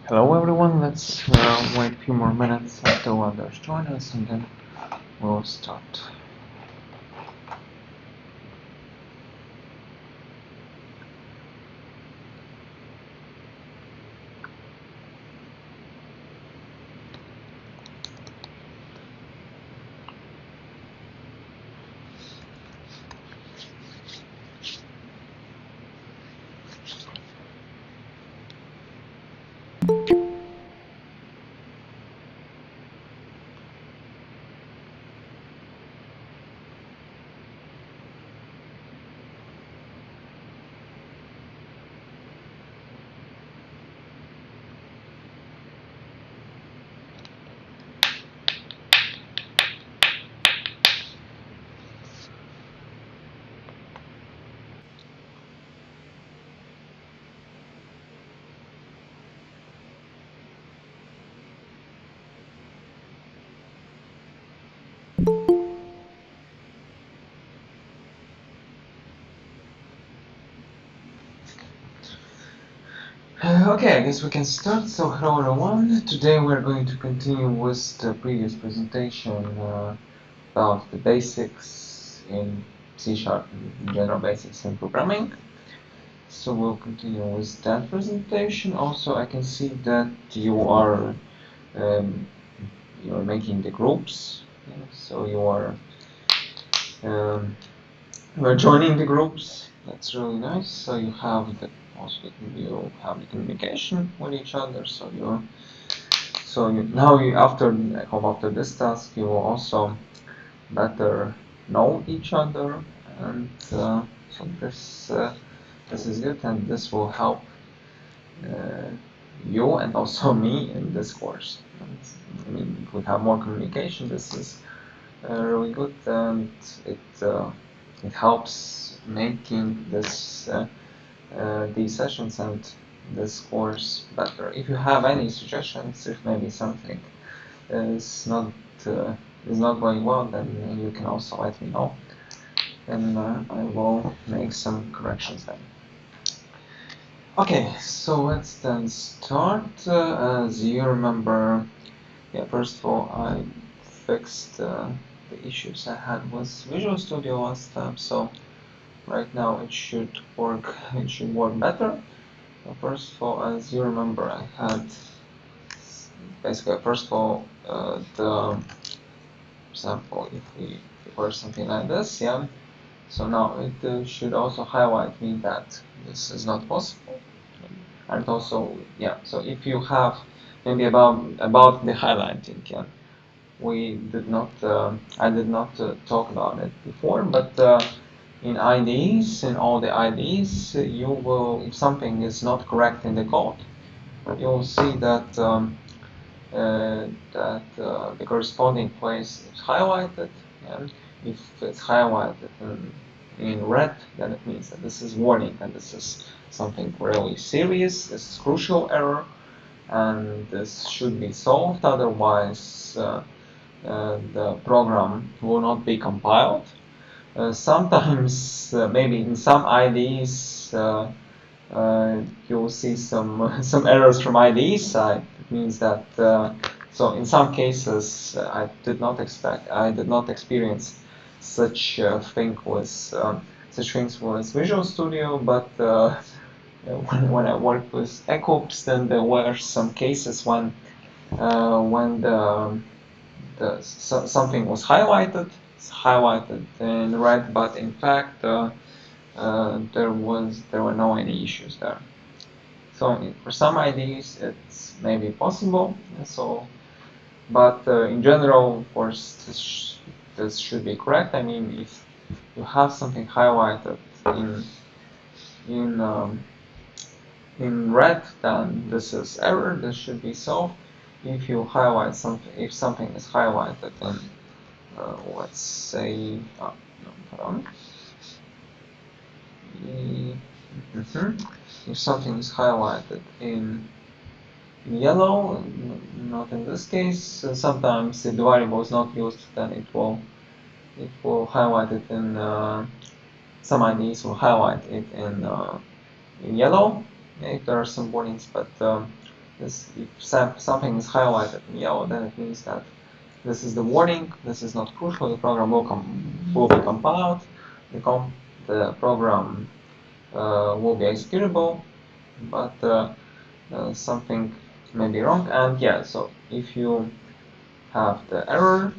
Hello everyone, let's wait a few more minutes until others join us and then we'll start. Okay, I guess we can start. So hello everyone, today we're going to continue with the previous presentation about the basics in C#, general basics in programming. So we'll continue with that presentation. Also, I can see that you're making the groups, so um, you are joining the groups. That's really nice. So you have you have the communication with each other. After this task you will also better know each other, and so this is good, and this will help uh, you and also me in this course. And, I mean, if we have more communication, this is really good, and it helps making these sessions and this course better. If you have any suggestions, if maybe something is not uh, is not going well, then you can also let me know, and I will make some corrections then. Okay, so let's then start. As you remember, yeah, first of all, I fixed the issues I had with Visual Studio last time, so right now it should work. It should work better. First of all, as you remember, I had basically first of all the example. If we were something like this, yeah. So now it should also highlight me that this is not possible, and also yeah. So if you have maybe about the highlighting, yeah. We did not, I did not talk about it before, but in IDEs, in all the IDEs, you will, if something is not correct in the code, you'll see that the corresponding place is highlighted, and if it's highlighted in red, then it means that this is warning, and this is something really serious, this is crucial error, and this should be solved, otherwise the program will not be compiled. Sometimes, maybe in some IDEs, you'll see some some errors from IDE side. It means that so in some cases I did not experience such thing with such things with Visual Studio, but when I worked with Eclipse, then there were some cases when something was highlighted. It's highlighted in red, but in fact there were no any issues there. So for some IDs it's maybe possible. But in general, of course, this should be correct. I mean, if you have something highlighted in um, in red, then this is error. This should be solved. If you highlight something, if something is highlighted in let's say, no, hold on. If something is highlighted in yellow, not in this case, sometimes if the variable is not used, then it will highlight it in some IDs will highlight it in yellow if there are some warnings, but If something is highlighted in yellow, then it means that this is the warning. This is not crucial. The program will be compiled. The program will be executable, but something may be wrong. And yeah, so if you have the error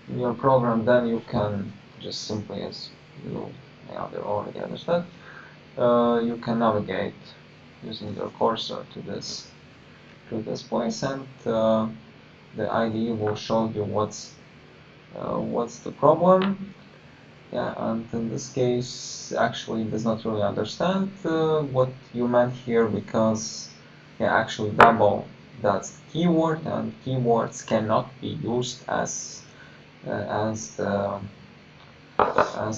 in your program, then you can just simply, as you may already understand, you can navigate using your cursor to this place, and the IDE will show you what's the problem. Yeah, and in this case, actually, it does not really understand what you meant here, because yeah, actually, double, that's the keyword, and keywords cannot be used as the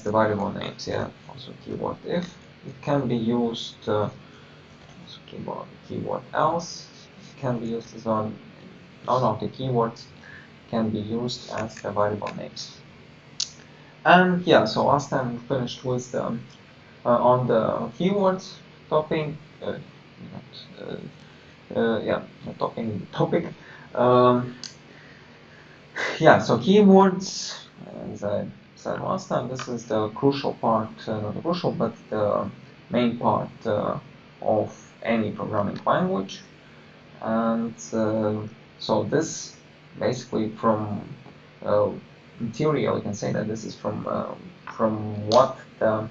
variable names. Yeah, also keyword if it can be used. Also keyword else can be used as well. None of the keywords can be used as the variable names. And yeah, so last time we finished with the on the keywords topic. Topic. Yeah, so keywords, as I said last time, this is the crucial part, not the crucial, but the main part of any programming language. And so this basically from in theory, we can say that this is from what the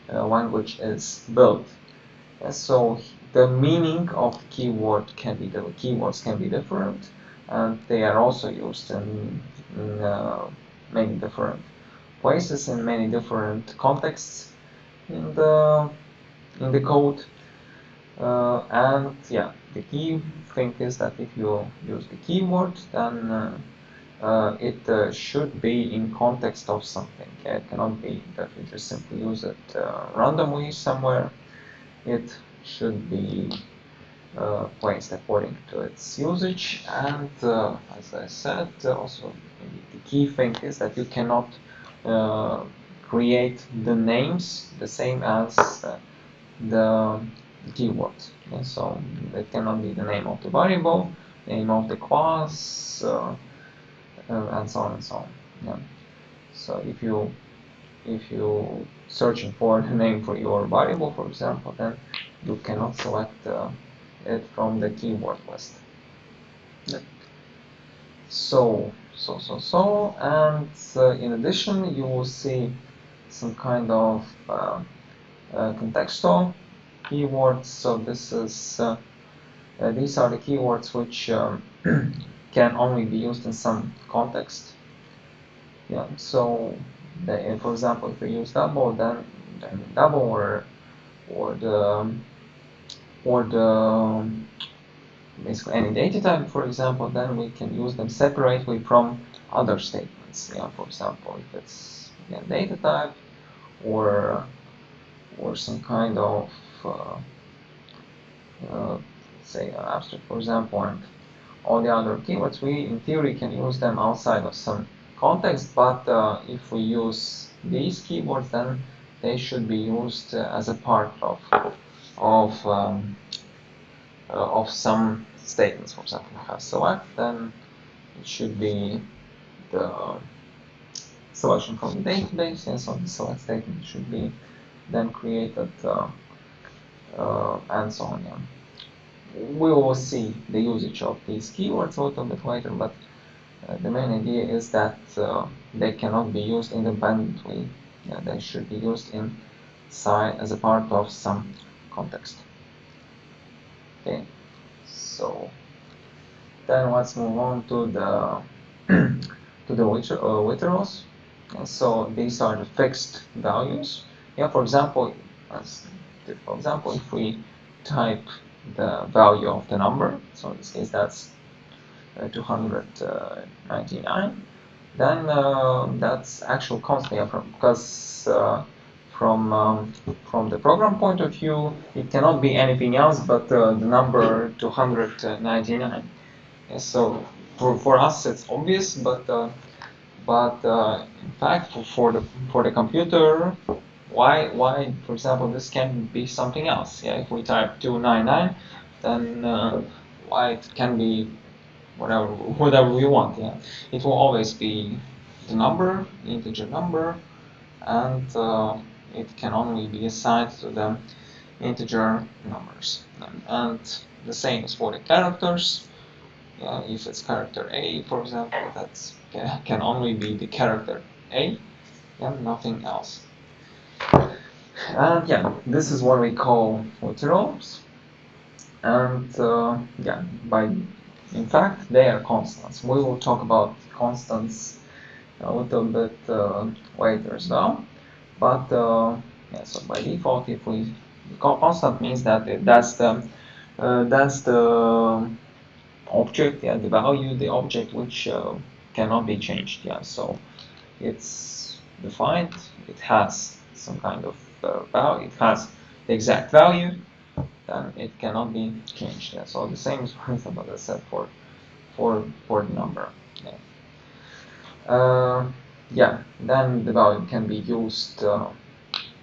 language is built. So the meaning of keywords can be different, and they are also used in many different places, in many different contexts in the code. And yeah, the key thing is that if you use the keyword, then it should be in context of something. It cannot be that we just simply use it randomly somewhere. It should be placed according to its usage. And as I said, also the key thing is that you cannot create the names the same as the keyword. Yeah, so it cannot be the name of the variable, name of the class, and so on and so on. Yeah. So if you searching for the name for your variable, for example, then you cannot select it from the keyword list. Yeah. And in addition, you will see some kind of contextual keywords. So this is these are the keywords which can only be used in some context. Yeah. So, for example, if we use double, then double or the basically any data type, for example, then we can use them separately from other statements. Yeah. For example, if it's again data type or some kind of say abstract, for example, and all the other keywords, we in theory can use them outside of some context, but if we use these keywords, then they should be used as a part of some statements. For example, if I have select, then it should be the selection from the database, and so the select statement should be then created, and so on. Yeah. We will see the usage of these keywords a little bit later, but the main idea is that they cannot be used independently. Yeah, they should be used inside as a part of some context. Okay, so then let's move on to the to the literals. So these are the fixed values. Yeah, for example, if we type the value of the number, so in this case that's 299, then that's actual constant, because from the program point of view, it cannot be anything else but the number 299. And so for us it's obvious, but in fact for the computer, for example, this can be something else. Yeah, if we type 299, then why it can be whatever we want. Yeah, it will always be the number, the integer number, and it can only be assigned to the integer numbers. And the same is for the characters. If it's character A, for example, that can only be the character A and nothing else. And yeah, this is what we call literals. And yeah, in fact, they are constants. We will talk about constants a little bit later as well. But yeah, so by default, if we constant means that that's the object, yeah, the value, the object which cannot be changed. Yeah, so it's defined. It has some kind of value. It has the exact value. Then it cannot be changed. Yeah, so the same is what I said for the number. Yeah. Yeah. Then the value can be used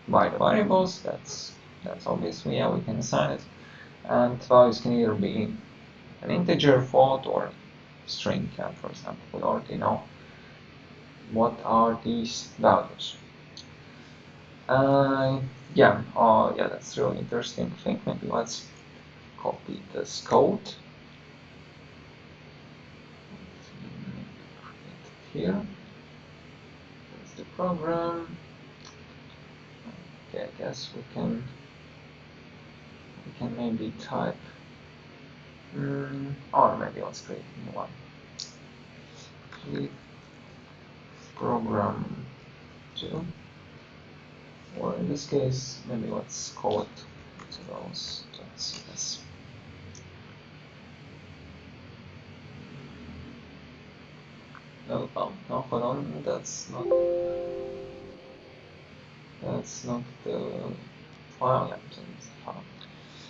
by the variables. That's obviously, yeah, we can assign it. And values can either be an integer, float, or string. Yeah, for example, we already know what are these values. Yeah, yeah, that's really interesting thing. Maybe let's copy this code. Here. That's the program. Okay, I guess we can maybe type. Or maybe let's create a new one. Create program 2. Or in this case, maybe let's call it literals.cs. No, hold on, that's not the file. Yeah, it's the file.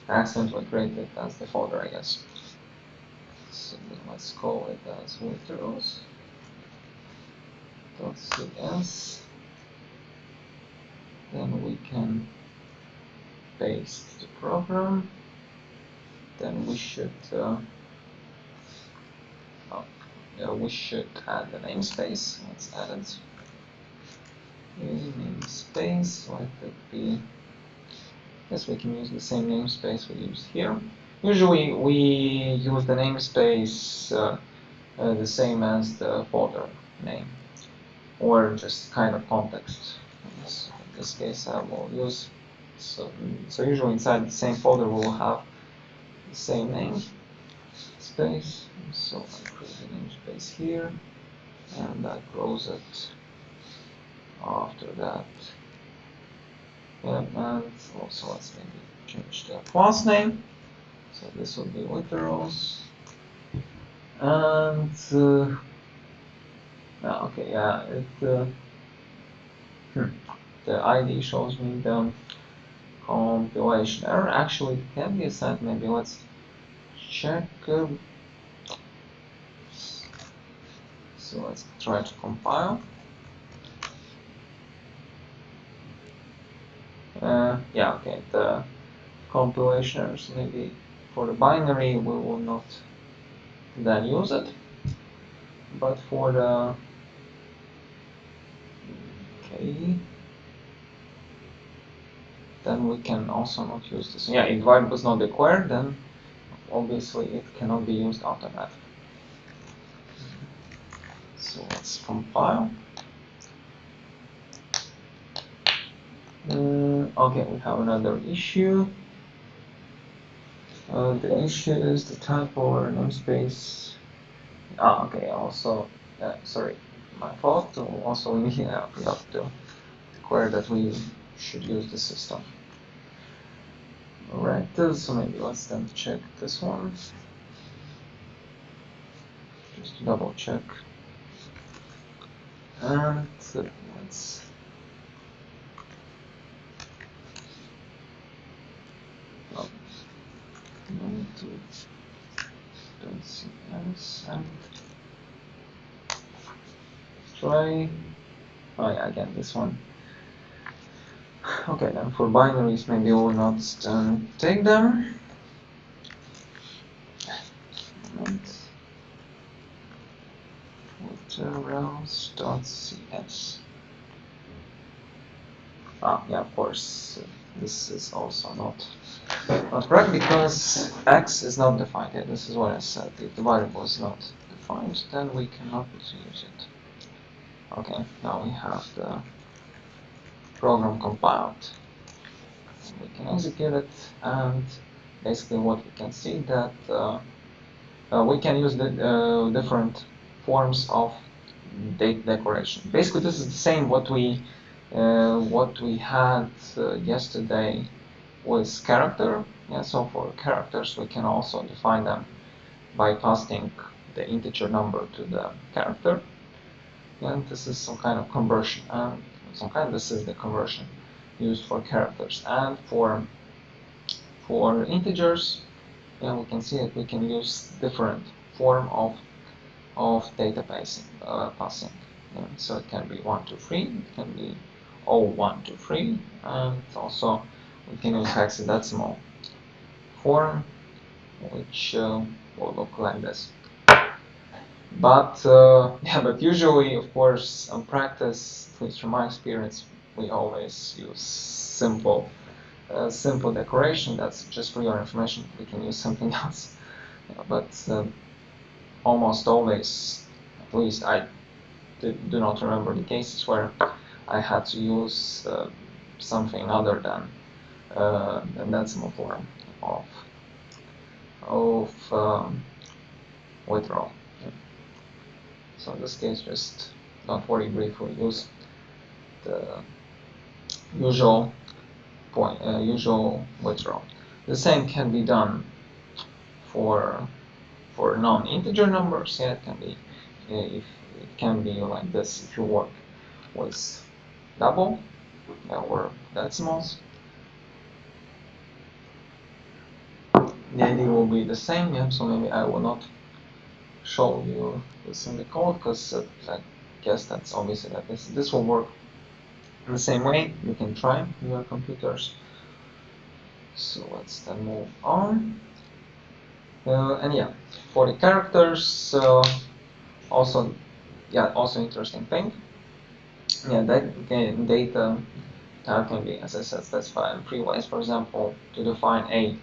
I accidentally created it as the folder, I guess. So let's call it as literals.cs. Then we can paste the program. Then we should add the namespace. Let's add it. Namespace. Let it be. Yes, we can use the same namespace we used here. Usually we use the namespace the same as the folder name, or just kind of context. So in this case, I will use. So usually inside the same folder we will have the same name space. So I create a namespace here, and I close it after that. Yeah, and also let's maybe change the class name. So this will be literals. And okay, yeah, the ID shows me the compilation error. Actually, it can be assigned. Maybe let's check. So let's try to compile. Yeah, okay, the compilation errors, maybe for the binary we will not then use it, but for the then we can also not use this. Yeah, if variable is not declared, then obviously it cannot be used automatically. So let's compile. Okay, we have another issue. The issue is the type or namespace. Okay, also, sorry, my fault. Also, we have to declare that we should use the system. Alright, so maybe let's then check this one. Just to double check. And let's .cs and try. Oh yeah, again this one. Okay, then for binaries maybe we'll not take them. literals.cs. Yeah, of course, this is also not correct because x is not defined. Yeah, this is what I said. If the variable is not defined, then we cannot use it. Okay, now we have the program compiled. We can execute it, and basically what we can see that we can use the different forms of date decoration. Basically, this is the same what we had yesterday with character. Yeah, so for characters, we can also define them by passing the integer number to the character. And this is some kind of conversion, and this is the conversion used for characters. And for integers, yeah, we can see that we can use different form of data passing. So it can be 1, 2, 3, it can be 1, 2, 3, and also we can use hexadecimal form, which will look like this. But yeah, but usually, of course, on practice, at least from my experience, we always use simple decoration. That's just for your information. We can use something else, but almost always, at least I do not remember the cases where I had to use something other than decimal form of literal. So in this case, just don't worry, briefly use the usual literal. The same can be done for non-integer numbers. Yeah, it can be if it can be like this if you work with double or decimals. The idea will be the same. Yeah, so maybe I will not show you this in the code because I guess that's obviously that this will work in the same way. You can try with your computers. So let's then move on. And yeah, for the characters, also interesting thing. Yeah, that data type can be, as I said, specified in 3 ways. For example, to define a,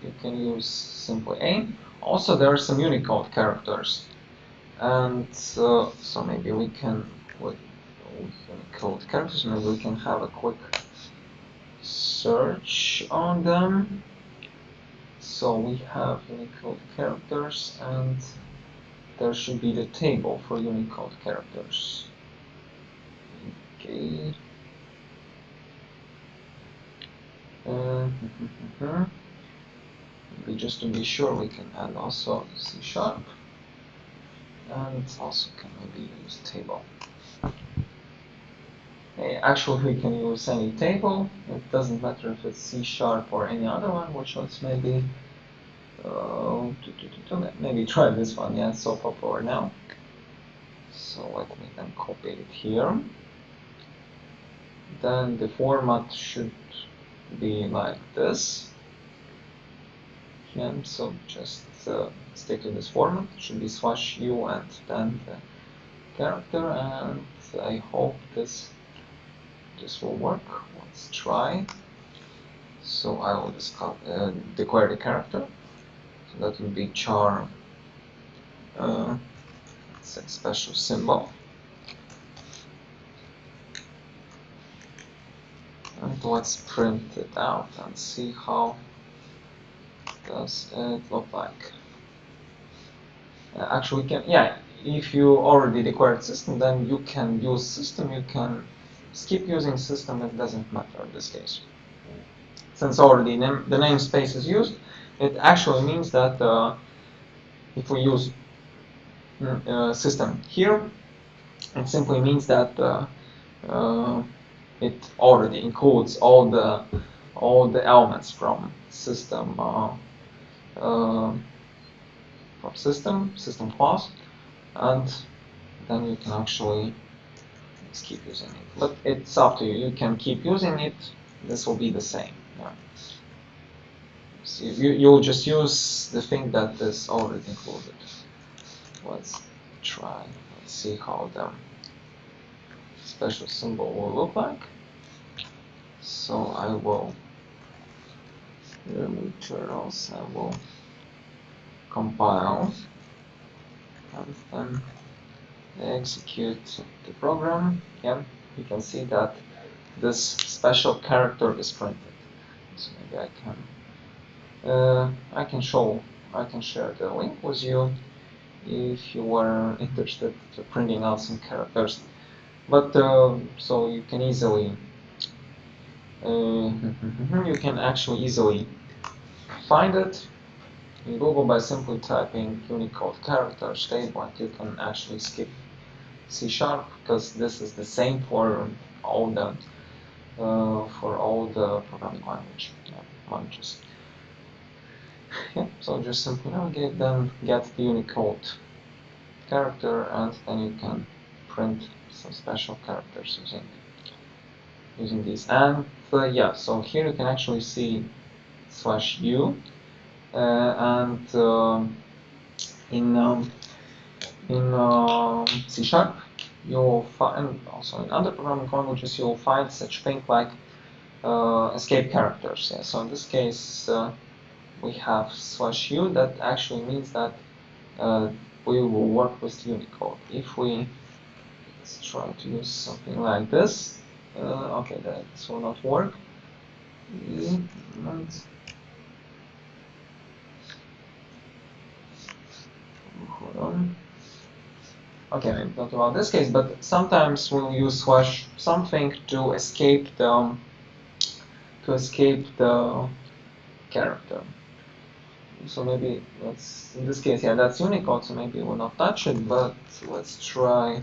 you can use simply a. Also, there are some Unicode characters, and so maybe we can with Unicode characters. Maybe we can have a quick search on them. So we have Unicode characters, and there should be the table for Unicode characters. Okay. Maybe just to be sure, we can add also C#, and also can maybe use table. Actually, we can use any table. It doesn't matter if it's C# or any other one, which was maybe maybe try this one. Yeah, so popular now. So let me then copy it here. Then the format should be like this. And so just stick to this format. It should be /u and then the character, and I hope this will work. Let's try. So I will declare the character. So that will be char. It's a special symbol. And let's print it out and see how does it look like. Actually, we can, yeah, if you already declared system, then you can use system. You can skip using system, it doesn't matter in this case. Since already the namespace is used, it actually means that if we use system here, it simply means that it already includes all the elements from system system class, and then you can actually just keep using it. But it's up to you. You can keep using it. This will be the same. Yeah. So you'll just use the thing that is already included. Let's try see how the special symbol will look like. So I will remove turtles, I will compile and then execute the program. Yeah, you can see that this special character is printed. So maybe I can share the link with you if you were interested in printing out some characters. But so you can easily you can actually easily find it in Google by simply typing Unicode characters table, and you can actually skip C# because this is the same for all the programming languages. Yeah, so just simply navigate, then get the Unicode character, and then you can print some special characters using these. And yeah, so here you can actually see /u, and in C# you'll find, also in other programming languages, you'll find such thing like escape characters. Yeah, so in this case we have /u, that actually means that we will work with Unicode. If let's try to use something like this, okay, that will not work. And hold on. Okay, maybe not about this case, but sometimes we'll use /something to escape the character. So maybe let's, in this case, yeah, that's Unicode, so maybe we'll not touch it, but let's try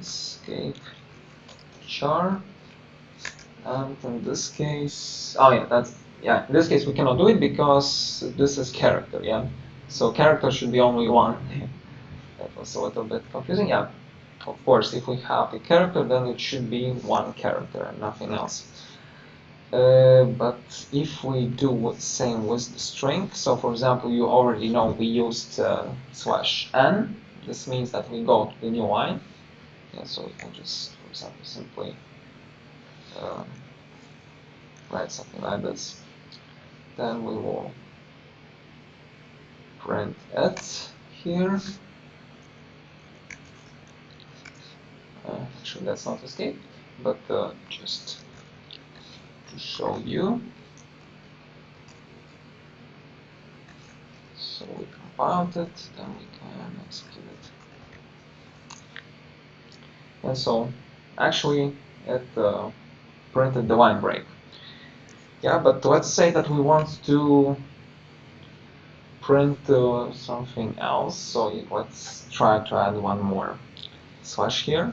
escape char. And in this case, oh yeah, in this case we cannot do it because this is character, yeah. So character should be only one. That was a little bit confusing, yeah. Of course, if we have a character, then it should be one character and nothing else. But if we do the same with the string, so for example, you already know we used /n. This means that we go to the new line. Yeah, so we can just, for example, simply write something like this. Then we will print it here. Actually, that's not escape, but just to show you. So we compiled it, then we can execute it. And so actually it printed the line break. Yeah, but let's say that we want to print something else. So let's try to add one more / here.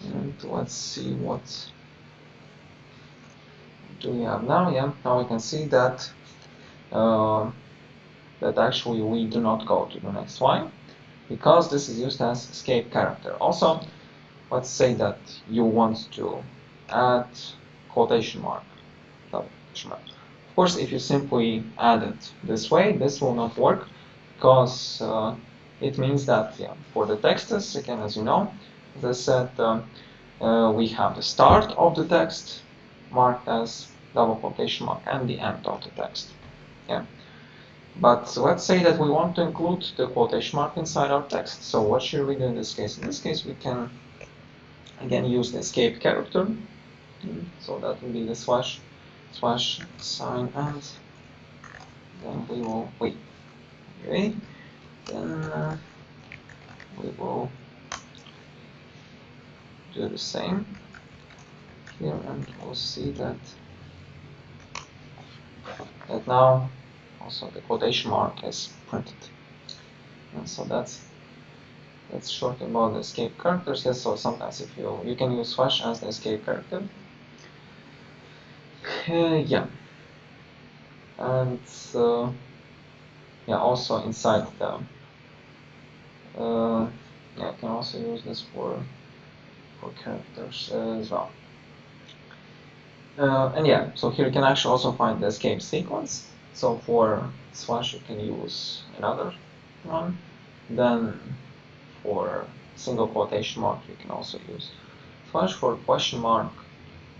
And let's see what do we have now. Yeah, now we can see that that actually we do not go to the next line because this is used as escape character. Also, let's say that you want to add quotation mark. Of course, if you simply add it this way, this will not work because it means that, yeah, for the texts, again, as you know, as I said, we have the start of the text marked as double quotation mark and the end of the text. Yeah. But let's say that we want to include the quotation mark inside our text. So what should we do in this case? In this case, we can again use the escape character. So that will be the / sign, and then we will wait. Okay. Then we will do the same here, and we'll see that now also the quotation mark is printed. And so that's short about the escape characters. Yes, so sometimes if you can use / as the escape character. Yeah, and yeah, also inside the yeah, I can also use this for characters as well. And yeah, so here you can actually also find the escape sequence. So for slash you can use another one. Then for single quotation mark you can also use slash. For question mark,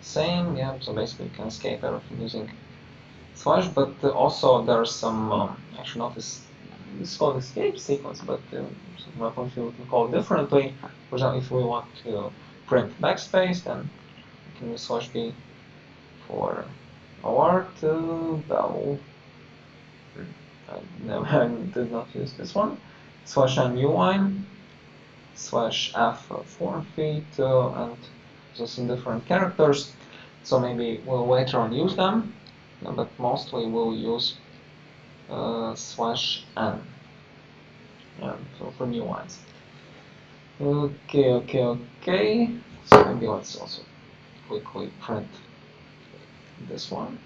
same, yeah, so basically you can escape everything using slash, but also there's some, actually not this is called escape sequence, but some weapons we can call it differently. For example, if we want to print backspace, then we can use slash b. For alert, double, I did not use this one, slash n new line, slash f forfeit, and just some different characters. So maybe we'll later on use them, but mostly we'll use slash n, so for new lines. Okay. So maybe let's also quickly print this one.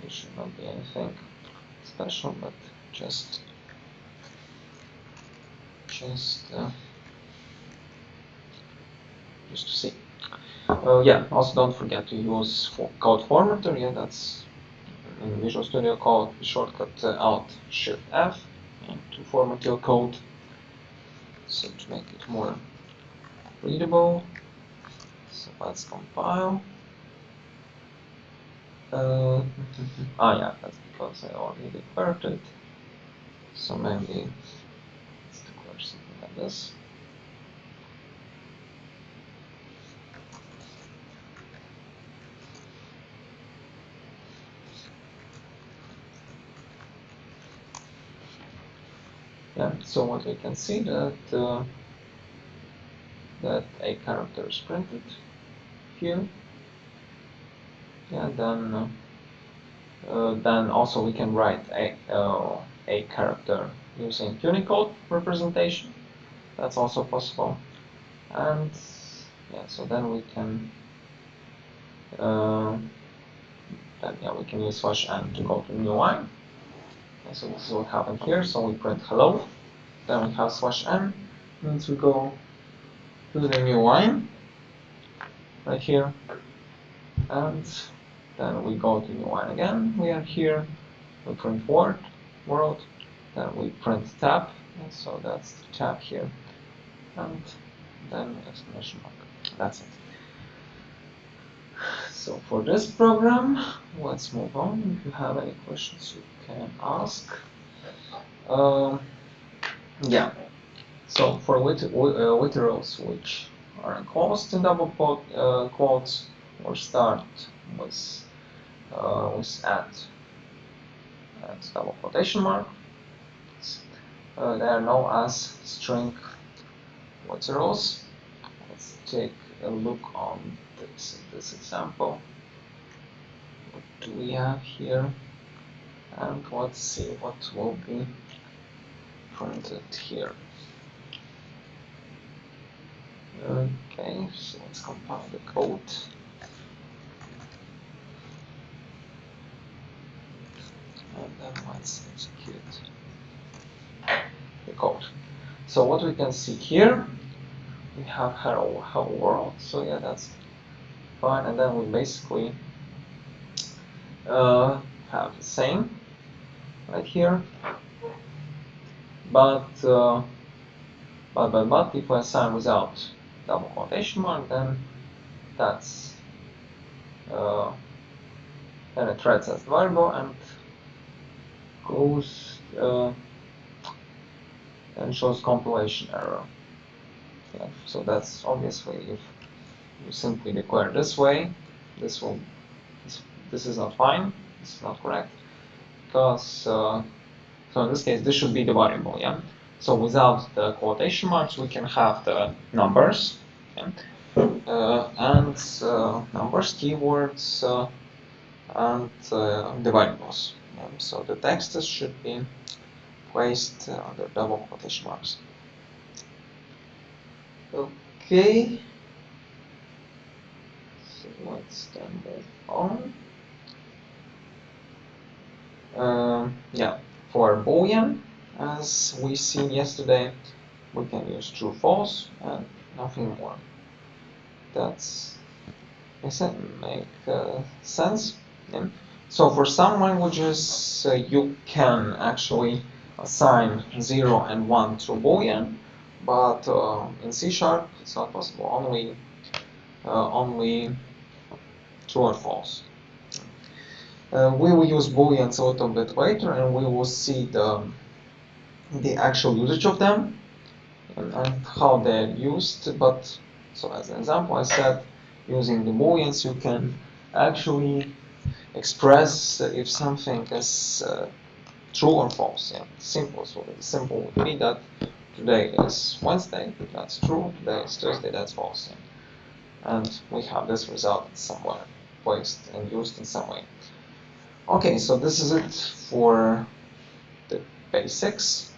It should not be anything special, but just to see. Yeah, also don't forget to use code formatter. Yeah, that's in Visual Studio Code, the shortcut Alt Shift F to format your code, so to make it more readable. So let's compile. Yeah, that's because I already declared it. So maybe let's declare something like this. Yeah, so what we can see that that a character is printed here. Yeah, then also we can write a character using Unicode representation. That's also possible. And yeah, so then we can we can use slash n to go to new line. Okay, so this is what happened here. So we print hello, then we have slash n, means we go to the new line right here, and then we go to new line again. We are here. We print world, then we print tab, and so that's the tab here, and then exclamation mark. That's it. So for this program, let's move on. If you have any questions, you can ask. Yeah. So for literals which are enclosed in double quotes, or start with at double quotation mark, they are known as string literals. Let's take a look on this example. What do we have here? And let's see what will be printed here. Okay, so let's compile the code. And then let's execute the code. So what we can see here, we have hello world. So yeah, that's fine. And then we basically have the same right here. But if we assign without double quotation mark, then that's then it treats as variable and goes and shows compilation error. Yeah, so that's obviously if you simply declare this way, this is not fine. This is not correct, because so in this case this should be the variable. Yeah. So without the quotation marks, we can have the numbers, okay? And numbers, keywords, and the variables. Yeah. So the texts should be placed under double quotation marks. Okay. So let's then move on. Yeah, for Boolean, as we seen yesterday, we can use true, false, and nothing more. That's make sense. Yeah. So for some languages, you can actually assign 0 and 1 to Boolean, but in C# it's not possible. Only true or false. We will use booleans a little bit later, and we will see the actual usage of them and how they're used. But so as an example, I said using the booleans you can actually express if something is true or false. Yeah, simple. So the simple would be that today is Wednesday, that's true. Today is Tuesday, that's false. Yeah. And we have this result somewhere placed and used in some way. Okay, so this is it for the basics.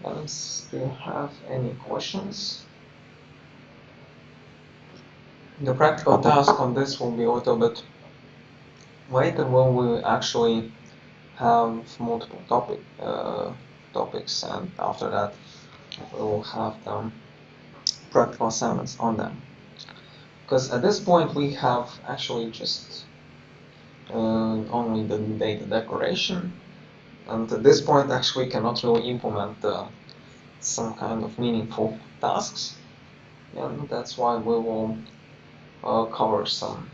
Do you have any questions? The practical task on this will be a little bit later when we actually have multiple topics, and after that we will have the practical assignments on them. Because at this point we have actually just only the data declaration, and at this point actually cannot really implement some kind of meaningful tasks, and that's why we will cover some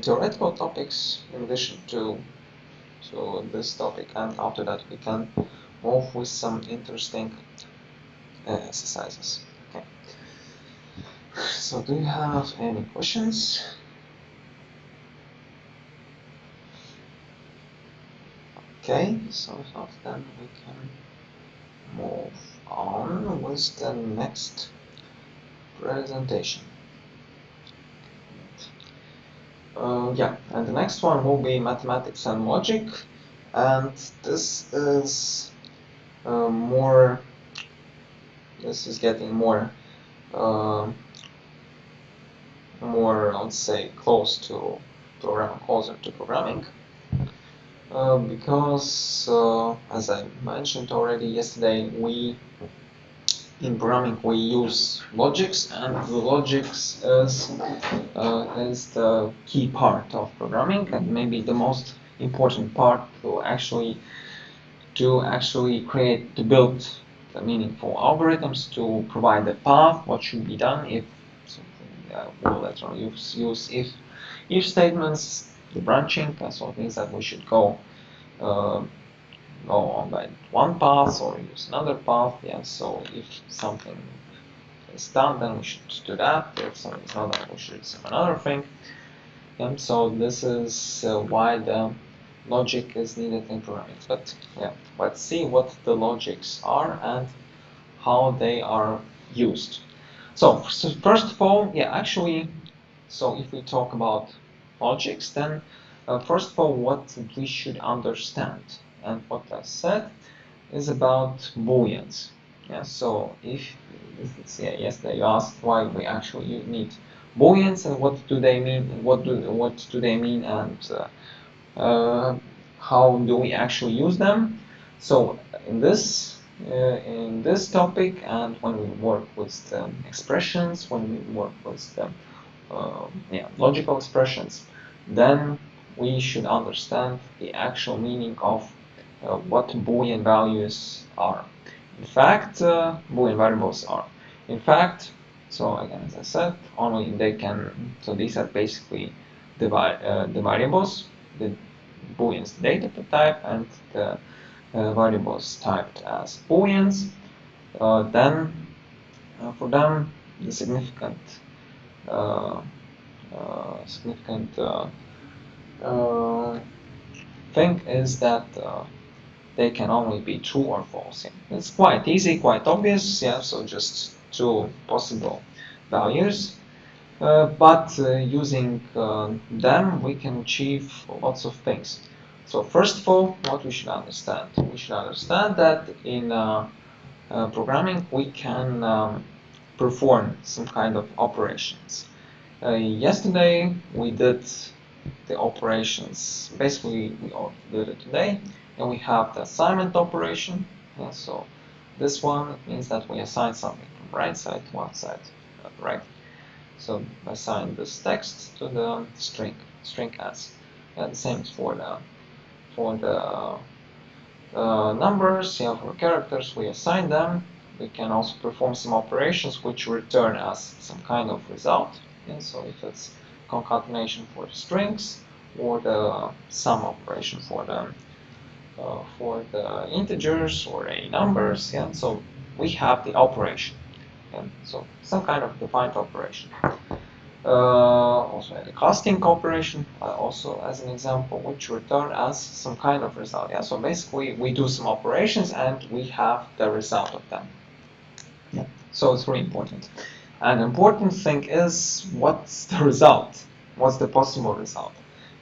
theoretical topics in addition to this topic, and after that we can move with some interesting exercises. Okay. So do you have any questions? Okay, so if not, then we can move on with the next presentation. Yeah, and the next one will be mathematics and logic, and this is more. This is getting more, I would say, closer to programming, because as I mentioned already yesterday, in programming we use logics, and the logics is the key part of programming, and maybe the most important part to actually build the meaningful algorithms, to provide the path, what should be done if something will later on use if statements, the branching, so things that we should go on by one path or use another path. Yeah, so if something is done, then we should do that. If something is not done, we should do another thing. And so this is why the logic is needed in programming. But yeah, let's see what the logics are and how they are used. So first of all, yeah, actually, so if we talk about logics, then first of all, what we should understand, and what I said is about booleans. Yeah, so if yesterday you asked why we actually need booleans and what do they mean, what do they mean, and how do we actually use them. So in this topic, and when we work with the expressions, when we work with the logical expressions, then we should understand the actual meaning of what Boolean values are. In fact, Boolean variables are. In fact, so again, as I said, only they can. So these are basically the variables, the Boolean's data type, and the variables typed as Booleans. Then, for them, the significant thing is that they can only be true or false. Yeah. It's quite easy, quite obvious. Yeah, so just two possible values. But using them, we can achieve lots of things. So first of all, what we should understand? We should understand that in programming, we can perform some kind of operations. Yesterday, we did the operations. Basically, we all did it today. And we have the assignment operation. Yeah, so this one means that we assign something from right side to left side, right? So assign this text to the string s. Yeah, the same is for the numbers. Yeah, for characters we assign them. We can also perform some operations which return us some kind of result. Yeah, so if it's concatenation for the strings or the sum operation for the integers or any numbers. Yeah, so we have the operation. Yeah, so some kind of defined operation. Also the casting operation, also as an example, which return us some kind of result. Yeah, so basically we do some operations and we have the result of them. Yeah, so it's very important. And the important thing is what's the result? What's the possible result?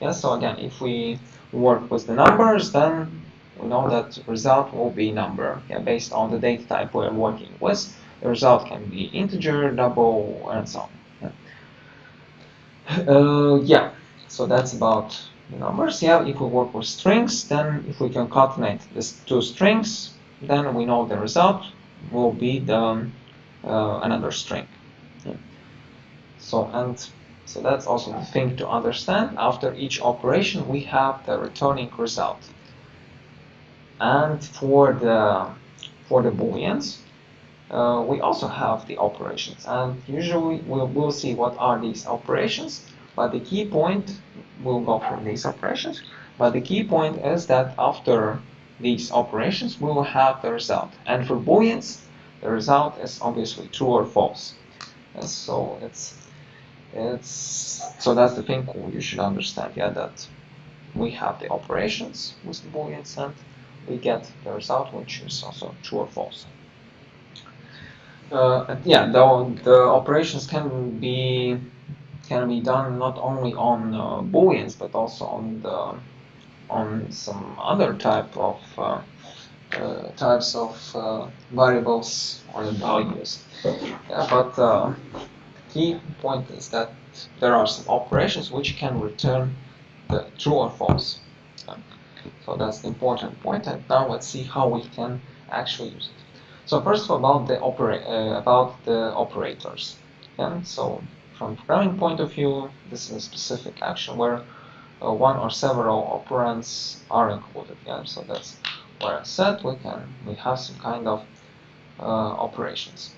Yeah, so again, if we work with the numbers, then we know that the result will be number. Yeah, based on the data type we're working with, the result can be integer, double, and so on. Yeah, so that's about the numbers. Yeah, if we work with strings, then if we concatenate these two strings, then we know the result will be the another string. Yeah. So that's also the thing to understand. After each operation, we have the returning result. And for the booleans, we also have the operations, and usually we'll see what are these operations, but the key point, we'll go from these operations, but the key point is that after these operations we will have the result, and for booleans the result is obviously true or false. And so so that's the thing you should understand, yeah, that we have the operations with the booleans and we get the result which is also true or false. Yeah, the operations can be done not only on booleans but also on some other types of variables or values. Yeah, but key point is that there are some operations which can return the true or false. So that's the important point. And now let's see how we can actually use it. So first of all, about the operators. Yeah? So from programming point of view, this is a specific action where one or several operands are included. Yeah? So that's where I said we have some kind of operations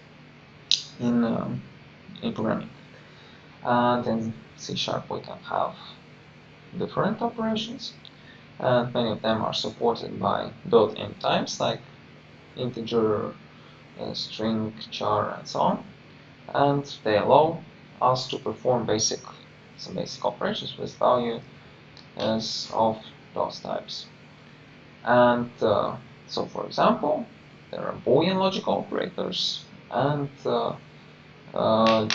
in programming. And in C# we can have different operations, and many of them are supported by built-in types like integer, string, char, and so on, and they allow us to perform some basic operations with value of those types. And so, for example, there are Boolean logical operators, and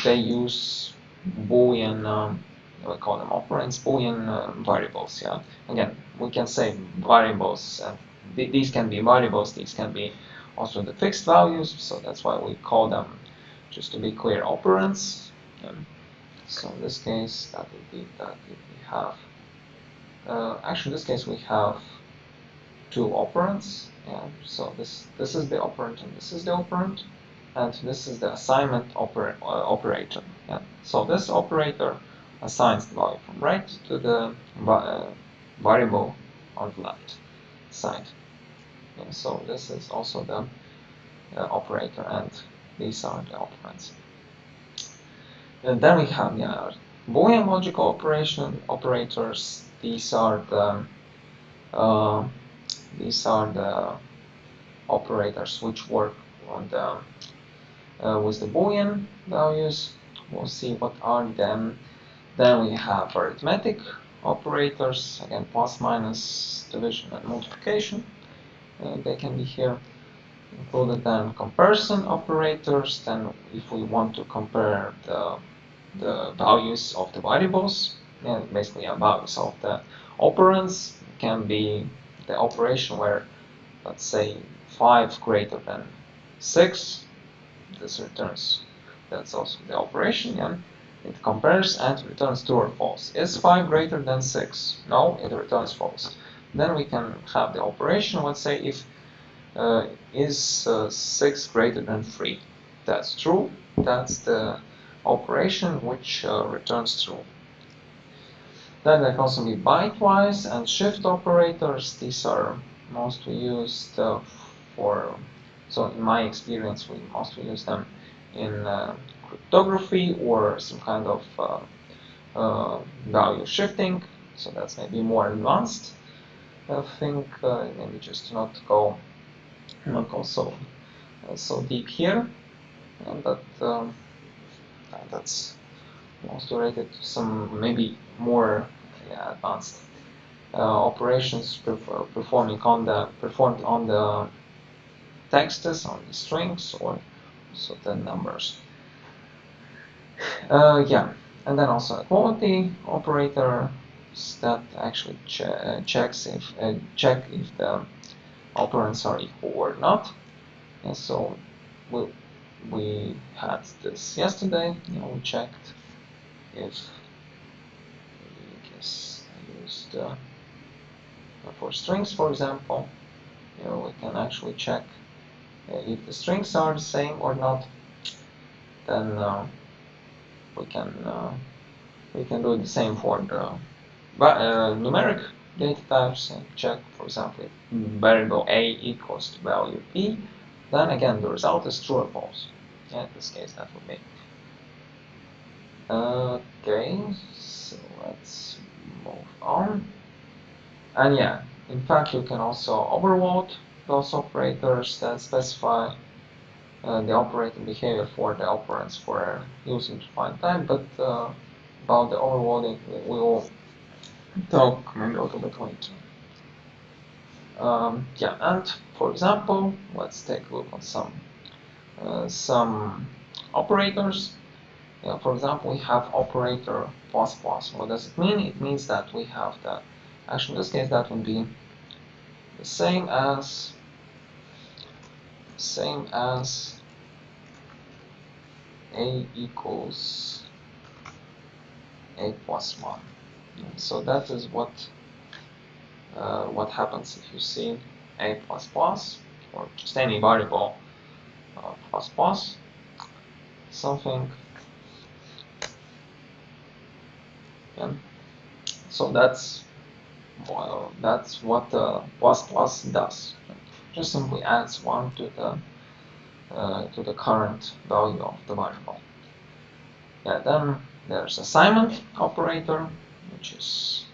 they use Boolean, we call them operands, Boolean variables. Yeah. Again, we can say variables. These can be variables. These can be also the fixed values. So that's why we call them, just to be clear, operands. So in this case, that would be that if we have. Actually, in this case, we have two operands. Yeah. So this is the operand and this is the operand, and this is the assignment operator. Yeah. So this operator assigns the value from right to the variable on the left side. Yeah, so this is also the operator, and these are the operands. And then we have Boolean logical operators. These are the operators which work on with the Boolean values. We'll see what are them. Then we have arithmetic operators, again plus, minus, division, and multiplication. They can be here included. Then comparison operators. Then if we want to compare the values of the variables, basically values of the operands, can be the operation where, let's say, 5 greater than 6, this returns, that's also the operation, yeah. It compares and returns true or false. Is 5 greater than 6? No, it returns false. Then we can have the operation, let's say, if is 6 greater than 3? That's true, that's the operation which returns true. Then there can also be bitewise and shift operators. These are mostly used so in my experience, we mostly use them in cryptography or some kind of value shifting. So that's maybe more advanced. I think maybe just to not go so deep here, but that's mostly related to some maybe more advanced operations performed on the texts, on the strings or certain numbers. Yeah, and then also equality operator that actually checks if the operands are equal or not. And so we had this yesterday. We checked if I guess I used for strings, for example. We can actually check if the strings are the same or not. Then we can do the same for the numeric data types and check, for example, if variable a equals to value b, then again the result is true or false. In this case, that would be. Okay, so let's move on. And yeah, in fact, you can also overload those operators that specify the operating behavior for the operands for using to find time, but about the overloading we will talk maybe a little bit later. Yeah, and for example, let's take a look at some operators. For example, we have operator plus plus. What does it mean? It means that we have the, actually in this case that would be the same as a equals a plus 1. So that is what happens if you see a plus plus or just any variable plus plus something. Yeah. So that's what plus plus does. Just simply adds 1 to the current value of the variable. Yeah. Then there's assignment operator, which is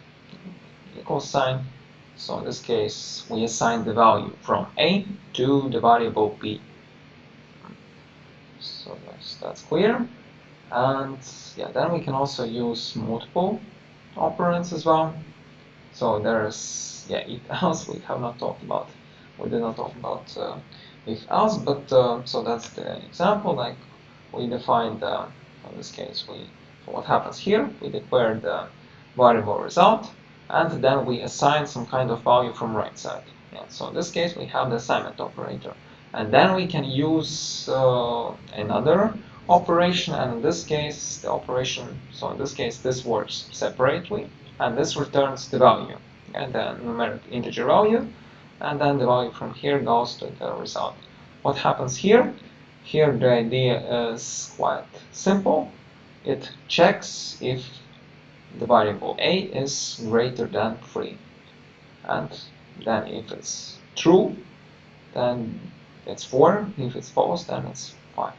equal sign. So in this case, we assign the value from a to the variable b. So that's clear. And yeah, then we can also use multiple operands as well. So there's if else we have not talked about. We did not talk about if else, but so that's the example. Like we defined in this case so what happens here, we declare the variable result, and then we assign some kind of value from right side. So in this case we have the assignment operator, and then we can use another operation, and in this case the operation, so in this case this works separately, and this returns the value and the numeric integer value, and then the value from here goes to the result. What happens here? Here the idea is quite simple. It checks if the variable a is greater than 3, and then if it's true, then it's 4. If it's false, then it's 5.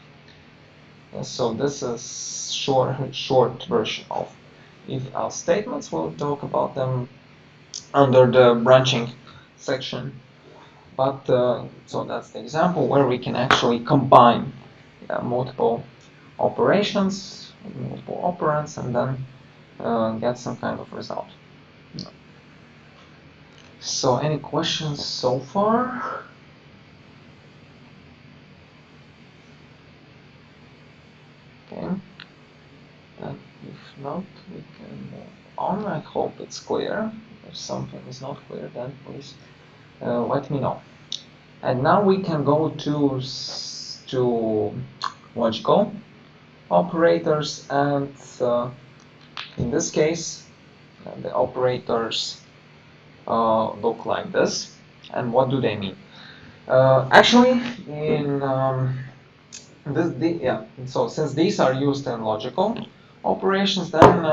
So this is short version of if-else statements. We'll talk about them under the branching section. But so that's the example where we can actually combine multiple operations, multiple operands, and then get some kind of result. So any questions so far? Okay. And if not, we can move on. I hope it's clear. If something is not clear, then please let me know. And now we can go to logical operators, and in this case the operators look like this. And what do they mean? Actually, in So since these are used in logical operations, then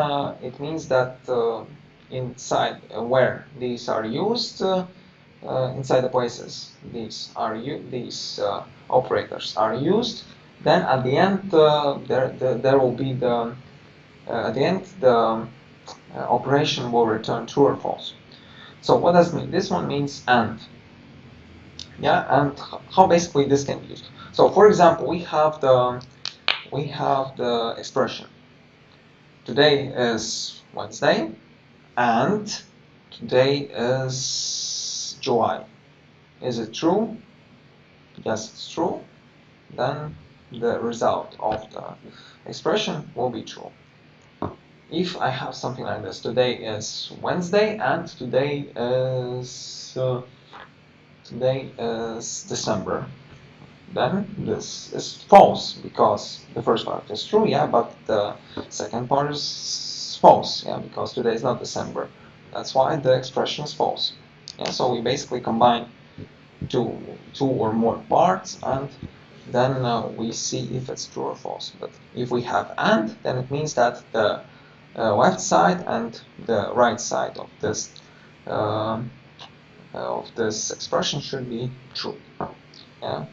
it means that inside where these are used, inside the places these operators are used, then at the end there will be the at the end the operation will return true or false. So what does it mean? This one means and. Yeah, and how basically this can be used. So for example, we have the expression today is Wednesday and today is July. Is it true? Yes, it's true. Then the result of the expression will be true. If I have something like this, today is Wednesday and today is December, then this is false because the first part is true, yeah, but the second part is false, yeah, because today is not December. That's why the expression is false. Yeah, so we basically combine two or more parts, and then we see if it's true or false. But if we have and, then it means that the left side and the right side of this expression should be true. Yeah.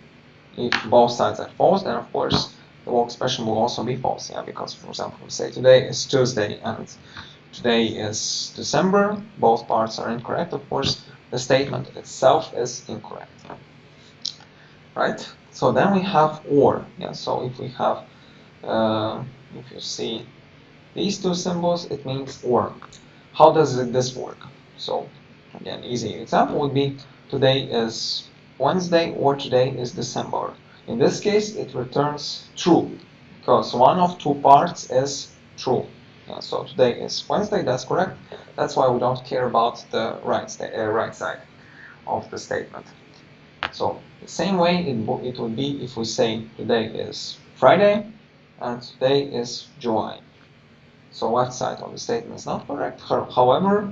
If both sides are false, then of course the whole expression will also be false. Yeah, because for example, we say today is Tuesday and today is December. Both parts are incorrect. Of course, the statement itself is incorrect. Right? So then we have or. Yeah. So if we have, if you see these two symbols, it means or. How does this work? So again, easy example would be today is Wednesday or today is December. In this case, it returns true because one of two parts is true. Yeah, so today is Wednesday, that's correct. That's why we don't care about the right side of the statement. So the same way it would be if we say today is Friday and today is July. So left side of the statement is not correct. However,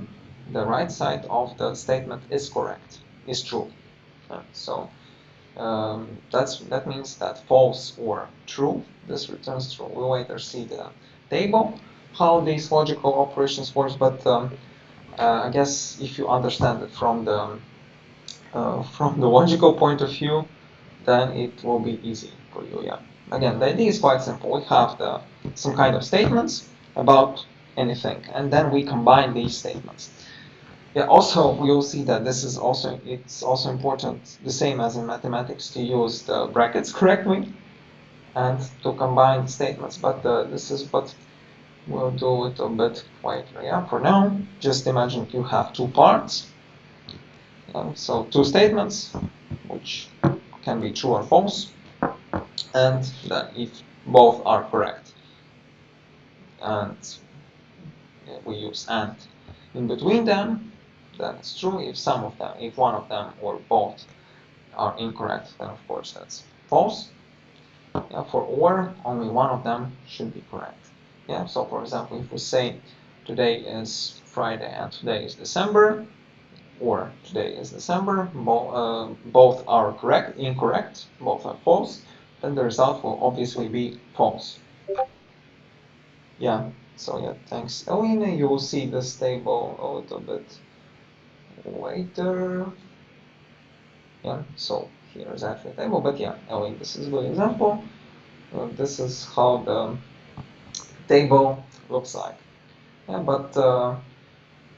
the right side of the statement is correct, is true. So that means that false or true, this returns true. We'll later see the table, how these logical operations work, but I guess if you understand it from the logical point of view, then it will be easy for you. Yeah. Again, the idea is quite simple. We have some kind of statements about anything, and then we combine these statements. Yeah. Also, we'll see that it's also important, the same as in mathematics, to use the brackets correctly and to combine statements. But we'll do it a bit later. Yeah. For now, just imagine you have two parts. So two statements, which can be true or false, and that if both are correct, and we use and in between them, then it's true. If one of them or both are incorrect, then of course that's false. Yeah, for or, only one of them should be correct. Yeah. So for example, if we say today is Friday and today is December, or today is December, both are incorrect, both are false, then the result will obviously be false. Yeah, so yeah, thanks Elena. You will see this table a little bit later. Yeah, so here is actually a table, but yeah, Elena, this is a good example. This is how the table looks like. Yeah, but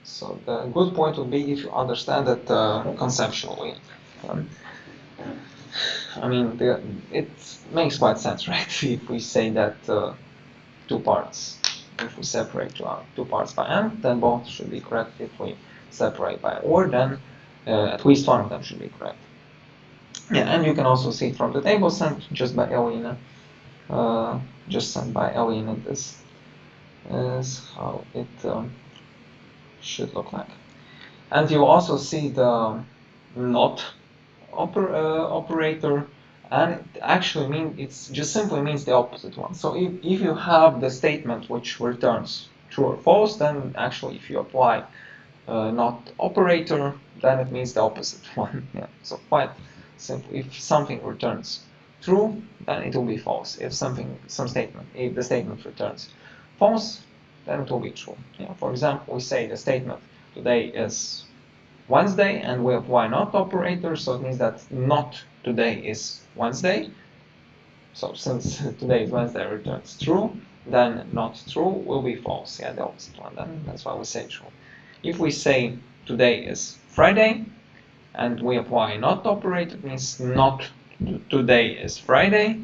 so the good point would be if you understand it conceptually. I mean, it makes quite sense, right? If we say that two parts, if we separate two parts by and, then both should be correct. If we separate by or, then at least one of them should be correct. Yeah, and you can also see from the table sent just by Elena, this is how it should look like. And you also see the not operator, and it actually it's just simply means the opposite one. So if you have the statement which returns true or false, then actually if you apply not operator, then it means the opposite one. Yeah. So quite simple. If something returns true, then it will be false. If if the statement returns false, then it will be true. Yeah, for example, we say the statement today is Wednesday, and we apply not operator, so it means that not today is Wednesday. So since today is Wednesday returns true, then not true will be false. Yeah, the opposite one. Then that's why we say true. If we say today is Friday, and we apply not operator, it means not today is Friday,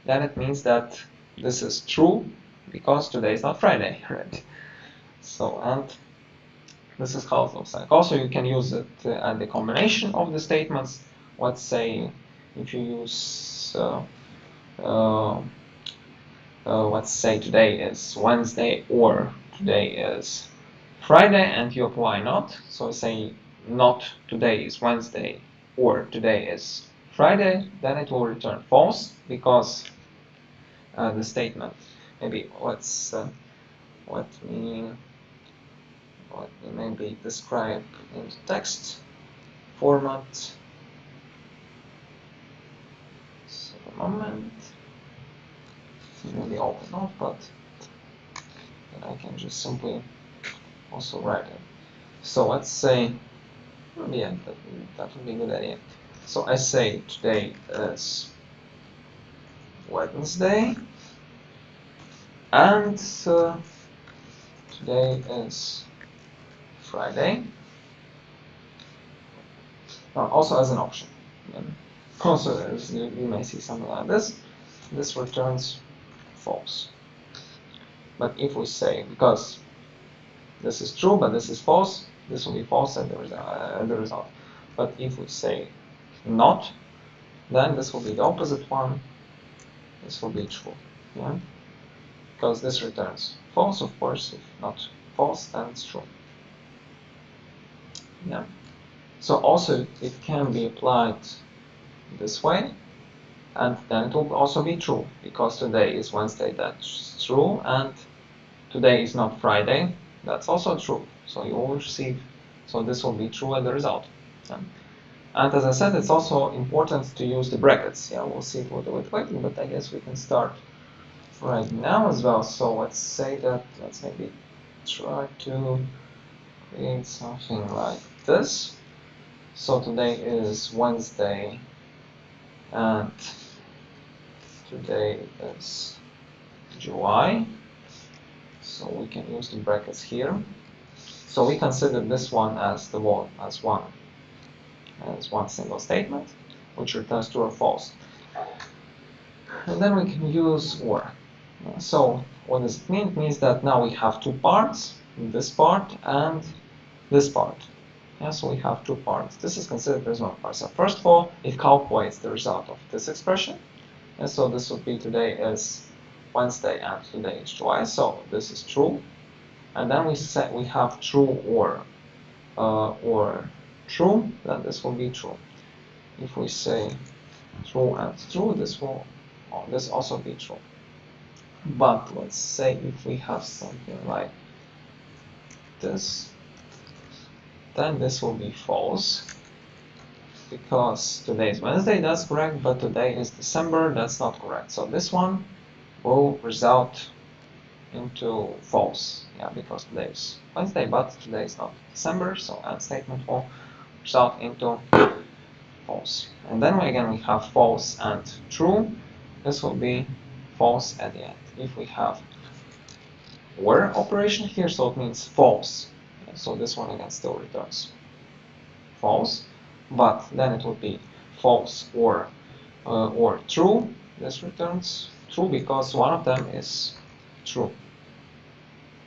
then it means that this is true because today is not Friday, right? So, and this is how it looks like. Also, you can use it at the combination of the statements. Let's say if you use, let's say today is Wednesday or today is Friday, and you apply not. So say not today is Wednesday or today is Friday, then it will return false because the statement. Maybe let me maybe describe in text format. So a moment. Maybe open up, but then I can just simply also write it. So let's say, yeah, that would be a good idea. So I say today is Wednesday, and today is Friday. Also as an option. And also, you may see something like this. This returns false. But if we say, because this is true, but this is false, this will be false at the result. But if we say not, then this will be the opposite one. This will be true. Yeah? Because this returns false, of course. If not false, then it's true. Yeah. So also it can be applied this way, and then it will also be true, because today is Wednesday, that's true, and today is not Friday, that's also true. So you will receive, so this will be true as the result. And as I said, it's also important to use the brackets. Yeah, we'll see it a little bit later, but I guess we can start right now as well. So let's say that, let's maybe try to create something like this. So today is Wednesday, and today is July. So we can use the brackets here. So we consider this one as one single statement, which returns true or false. And then we can use or. So what does it mean? It means that now we have two parts, this part and this part. Yeah, so we have two parts. This is considered as one part. So first of all, it calculates the result of this expression. And so this would be today is Wednesday and today is July. So this is true. And then we have true or true, then this will be true. If we say true and true, this also be true. But let's say if we have something like this, then this will be false, because today is Wednesday, that's correct, but today is December, that's not correct. So this one will result into false, yeah, because today is Wednesday, but today is not December, so and statement will result into false. And then again we have false and true. This will be false at the end. If we have where operation here, so it means false. So this one again still returns false, but then it would be false or true. This returns true because one of them is true.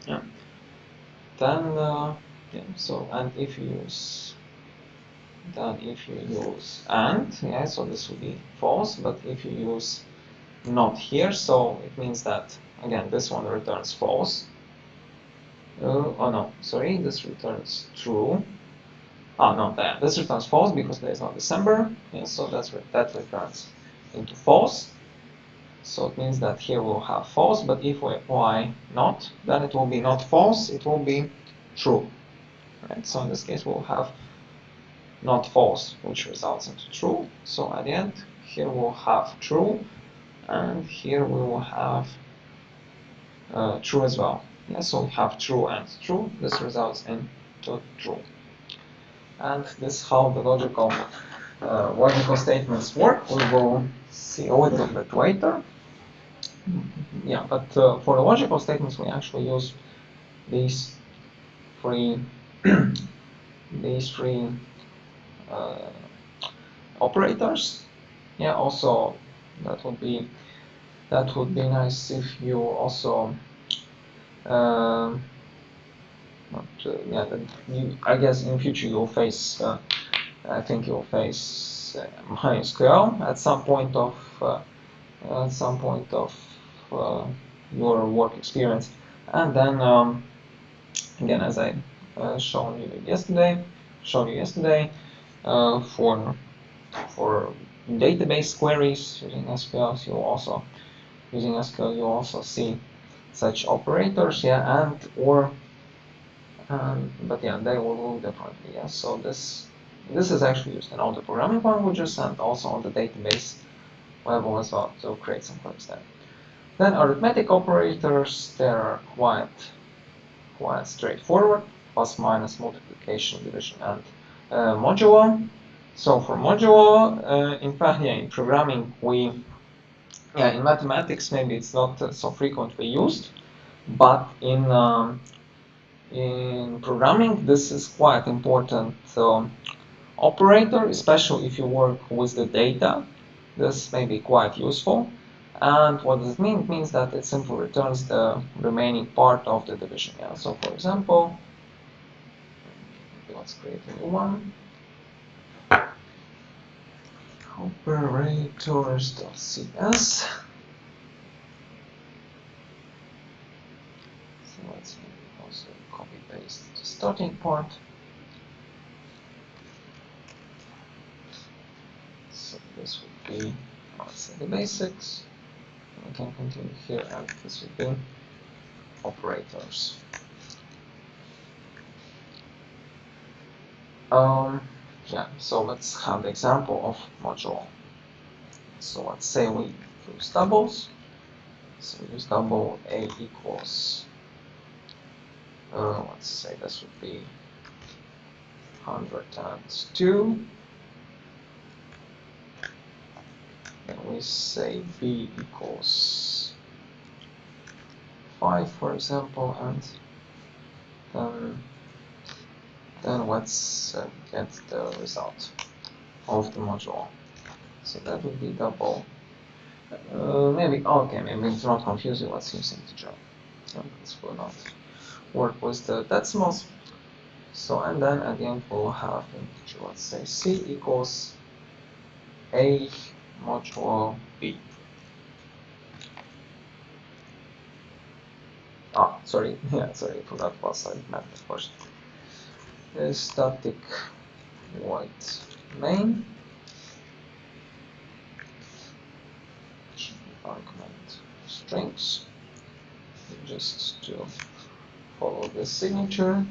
Yeah. Then so and if you use and, yeah, so this would be false. But if you use not here, so it means that again this one returns false. Oh no, sorry, this returns true. Oh no, this returns false because there is no December. Yeah, so that returns into false. So it means that here we'll have false, but if we apply not, then it will be not false, it will be true. Right? So in this case we'll have not false, which results into true. So at the end here we'll have true, and here we will have true as well. Yeah, so we have true and true. This results in true. And this is how the logical statements work. We will see a little bit later. Yeah, but for the logical statements, we actually use these three uh, operators. Yeah, also that would be nice if you also yeah, I guess in future you'll face I think you'll face MySQL at some point of your work experience, and then again, as I showed you yesterday, for database queries using SQL, you'll also see such operators, yeah, but yeah, they will look differently, yeah. So this is actually used in all the programming languages and also on the database level as well to create some queries there. Then arithmetic operators, they're quite straightforward: plus, minus, multiplication, division, and modulo. So for modulo, in fact, yeah, in programming in mathematics maybe it's not so frequently used, but in programming this is quite important operator, especially if you work with the data. This may be quite useful. And what does it mean? It means that it simply returns the remaining part of the division. Yeah. So for example, let's create a new one. Operators.cs. So let's also copy paste the starting part. So this would be, let's say, the basics. We can continue here, and this would be operators. Yeah, so let's have the example of module. So let's say we use doubles. So we use double A equals, let's say this would be 100 times 2. Then we say B equals 5, for example, and then let's get the result of the module. So that would be double. Maybe it's not confusing. Let's use integer. So this will not work with the decimals. So, and then at the end we'll have integer. Let's say C equals A modulo B. Sorry, sorry, I forgot plus I meant of course. Static void main. Argument strings, just to follow the signature.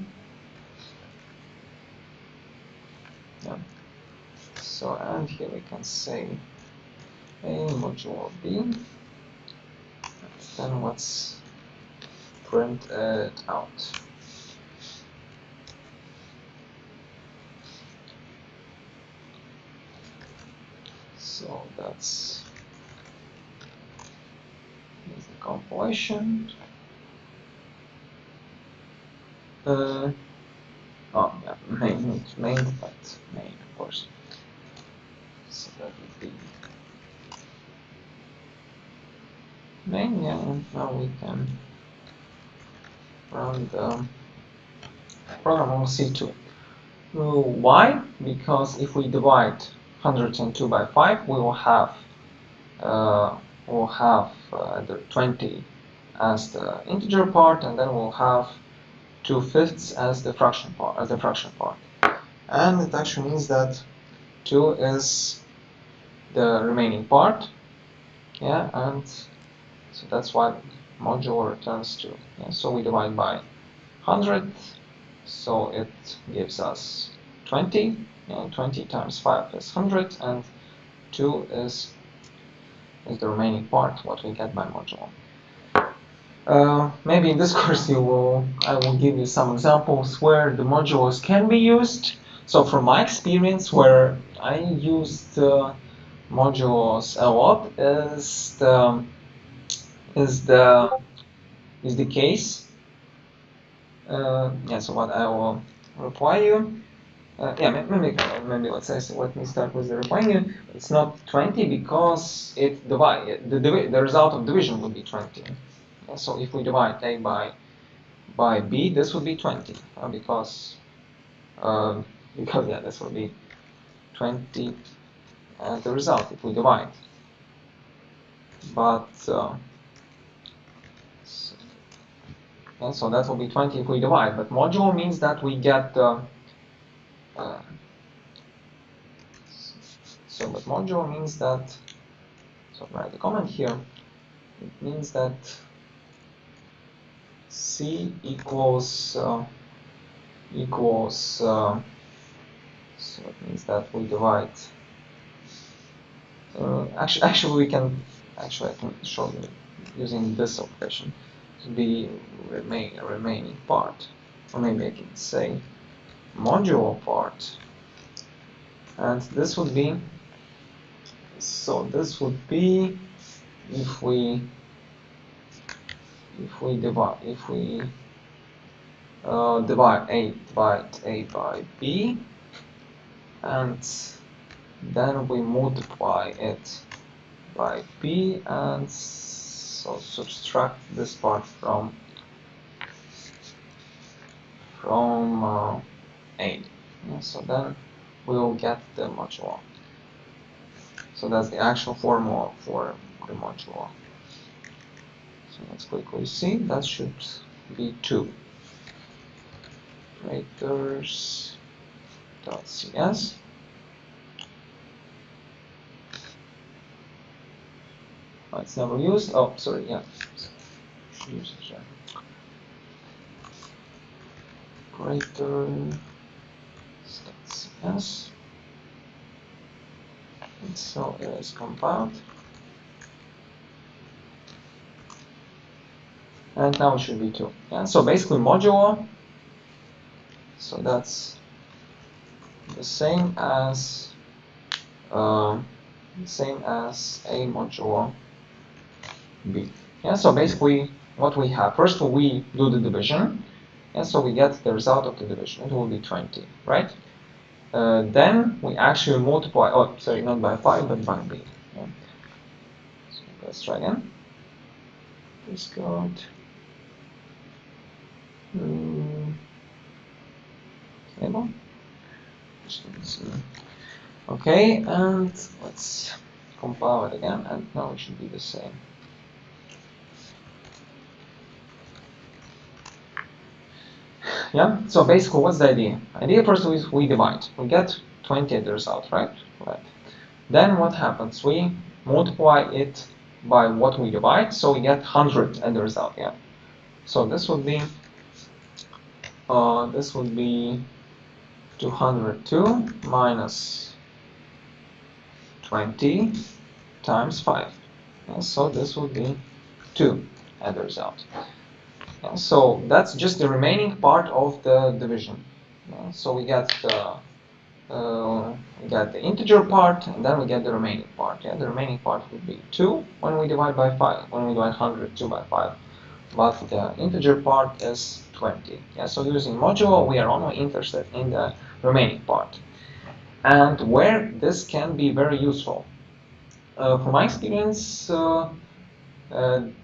Yeah. So, and here we can say A modulo B, and then let's print it out. So that's the compilation. Yeah, main, but main, of course. So that would be main, yeah, and now we can run the program on C2. Why? Because if we divide 102 by 5, we will have the 20 as the integer part, and then we'll have 2/5 as the fraction part. And it actually means that 2 is the remaining part. Yeah, and so that's why modulo returns 2. Yeah, so we divide by 100, so it gives us 20. 20 times 5 is 100, and 2 is the remaining part, what we get by modulo. Maybe in this course I will give you some examples where the modulos can be used. So from my experience, where I used modulos a lot is the case. Yeah, so what I will reply you. Yeah, maybe let me start with the replying you. It's not 20 because it the result of division would be 20. Yeah, so if we divide A by B, this would be 20 because yeah, this would be 20 the result if we divide. But so that will be 20 if we divide. But modulo means that we get but modulo means that, so write a comment here, it means that C equals so it means that we divide actually I can show you using this operation to be remaining part, or maybe I can say modulo part, and this would be, so this would be if we divide A by B, and then we multiply it by B, and so subtract this part from A. Yeah, so then we will get the modulo. So that's the actual formula for the modulo. So let's quickly see. That should be 2. Operators.cs. Oh, it's never used. Oh, sorry, yeah. Should use it here. Operators.cs. And so it is compiled. And now it should be 2. Yeah, so basically modulo, so that's the same as A modulo B. Yeah, so basically what we have, first we do the division, and so we get the result of the division. It will be 20, right? Then we actually multiply, oh sorry, not by 5 but by B. Yeah. So let's try again. Discard. Table. Okay, and let's compile it again, and now it should be the same. Yeah, so basically what's the idea? Idea first is we divide. We get 20 at the result, right? Right. Then what happens? We multiply it by what we divide, so we get 100 at the result, yeah. So this would be 202 minus 20 times 5. Yeah, so this would be 2 at the result. Yeah, so that's just the remaining part of the division. Yeah, so we get the integer part, and then we get the remaining part. Yeah, the remaining part would be 2 when we divide by 5. When we divide 100, 2 by 5. But the integer part is 20. Yeah, so using modulo, we are only interested in the remaining part. And where this can be very useful. From my experience,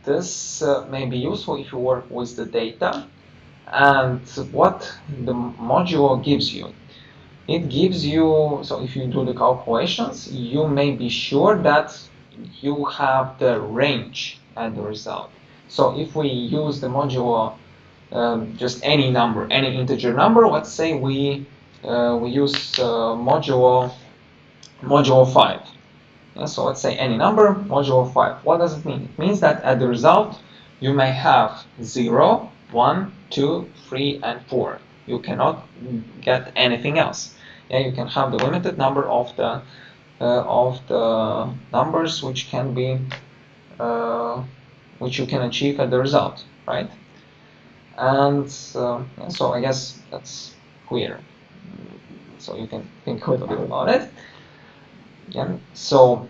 this may be useful if you work with the data. And what the modulo gives you, it gives you, so if you do the calculations, you may be sure that you have the range at the result. So if we use the modulo, just any number, any integer number, let's say we use modulo 5. Yeah, so let's say any number, modulo 5. What does it mean? It means that at the result, you may have 0, 1, 2, 3, and 4. You cannot get anything else. Yeah, you can have the limited number of the of the numbers which can be which you can achieve at the result, right? And yeah, so I guess that's clear. So you can think a little bit about it. Yeah. So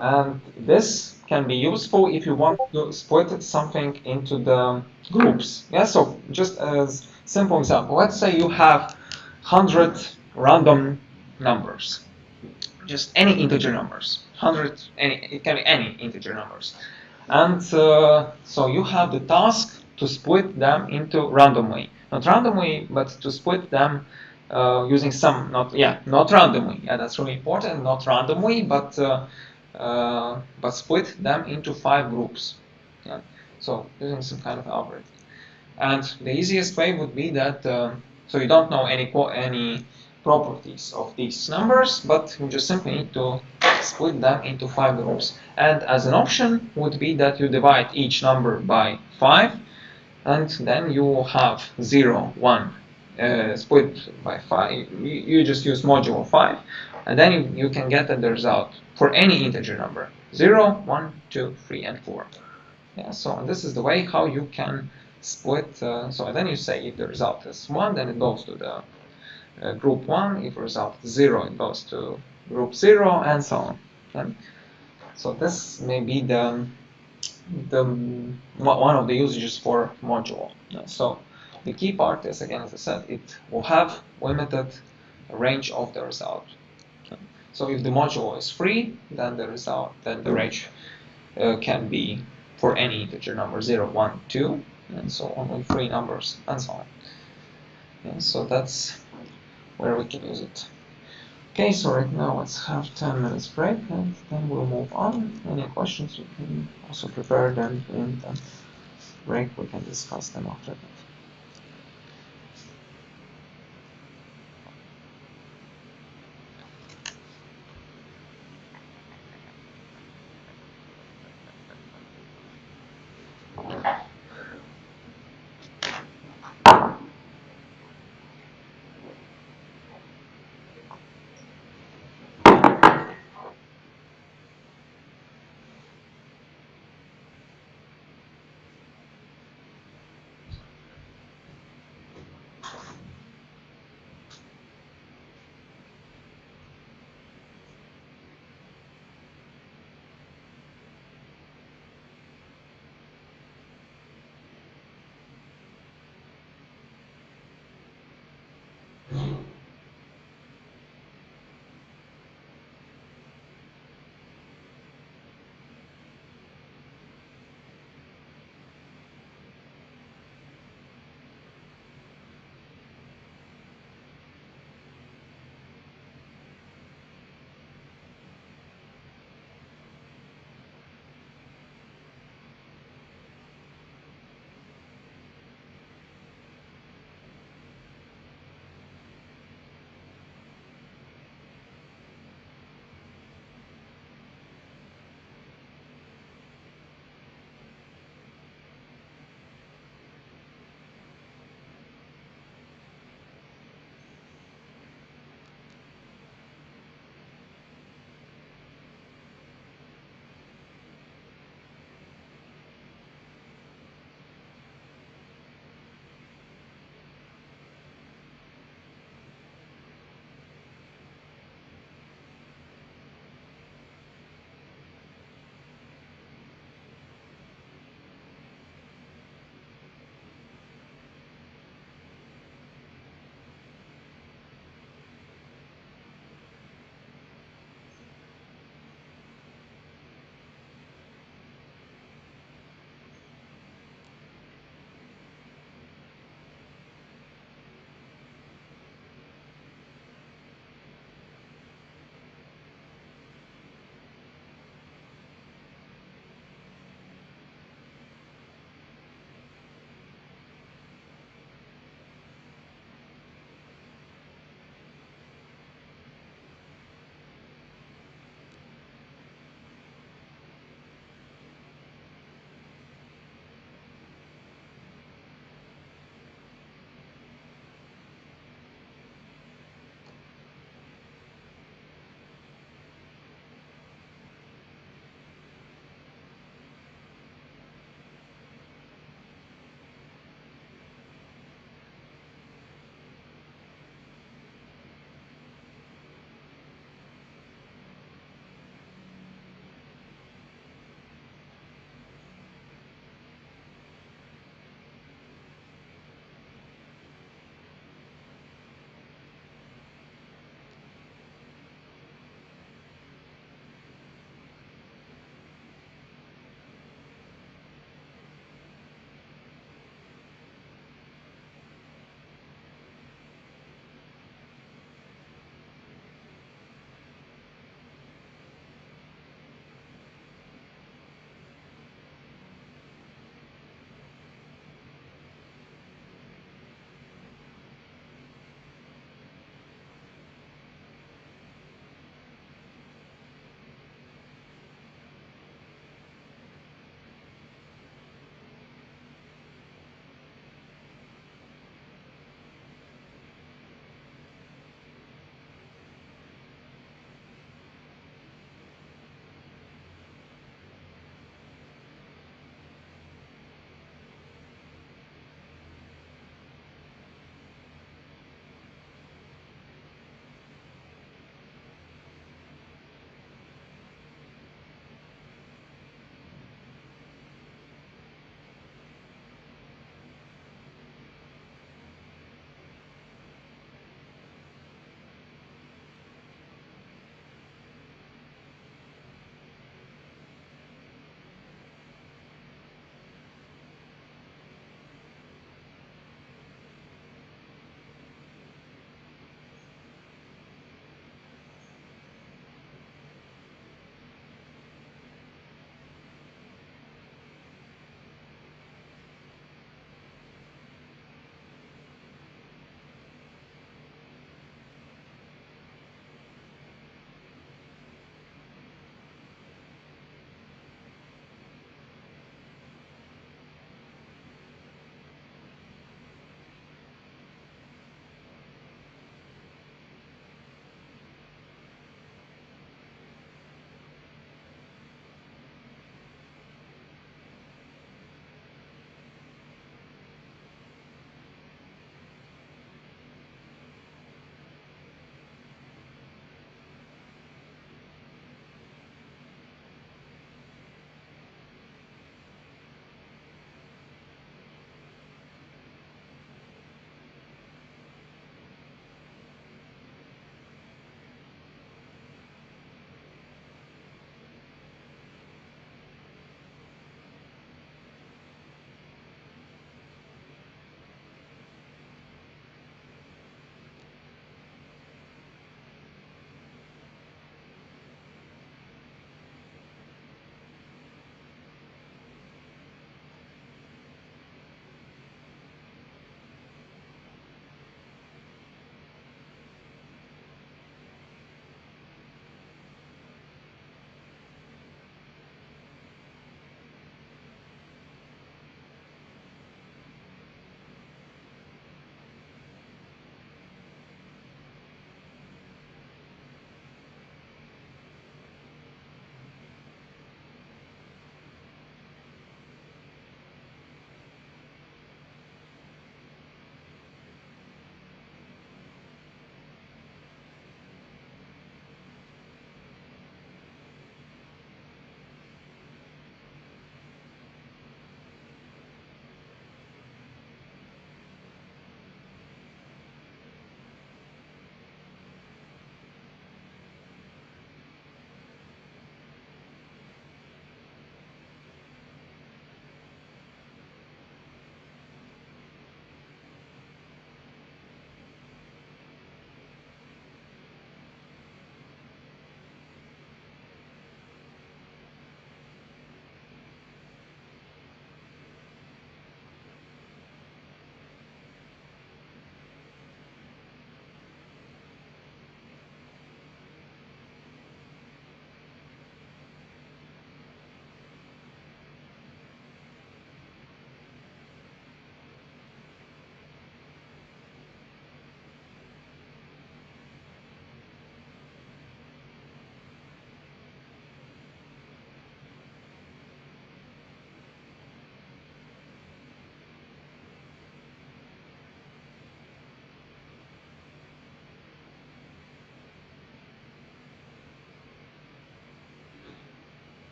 and this can be useful if you want to split something into the groups. Yeah. So just as simple example, let's say you have 100 random numbers, just any integer numbers, 100, it can be any integer numbers. And so you have the task to split them into randomly. Not randomly, but to split them using some, not randomly. Yeah, that's really important. Not randomly, but split them into 5 groups. Yeah. So using some kind of algorithm. And the easiest way would be that, so you don't know any properties of these numbers, but you just simply need to split them into 5 groups. And as an option would be that you divide each number by 5, and then you have 0, 1 split by 5. You just use modulo 5, and then you can get the result for any integer number: 0, 1, 2, 3, and 4. Yeah, so this is the way how you can split. So then you say if the result is 1, then it goes to the group 1. If the result is 0, it goes to group 0, and so on. Okay? So this may be the one of the usages for modulo. So the key part is, again, as I said, it will have limited range of the result. Okay? So if the modulo is free, then the range can be for any integer number: 0, 1, 2, and so on, with 3 numbers, and so on. Yeah, so that's where we can use it. Okay, so right now let's have 10 minutes break, and then we'll move on. Any questions, you can also prepare them in the break. We can discuss them after that.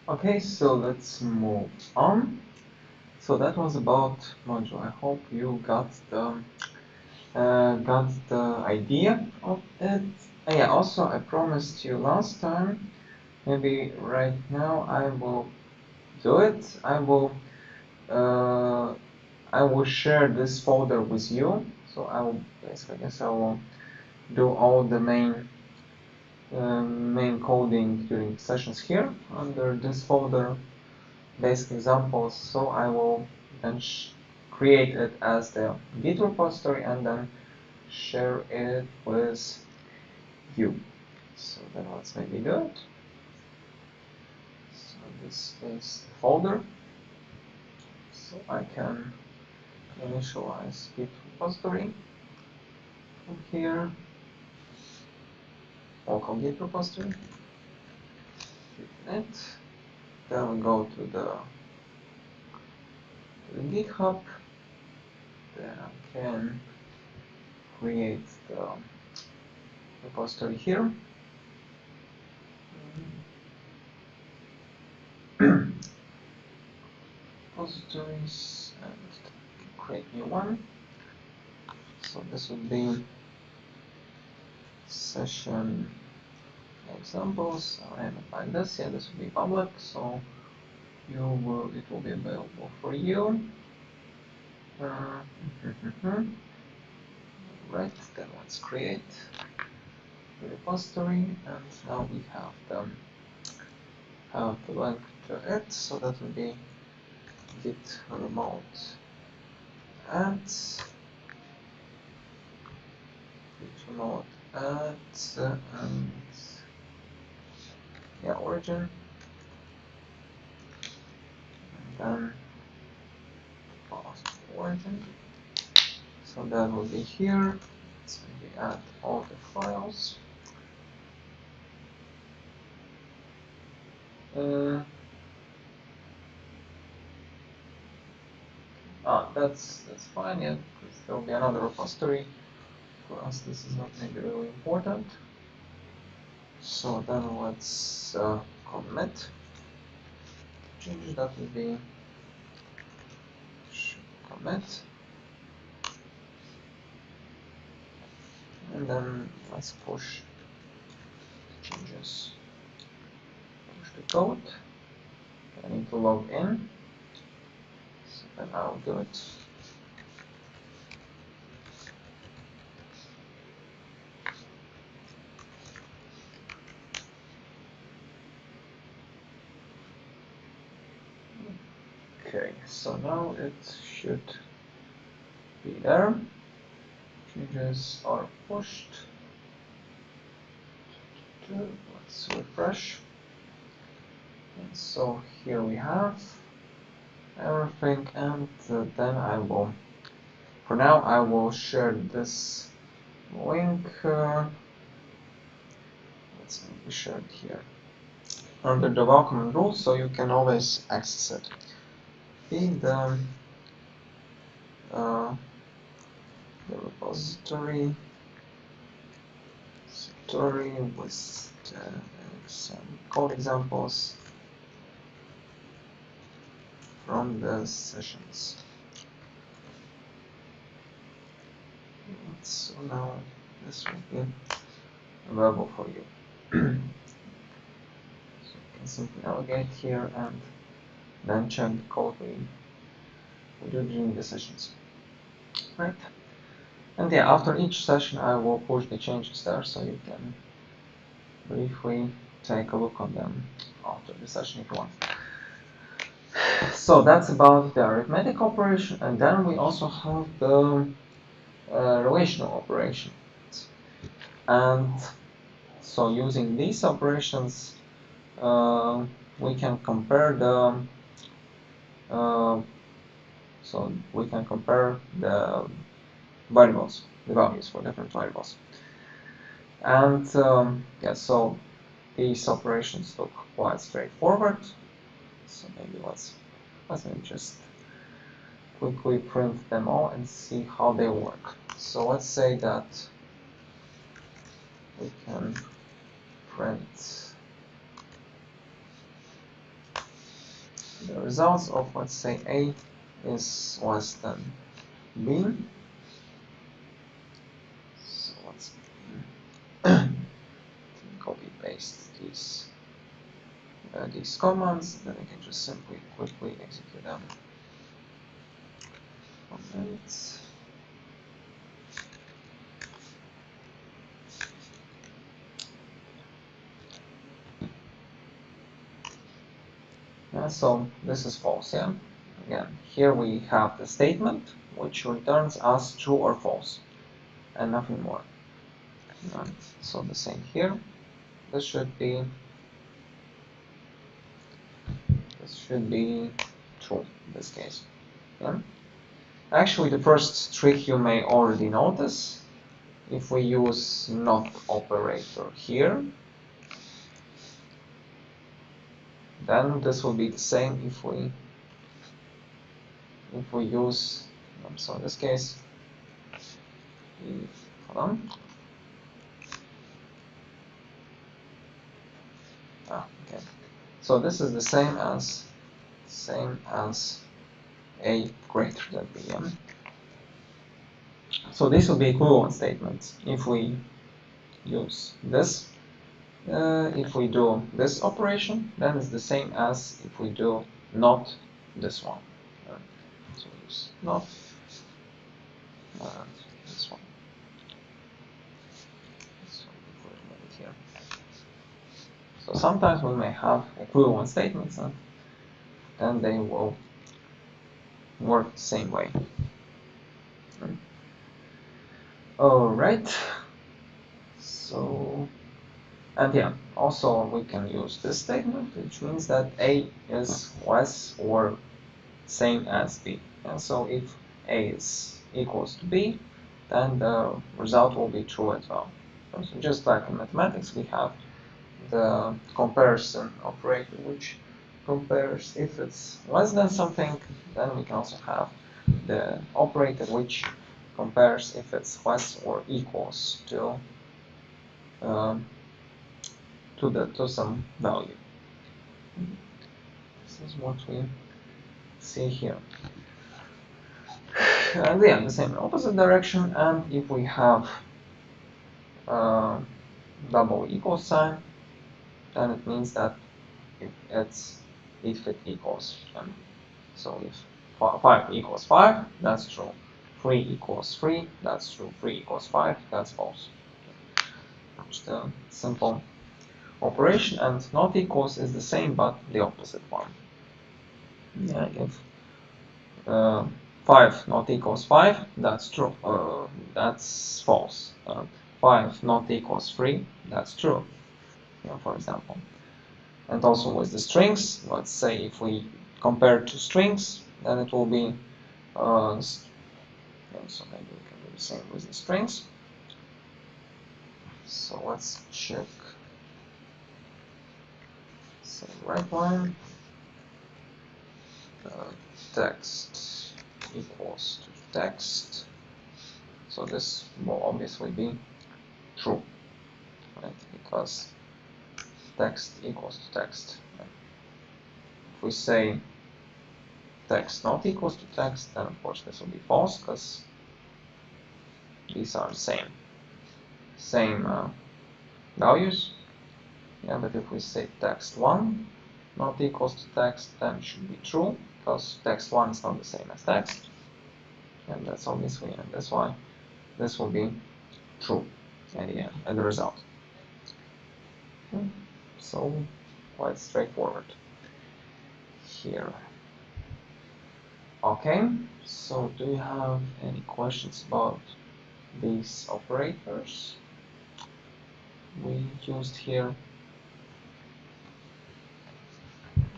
Okay, so let's move on. So that was about module. I hope you got the idea of it. Yeah, also I promised you last time, maybe right now I will do it. I will share this folder with you. So I will basically, I guess I will do all the main coding during sessions here under this folder, basic examples. So I will then create it as the Git repository and then share it with you. So then let's maybe do it. So this is the folder. So I can initialize Git repository from here. Local Git repository. Hit it. Then we go to the GitHub. Then I can create the repository here. Repositories and create new one. So this would be session examples. I haven't like this. Yeah, this will be public, so it will be available for you. Right, then let's create the repository, and now we have the link to it. So that will be git remote add, git remote add, and yeah, origin, and then path to origin. So that will be here. Let's maybe add all the files. That's fine, yeah, because there will be another repository. For us, this is not maybe really important. So then let's commit. Change that will be commit. And then let's push changes. Push the code. I need to log in. So then I'll do it. so now it should be there. Changes are pushed. Let's refresh. And so here we have everything, and then I will, for now, I will share this link. Let's maybe share it here under the welcome rules, so you can always access it. In the repository with some code examples from the sessions. So now this will be available for you. So you can simply navigate here and then check the code we do during the sessions. Right? And yeah, after each session I will push the changes there, so you can briefly take a look on them after the session if you want. So that's about the arithmetic operation, and then we also have the relational operations. And so using these operations, we can compare the variables, the values for different variables. And yeah, so these operations look quite straightforward. So maybe let's maybe just quickly print them all and see how they work. So let's say that we can print the results of, let's say, A is less than B. So let's copy paste these commands, then I can just simply quickly execute them. Comments. So this is false, yeah? Again, here we have the statement, which returns us true or false, and nothing more. And so the same here. This should be true in this case. Yeah? Actually, the first trick you may already notice, if we use not operator here, then this will be the same if we use, so in this case, hold on. Okay. So this is the same as A greater than B. So this will be equivalent statements if we use this. If we do this operation, then it's the same as if we do not this one. So use not this one. Here. So sometimes we may have equivalent statements, and then they will work the same way. Alright. So, and yeah, also we can use this statement, which means that A is less or same as B. And so if A is equals to B, then the result will be true as well. So just like in mathematics, we have the comparison operator, which compares if it's less than something, then we can also have the operator which compares if it's less or equals to some value. This is what we see here. And yeah, the same in opposite direction, and if we have double equal sign, then it means that if it equals. So if 5 equals 5, that's true. 3 equals 3, that's true. 3 equals 5, that's false. Just a simple operation, and not equals is the same but the opposite one. Yeah, if 5 not equals 5, that's true, that's false. 5 not equals 3, that's true, for example. And also with the strings, let's say if we compare two strings, then it will be, so maybe we can do the same with the strings. So let's check, say right line, text equals to text. So this will obviously be true, right? Because text equals to text. Right? If we say text not equals to text, then of course this will be false because these are the same values. Yeah, but if we say text1 not equals to text, then it should be true because text1 is not the same as text, and that's obviously, and that's why this will be true at the end, at the result. So quite straightforward here. Okay, so do you have any questions about these operators we used here?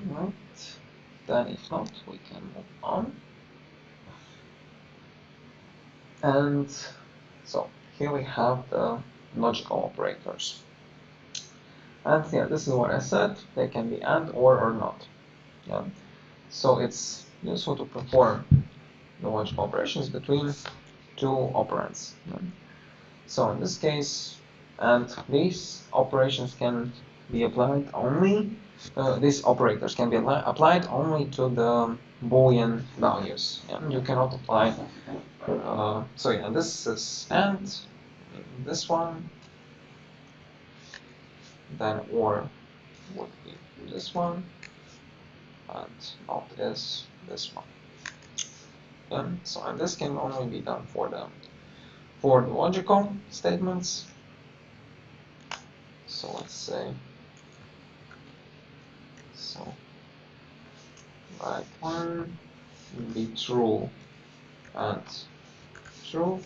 Right, then if not, we can move on. And so here we have the logical operators. And yeah, this is what I said, they can be and or not. Yeah. So it's useful to perform the logical operations between two operands. Yeah. So in this case, and these operations can be applied only, these operators can be applied only to the Boolean values. Yeah. You cannot apply, so yeah, this is and, this one, then or would be this one, and not is this one. So and this can only be done for the logical statements. So let's say, so right one will be true and true.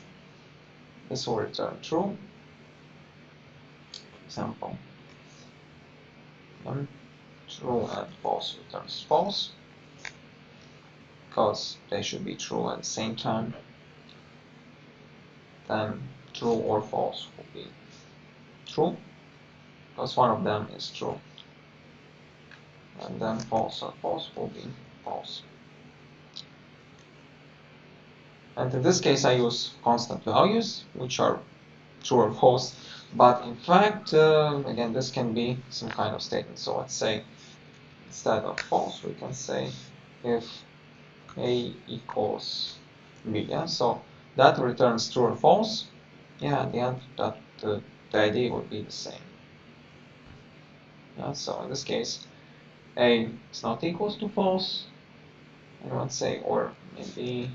This will return true. Example. True and false returns false, because they should be true at the same time. Then true or false will be true, because one of them is true. And then false or false will be false. And in this case I use constant values, which are true or false. But in fact, again, this can be some kind of statement. So let's say, instead of false, we can say if A equals B. Yeah? So that returns true or false. Yeah, at the end, that the idea would be the same. Yeah, so in this case, A is not equals to false. And let's say, or maybe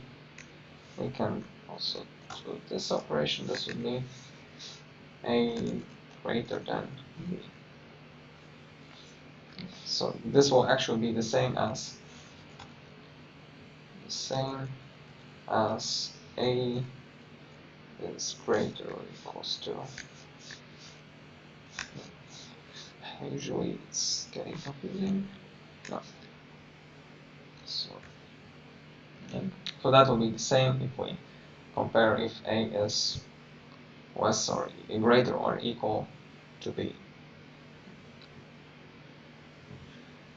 we can also do this operation. This would be A greater than B. So this will actually be the same as A is greater or equals to. Usually it's getting confusing. No. So, yeah. So that will be the same if we compare if A is less or greater or equal to B.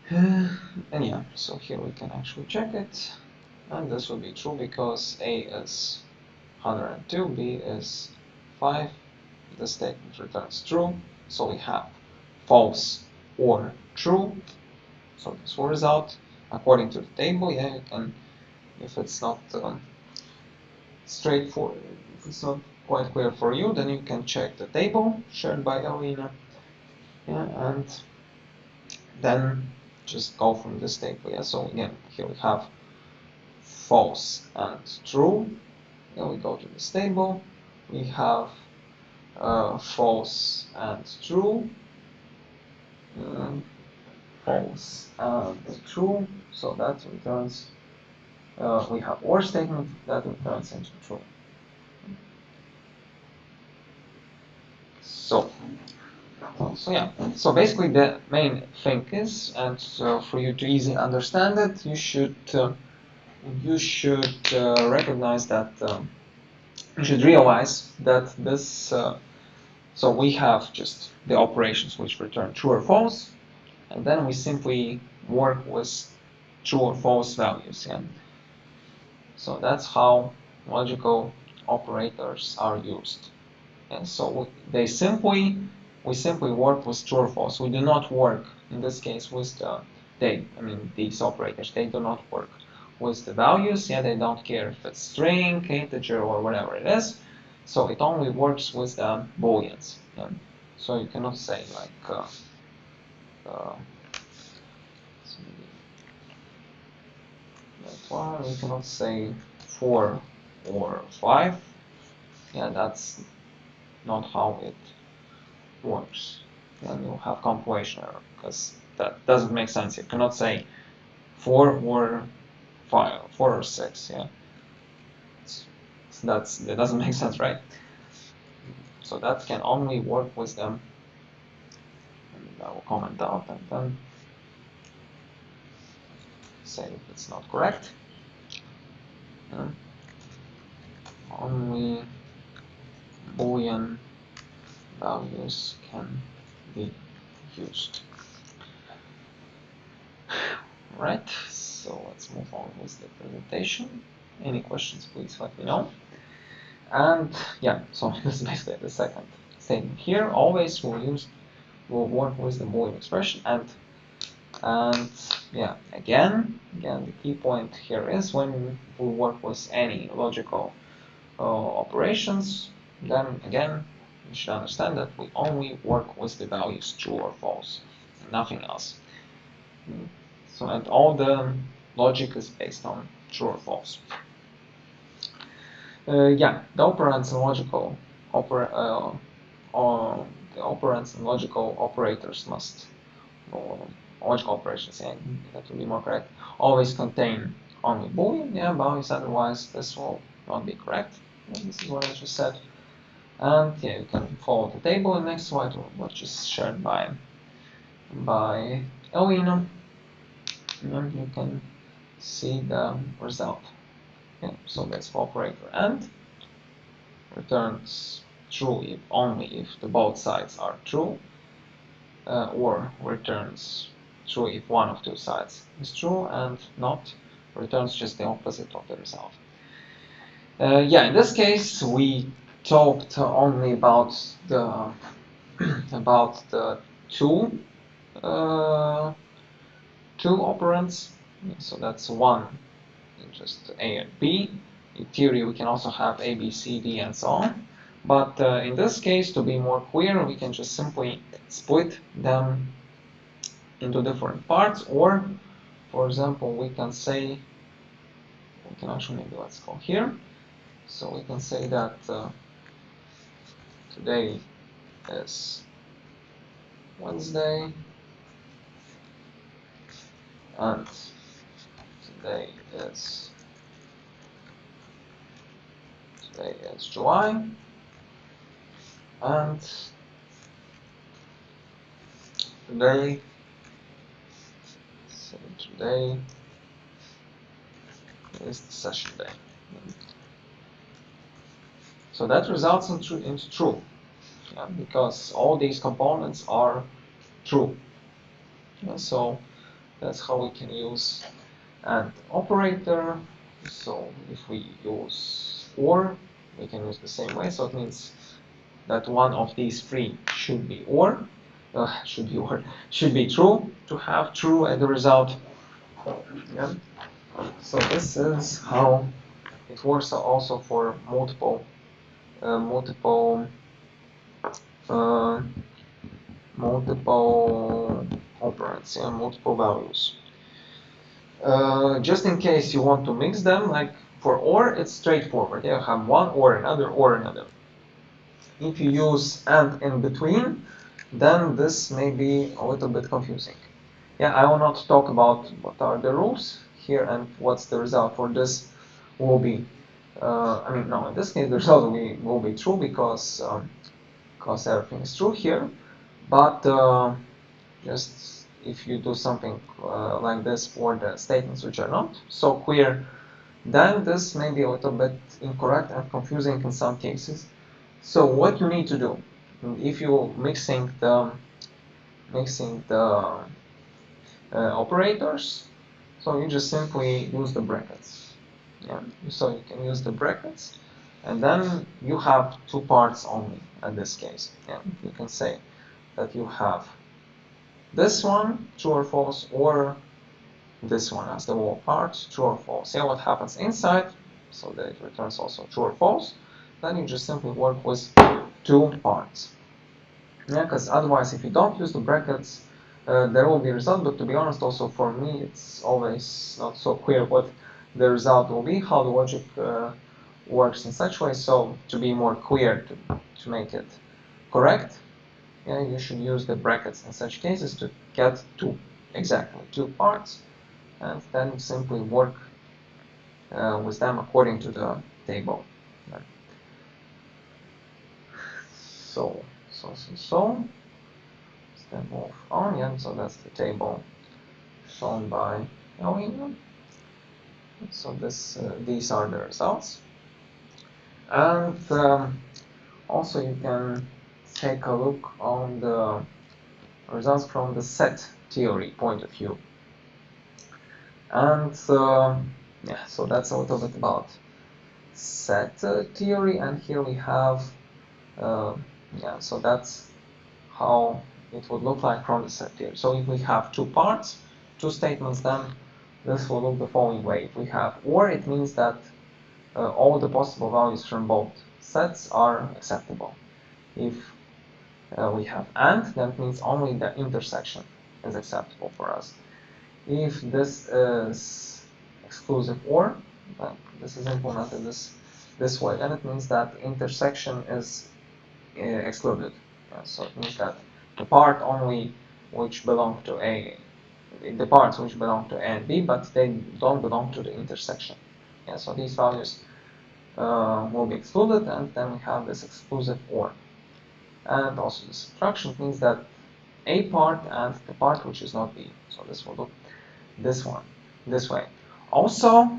And yeah, so here we can actually check it. And this will be true because A is 102, B is 5. The statement returns true, so we have false or true. So this will result according to the table. Yeah, you can, if it's not straightforward, if it's not quite clear for you, then you can check the table shared by Elena. Yeah, and then just go from this table. Yeah, so again, here we have false and true. Then we go to this table. We have false and true. False and true. So that returns we have OR statement that returns into true. So yeah, so basically the main thing is, and for you to easily understand it, you should recognize that you should realize that this. So we have just the operations which return true or false, and then we simply work with true or false values. Yeah. So that's how logical operators are used. And so we simply work with true or false. We do not work in this case with these operators, they do not work with the values. Yeah, they don't care if it's string, integer, or whatever it is. So it only works with the booleans. Yeah. So you cannot say like that's why we cannot say 4 or 5. Yeah, that's not how it works. Then you'll have compilation error because that doesn't make sense. You cannot say 4 or 5, 4 or 6. Yeah, that doesn't make sense, right? So that can only work with them. And I will comment out and then say if it's not correct. Only Boolean values can be used. Right, so let's move on with the presentation. Any questions, please let me know. And yeah, so this is basically the second statement here. Always we'll work with the Boolean expression, and yeah, again the key point here is when we work with any logical operations, then again you should understand that we only work with the values true or false, nothing else. So, and all the logic is based on true or false. Yeah, the operands and logical the operands and logical operators must, logical operations, yeah, that would be more correct, always contain only Boolean values, otherwise this will not be correct. And this is what I just said. And yeah, you can follow the table in the next slide, which is shared by Elena, and you can see the result. Yeah, so that's operator and returns true if only if the both sides are true, or returns true if one of two sides is true, and not returns just the opposite of the result. Yeah, in this case we talked only about the two operands. So that's one, just A and B. In theory, we can also have A, B, C, D, and so on. But in this case, to be more clear, we can just simply split them into different parts. Or, for example, we can say, we can actually, maybe let's go here. So we can say that today is Wednesday, and today is July, and today is the session day. So that results into true, because all these components are true. So that's how we can use AND operator. So if we use OR, we can use the same way. So it means that one of these three should be OR, should be true to have true as the result. Yeah. So this is how it works also for multiple operands, multiple values. Just in case you want to mix them, like for OR, it's straightforward. You have one or another or another. If you use AND in between, then this may be a little bit confusing. Yeah, I will not talk about what are the rules here, and what's the result for this will be, I mean, no, in this case the result will be true because everything is true here, but just if you do something like this for the statements which are not so clear, then this may be a little bit incorrect and confusing in some cases. So what you need to do, if you're mixing the operators, so you just simply use the brackets. Yeah, so you can use the brackets, and then you have two parts only in this case. Yeah, you can say that you have this one, true or false, or this one as the whole part, true or false. Yeah, what happens inside, so that it returns also true or false. Then you just simply work with two parts. Yeah, because otherwise, if you don't use the brackets, there will be a result. But to be honest, also for me, it's always not so clear what the result will be, how the logic works in such way. So to be more clear, to make it correct, yeah, you should use the brackets in such cases to get exactly two parts, and then simply work with them according to the table. Right. So. Then move on, yeah, so that's the table shown by Elena. So these are the results. And also you can take a look on the results from the set theory point of view. And yeah, so that's a little bit about set theory, and here we have yeah, so that's how it would look like from the set theory. So if we have two parts, two statements, then this will look the following way. If we have or, it means that all the possible values from both sets are acceptable. If we have and, then it means only the intersection is acceptable for us. If this is exclusive or, then this is implemented this way, then it means that intersection is excluded. So it means that the part only which belong to the parts which belong to A and B, but they don't belong to the intersection. Yeah, so these values will be excluded, and then we have this exclusive OR. And also the subtraction means that A part and the part which is not B. So this will look this way. Also,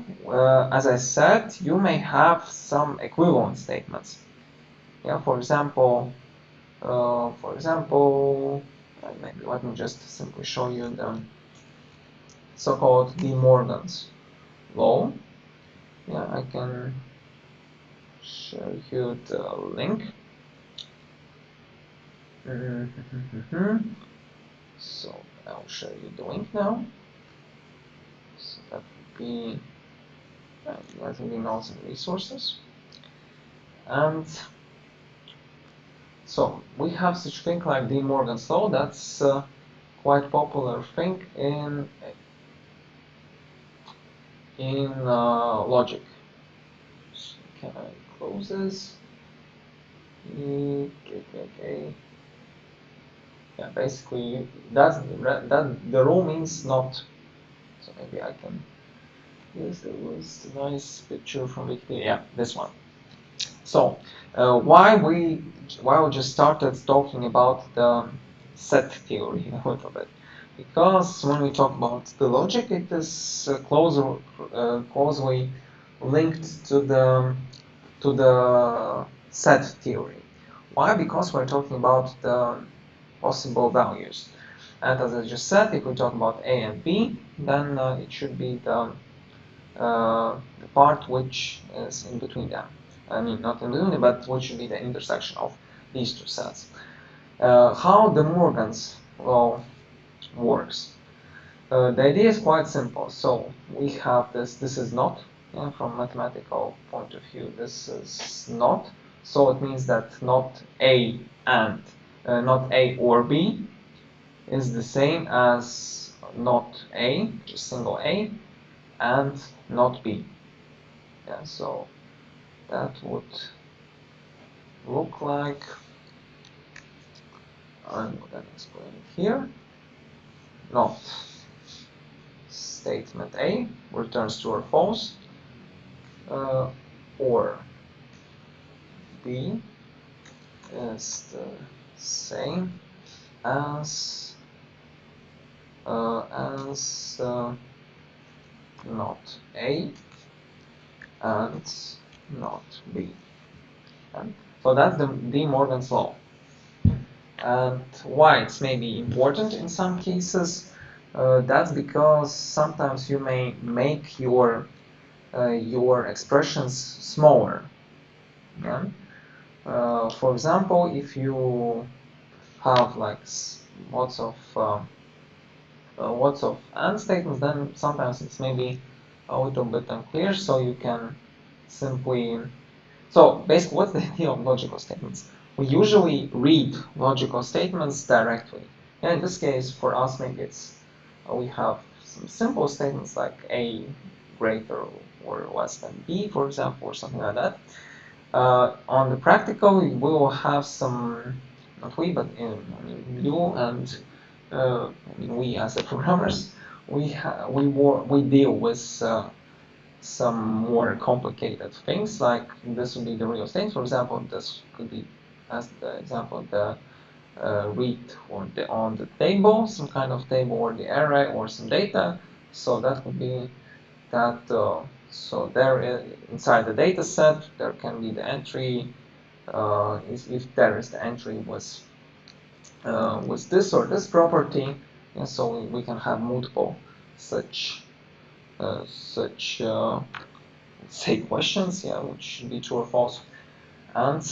as I said, you may have some equivalent statements. Yeah, for example, maybe let me just simply show you the so-called De Morgan's law. Yeah, I can show you the link. So I'll show you the link now. So that would be Latin Notes and Resources. And so we have such thing like De Morgan's law. That's quite popular thing in logic. So can I close this? Okay. Yeah, basically that the rule means not. So maybe I can. Yes, there was a nice picture from Wikipedia. Yeah, this one. So why we just started talking about the set theory a little bit, because when we talk about the logic, it is closely linked to the set theory. Why? Because we're talking about the possible values, and as I just said, if we talk about A and B, then it should be the part which is in between them. I mean, not in between, but which should be the intersection of these two sets. How De Morgan's law works. The idea is quite simple. So we have this is not, from mathematical point of view, this is not. So it means that not A and not A or B is the same as not A, just single A, and not B. Yeah, so that would look like, I'm going to explain it here, not statement A returns true or false, or B is the same as not A and not B. And so that's the De Morgan's law. And why it's maybe important in some cases, that's because sometimes you may make your expressions smaller. Yeah? For example, if you have like lots of AND statements, then sometimes it's maybe a little bit unclear, so you can simply... So basically, what's the idea of logical statements? We usually read logical statements directly. And in this case, for us, maybe it's we have some simple statements like A greater or less than B, for example, or something like that. On the practical, we will have some, not we, but you and we as the programmers, we deal with some more complicated things, like this would be the real things. For example, this could be, as the example, the read on the table, some kind of table or the array or some data. So that would be that. So there, inside the data set, there can be the entry. If there is the entry with this or this property, and so we can have multiple such say questions, yeah, which should be true or false. And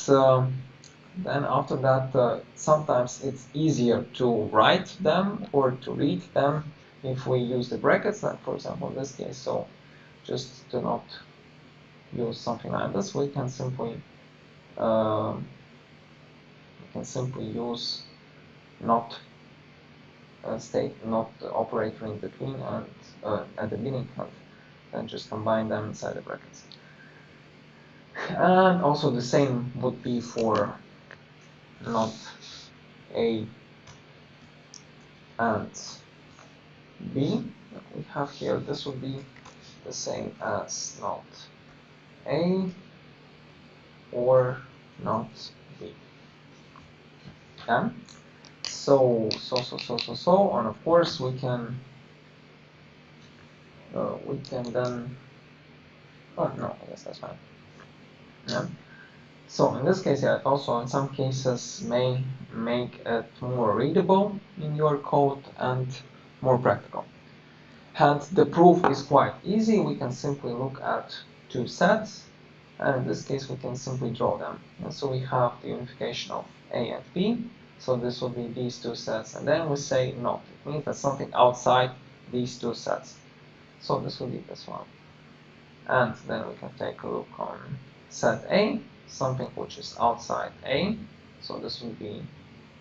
then after that, sometimes it's easier to write them or to read them if we use the brackets, like for example in this case. So just to not use something like this, we can simply use not not operator in between and at the beginning, and just combine them inside the brackets. And also the same would be for not A and B that we have here. This would be the same as not A or not B. Okay? So, and of course we can then, oh no, I guess that's fine. Yeah. So in this case, yeah, it also in some cases may make it more readable in your code and more practical. And the proof is quite easy. We can simply look at two sets, and in this case we can simply draw them. And so we have the unification of A and B. So this will be these two sets, and then we say not. It means that something outside these two sets. So this will be this one. And then we can take a look on set A, something which is outside A. So this will be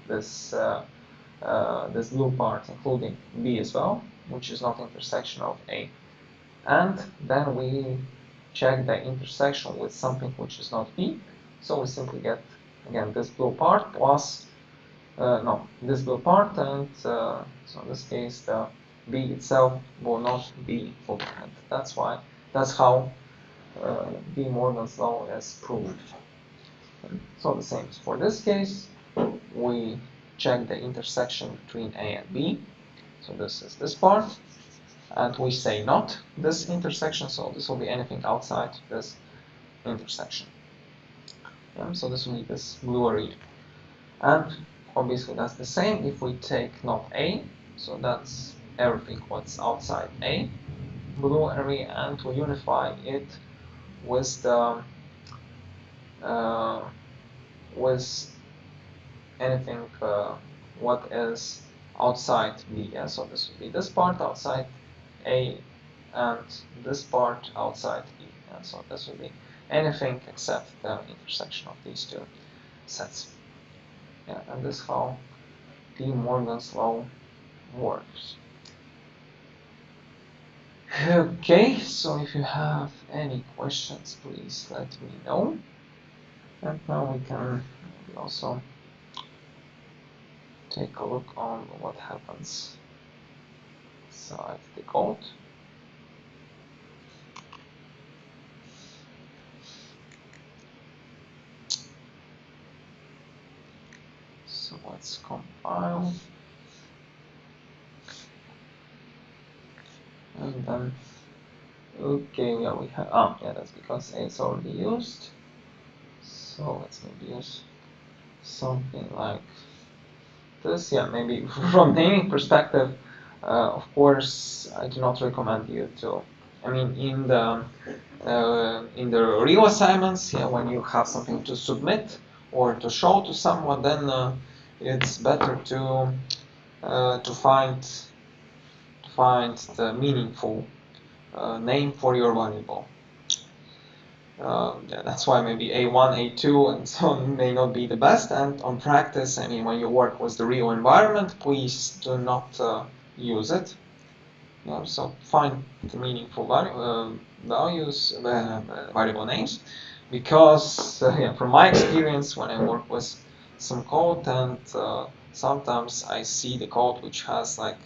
this this blue part, including B as well, which is not intersection of A. And then we check the intersection with something which is not B. So we simply get, again, this blue part plus, this blue part, and so in this case the B itself will not be fully. And that's how De Morgan's law is proved. So the same for this case. We check the intersection between A and B. So this is this part. And we say not this intersection, so this will be anything outside this intersection. So this will be this blue array. And obviously that's the same if we take not A, so that's everything what's outside A, blue array, and we unify it with the with anything what is outside B. Yeah? So this would be this part outside A and this part outside B. And so this would be anything except the intersection of these two sets. Yeah, and this is how De Morgan's law works. Okay, so if you have any questions, please let me know. And now we can also take a look on what happens inside the code. So let's compile, and then okay, yeah, we have, yeah, that's because A is already used. So let's maybe use something like this. Yeah, maybe from naming perspective, of course, I do not recommend you to. I mean, in the real assignments, yeah, when you have something to submit or to show to someone, then it's better to find the meaningful name for your variable. Yeah, that's why maybe A1, A2, and so on may not be the best. And on practice, I mean, when you work with the real environment, please do not use it. Yeah, so find the meaningful values, variable names, because yeah, from my experience, when I work with some code, and sometimes I see the code which has like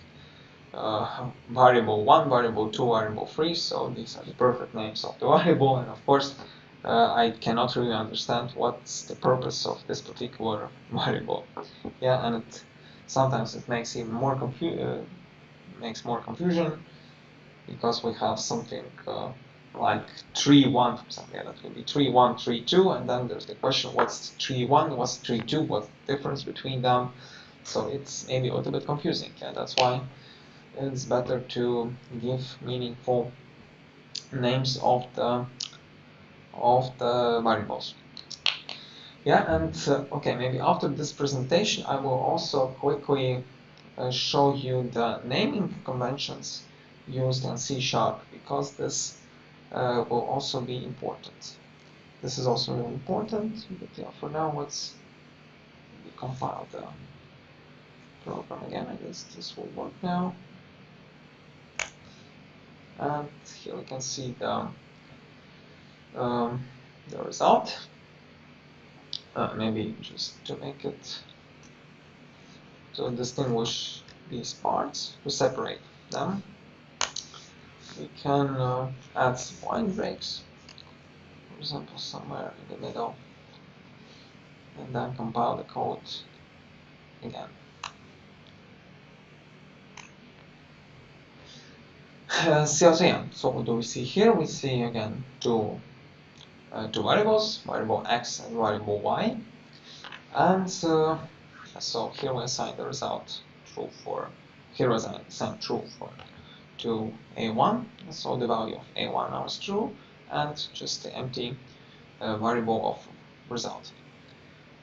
variable 1, variable 2, variable 3, so these are the perfect names of the variable, and of course I cannot really understand what's the purpose of this particular variable. Yeah, and sometimes it makes even more confusion, because we have something like 3, 1, something like that will be 3, 1, 3, 2, and then there's the question, what's 3, 1, what's 3, 2, what's the difference between them? So it's maybe a little bit confusing, and that's why it's better to give meaningful names of the variables. Yeah, and okay, maybe after this presentation, I will also quickly show you the naming conventions used in C#, because this will also be important. This is also really important, but yeah, for now, let's compile the program again. I guess this will work now. And here we can see the result. Maybe just to make it, to distinguish these parts, to separate them, we can add some line breaks, for example, somewhere in the middle, and then compile the code again. So yeah, so what do we see here? We see again two variables, variable x and variable y, and so here we assign the result true for, here we assign true for to A1, so the value of A1 now is true, and just the empty variable of result.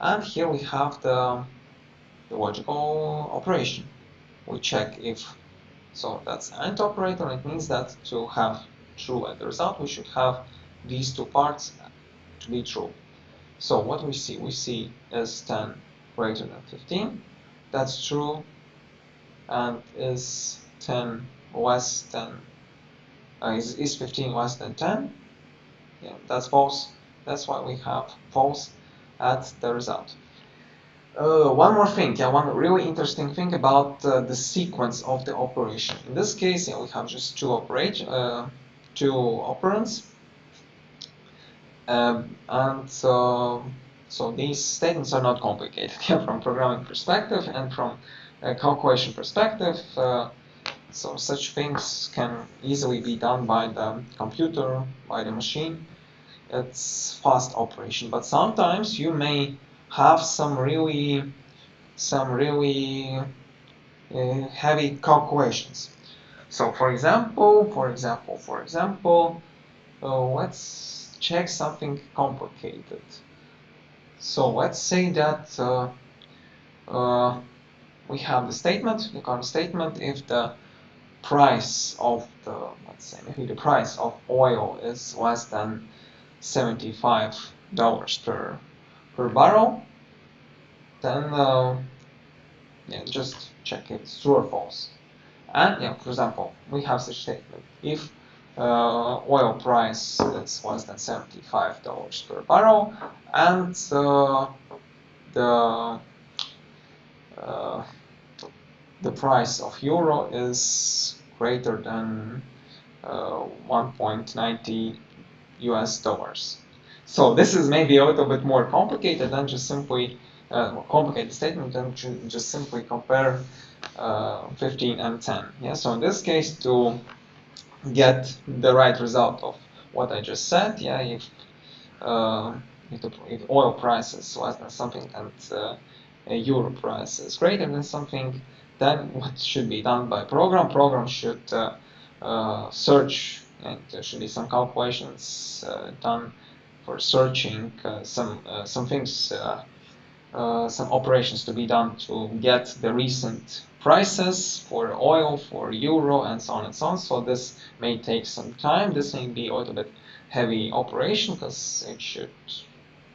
And here we have the logical operation. We check if, so that's AND operator, and it means that to have true at the result, we should have these two parts to be true. So what we see is 10 greater than 15, that's true, and is 10 less than, is 15 less than 10? Yeah, that's false. That's why we have false at the result. One more thing, yeah, one really interesting thing about the sequence of the operation. In this case, yeah, we have just two operands, and so these statements are not complicated, yeah, from programming perspective and from a calculation perspective. So such things can easily be done by the computer, by the machine. It's fast operation, but sometimes you may have some really heavy calculations. So for example, let's check something complicated. So let's say that we have the statement, the current statement, if the price of the, let's say maybe the price of oil is less than $75 per barrel, then yeah, just check if it's true or false. And yeah, for example, we have such statement: if oil price is less than $75 per barrel, and the uh, the price of euro is greater than 1.90 US dollars. So this is maybe a little bit more complicated than just simply more complicated statement than just simply compare 15 and 10. Yeah. So in this case, to get the right result of what I just said, yeah, if oil price is less than something and a euro price is greater than something, then what should be done by program? Program should search, and there should be some calculations done for searching some things, some operations to be done to get the recent prices for oil, for euro, and so on and so on. So this may take some time. This may be a little bit heavy operation because it should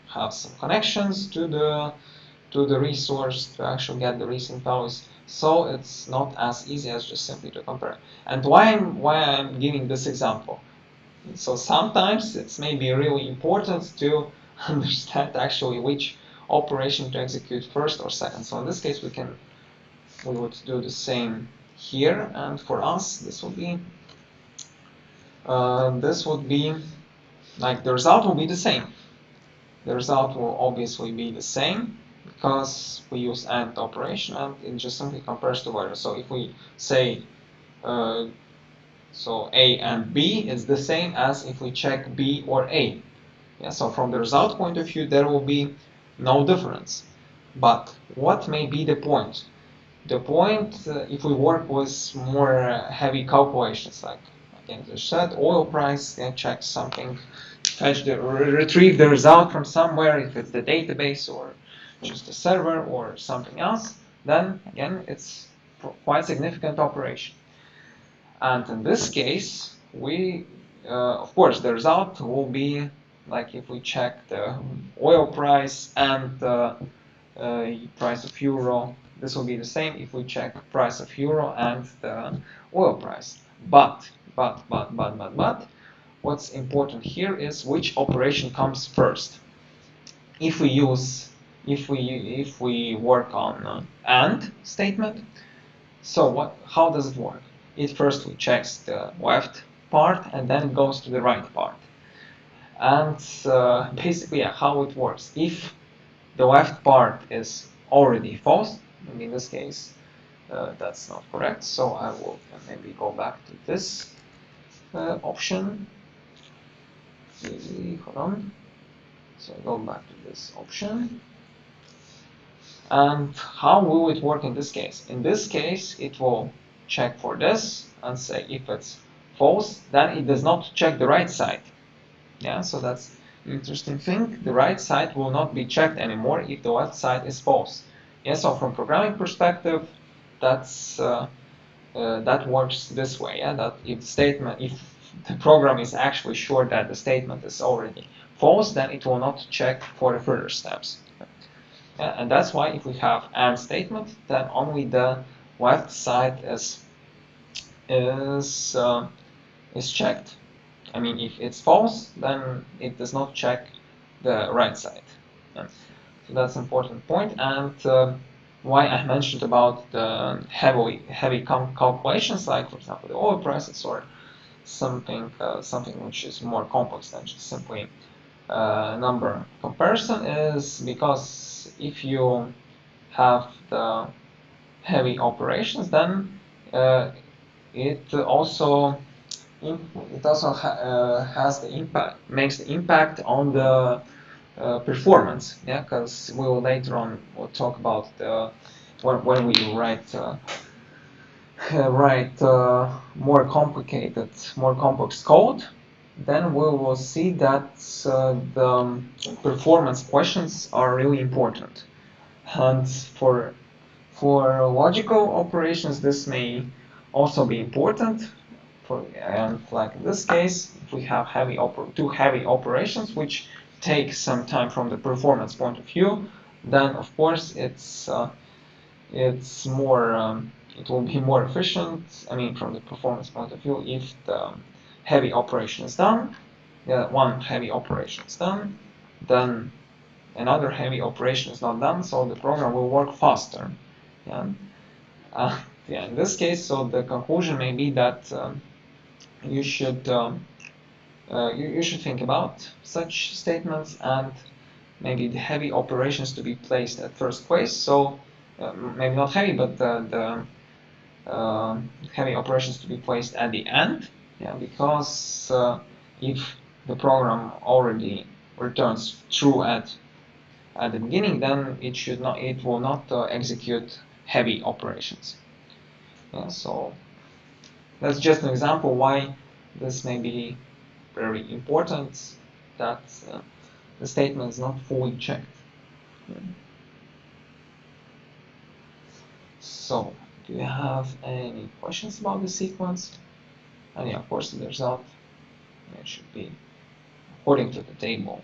have some connections to the resource to actually get the recent values. So it's not as easy as just simply to compare. And why I'm giving this example? So sometimes it's maybe really important to understand actually which operation to execute first or second. So in this case, we would do the same here, and for us, this would be like the result will be the same. The result will obviously be the same because we use AND operation, and it just simply compares the values. So if we say so A and B is the same as if we check B or A. Yeah, so from the result point of view, there will be no difference. But what may be the point? The point, if we work with more heavy calculations, like again, as I said, oil price, check something, retrieve the result from somewhere, if it's the database or just a server or something else, then again, it's quite significant operation. And in this case, we, of course, the result will be like if we check the oil price and the price of euro, this will be the same if we check price of euro and the oil price. But, what's important here is which operation comes first. If we work on AND statement, so how does it work? It first checks the left part and then goes to the right part. And basically how it works. If the left part is already false, and in this case that's not correct, so I will maybe go back to this option. Hold on. So go back to this option. And how will it work in this case? In this case, it will check for this and say if it's false, then it does not check the right side. Yeah, so that's an interesting thing. The right side will not be checked anymore if the left side is false. Yeah, so from programming perspective, that works this way. Yeah, that if the program is actually sure that the statement is already false, then it will not check for the further steps. And that's why if we have AND statement, then only the left side is checked. I mean, if it's false, then it does not check the right side. So that's an important point. And why I mentioned about the heavy calculations, like for example the oil prices or something which is more complex than just simply number comparison, is because if you have the heavy operations, then it also has the makes the impact on the performance. Yeah, because we will later on talk about when we write more complex code, then we will see that the performance questions are really important. And for logical operations, this may also be important. And like in this case, if we have two heavy operations which take some time from the performance point of view, then of course it will be more efficient. I mean, from the performance point of view, if the heavy operation is done, one heavy operation is done, then another heavy operation is not done, so the program will work faster. Yeah? Yeah, in this case, so the conclusion may be that you should you should think about such statements and maybe the heavy operations to be placed at first place. So maybe not heavy, but the heavy operations to be placed at the end. Yeah, because if the program already returns true at the beginning, then it will not execute heavy operations. Yeah, so that's just an example why this may be very important that the statement is not fully checked. Yeah. So, do you have any questions about the sequence? And yeah, of course, the result should be according to the table.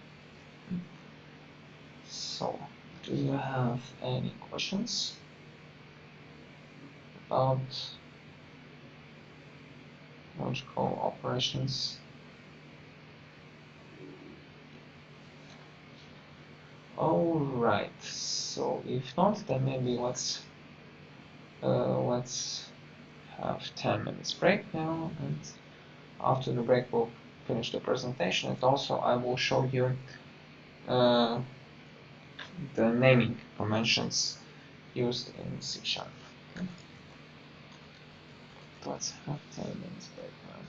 So, do you have any questions about logical operations? Alright, so if not, then maybe let's have 10 minutes break now, and after the break we'll finish the presentation, and also I will show you the naming conventions used in C#. Okay. Let's have 10 minutes break now.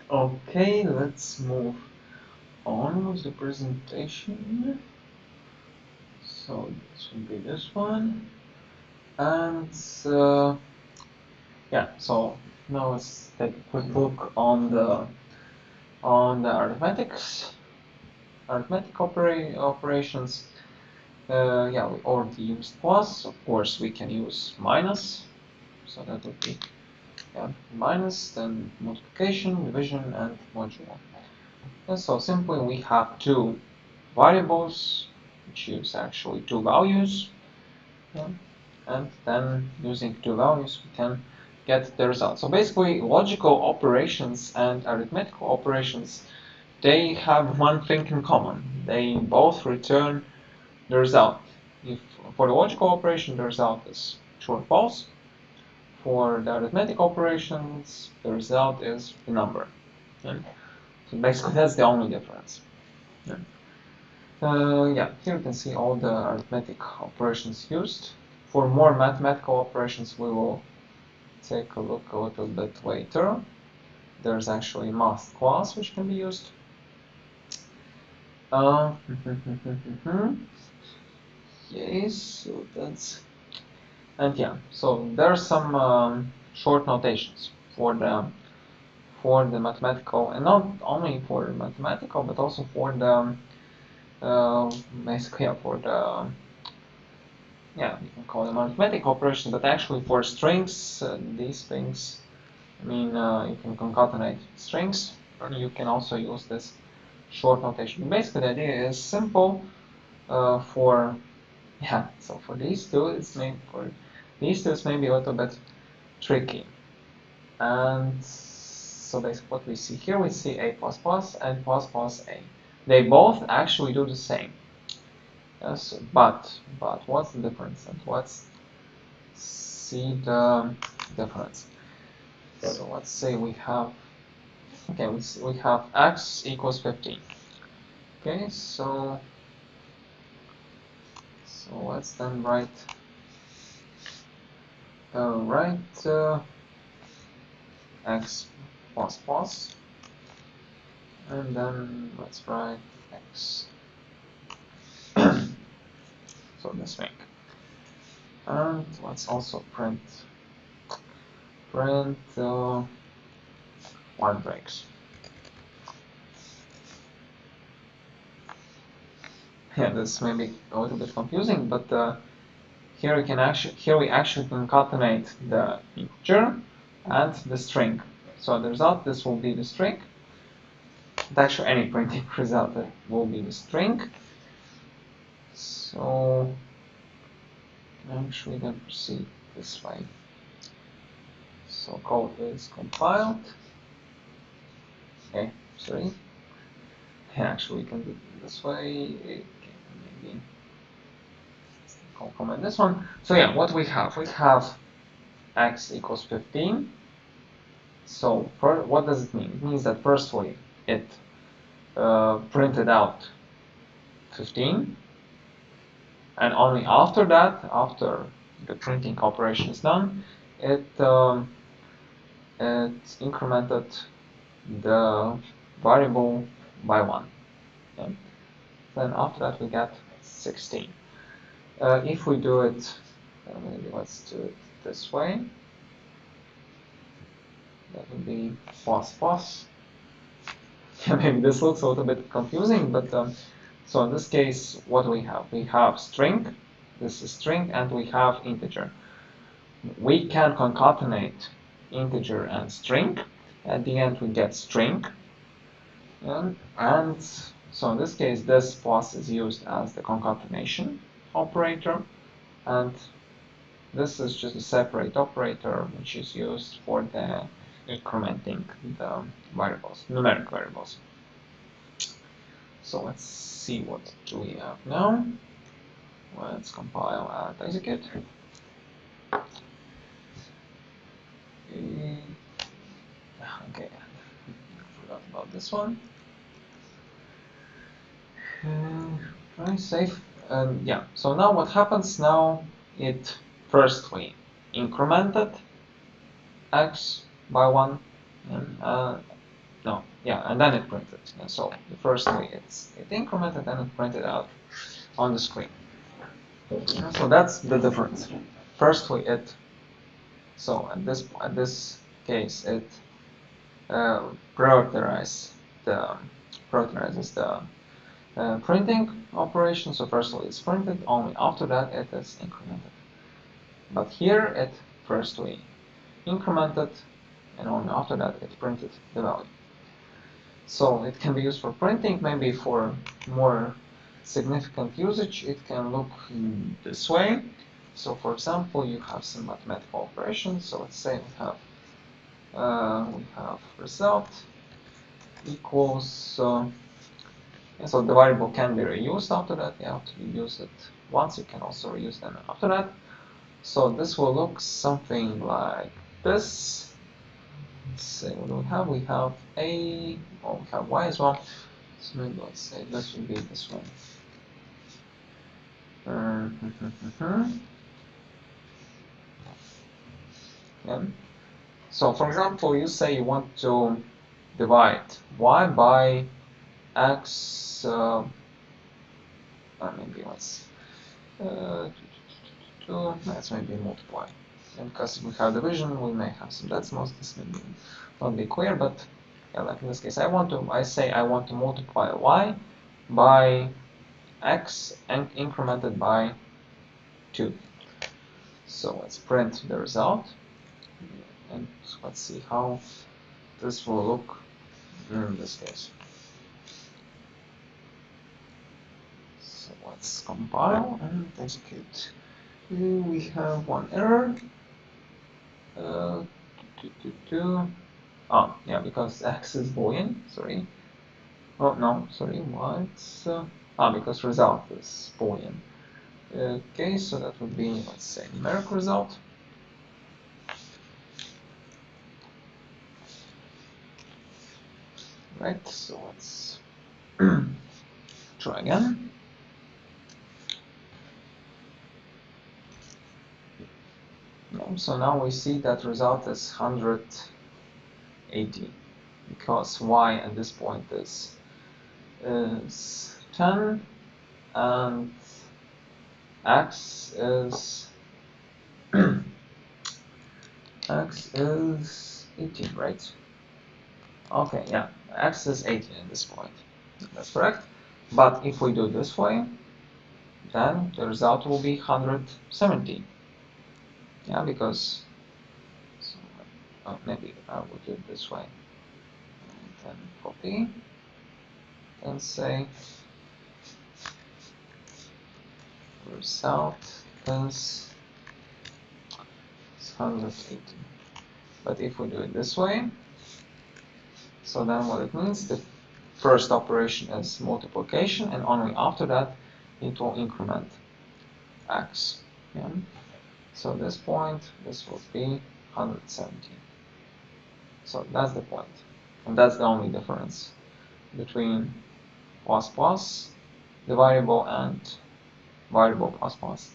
Okay, let's move on with the presentation. So this will be this one, and yeah. So now let's take a quick look on the arithmetic operations. Yeah, we already used plus. Of course, we can use minus. So that would be, yeah, minus, then multiplication, division, and modulo. And so simply we have two variables, which use actually two values. Yeah, and then using two values we can get the result. So basically logical operations and arithmetical operations, they have one thing in common. They both return the result. If for the logical operation the result is true or false, for the arithmetic operations the result is the number. Yeah. So basically that's the only difference. Yeah. Yeah, here you can see all the arithmetic operations used. For more mathematical operations we will take a look a little bit later. There's actually a math class which can be used. Yes, so that's, and yeah, so there are some short notations for the mathematical, and not only for mathematical, but also for the basically, yeah, for the, yeah, you can call them arithmetic operations, but actually for strings, these things, I mean, you can concatenate strings, or you can also use this short notation. Basically, the idea is simple. For, yeah, so for these two, it's maybe a little bit tricky. And so basically, what we see here, we see a plus plus and plus plus a. They both actually do the same. Yes, but what's the difference? And let's see the difference. So let's say we have, okay, we have x equals 15. Okay, so let's then write x plus plus, and then let's write x. So this thing, and let's also print one breaks. Yeah, this may be a little bit confusing, but here we actually concatenate the integer and the string. So the result, this will be the string. And actually, any printing result will be the string. So actually, then proceed this way. So code is compiled. Okay, sorry. Yeah, actually, we can do it this way. Okay, maybe I'll comment this one. So yeah, what we have x equals 15. So what does it mean? It means that firstly it printed out 15, and only after that, after the printing operation is done, it incremented the variable by 1. Okay? Then after that we get 16. If we do it, maybe let's do it this way. That would be plus plus. Maybe this looks a little bit confusing, but so in this case, what do we have? We have string, this is string, and we have integer. We can concatenate integer and string. At the end, we get string. And so in this case, this plus is used as the concatenation operator. And this is just a separate operator, which is used for the incrementing the variables, numeric variables. So let's see what do we have now. Let's compile and execute. Okay, I forgot about this one. Try save. Yeah, so now what happens now, it firstly incremented x by 1, and no, yeah, and then it printed. And so the first way it incremented and it printed out on the screen. So that's the difference. Firstly, so at this case it prioritizes the printing operation. So firstly it's printed, only after that it is incremented. But here it firstly incremented, and only after that it printed the value. So it can be used for printing, maybe for more significant usage it can look this way. So for example, you have some mathematical operations. So let's say we have result equals, so the variable can be reused after that. You have to use it once, you can also reuse them after that. So this will look something like this. Let's say what do we have? We have a, well, we have y as well. So maybe let's say this would be this one. Yeah. So for example, you say you want to divide y by x, maybe let's maybe multiply. And because we have division, we may have some decimals. This may not be clear, but yeah, like in this case, I say I want to multiply y by x and incremented by 2. So let's print the result, and let's see how this will look in this case. So let's compile and execute. We have one error. Oh, yeah, because x is boolean, sorry. Oh, no, sorry, what? Because result is boolean. Okay, so that would be, let's say, numeric result. Right, so let's try again. So now we see that result is 180, because y at this point is 10 and x is x is 18, right? Okay, yeah, x is 18 at this point. That's correct. But if we do this way, then the result will be 170. Yeah, because maybe I will do it this way. And then copy and say result is 180. But if we do it this way, so then what it means, the first operation is multiplication, and only after that it will increment x. Yeah. So this point, this will be 170. So that's the point, and that's the only difference between plus plus, the variable, and variable plus plus.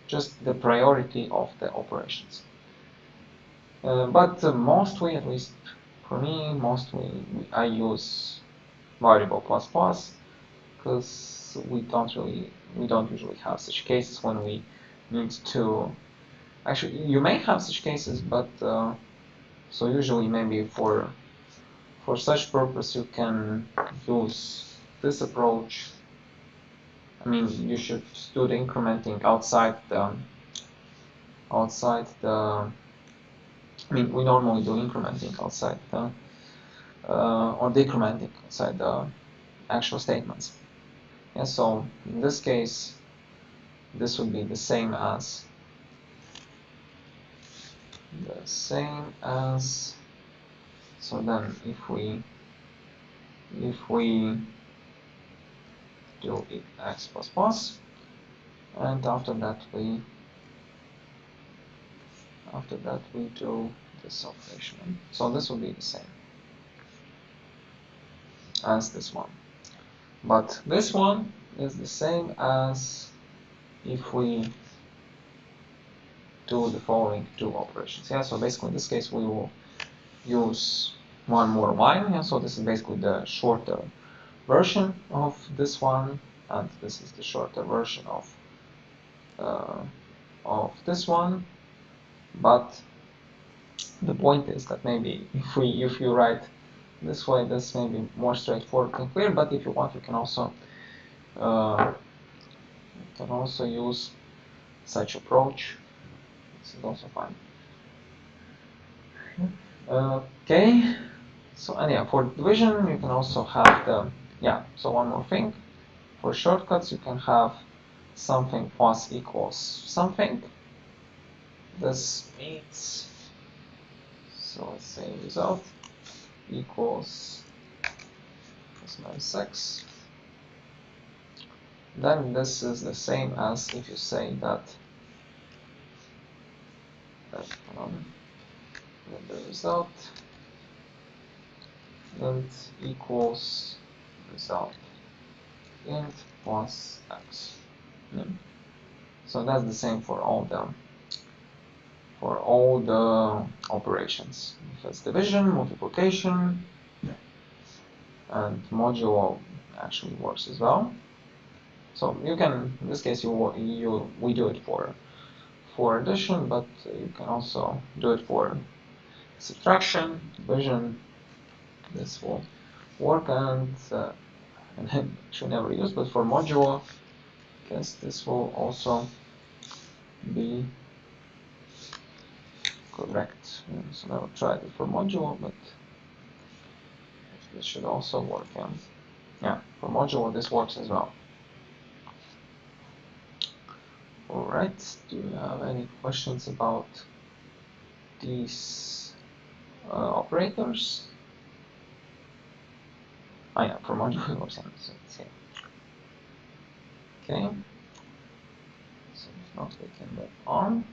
Just the priority of the operations. But mostly, at least for me, I use variable plus plus because we don't usually have such cases when we need to. Actually, you may have such cases, but so usually maybe for such purpose you can use this approach. I mean, you should do the incrementing outside the. I mean, we normally do incrementing outside the or decrementing outside the actual statements. Yeah, so in this case, this would be the same as so then if we do x plus plus, and after that we do this operation, so this will be the same as this one, but this one is the same as if we do the following two operations. Yeah, so basically in this case we will use one more line. Yeah, so this is basically the shorter version of this one, and this is the shorter version of this one. But the point is that maybe if you write this way, this may be more straightforward and clear. But if you want, you can also use such approach. This is also fine. Okay. So and yeah, for division you can also have the So one more thing, for shortcuts you can have something plus equals something. This means, so let's say result equals plus minus 6. Then this is the same as if you say that the result int equals result int plus x. So that's the same for all the operations. If it's division, multiplication, and modulo actually works as well. So you can, in this case, we do it for addition, but you can also do it for subtraction, division. This will work, and should never use, but for modulo, I guess this will also be correct. So now I'll try it for modulo, but this should also work. Yeah, for modulo this works as well. Alright, do you have any questions about these operators? Oh yeah, for modulo it works. So let's see. Okay. So if not, we can move on.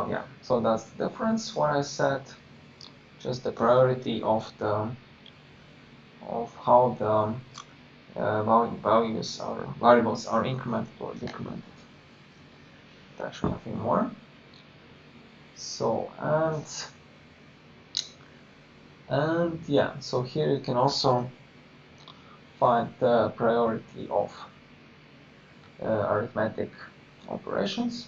Yeah, so that's the difference. What I said, just the priority of how the variables are incremented or decremented. Actually, nothing more. So and yeah, so here you can also find the priority of arithmetic operations.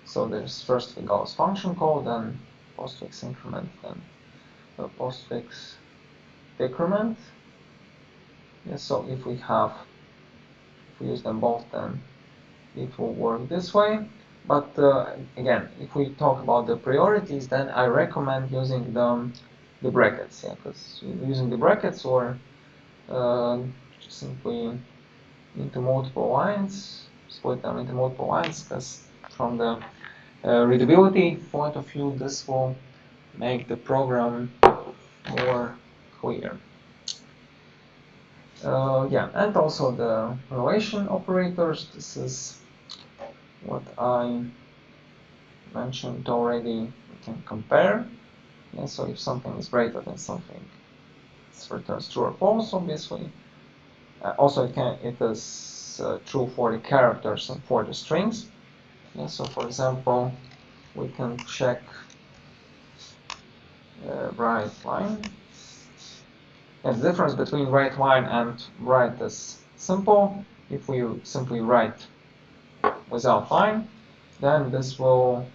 So there's first the Gauss function call, then postfix increment, then postfix decrement. Yeah, so if we use them both, then it will work this way. But again, if we talk about the priorities, then I recommend using the brackets. Yeah, because using the brackets or just simply into multiple lines, split them into multiple lines, because from the readability point of view, this will make the program more clear. Yeah, and also the relation operators. This is what I mentioned already. We can compare. Yeah, so if something is greater than something, it returns true or false, obviously. Also, it is true for the characters and for the strings. Yeah, so for example, we can check write line. And the difference between write line and write is simple. If we simply write without line, then this will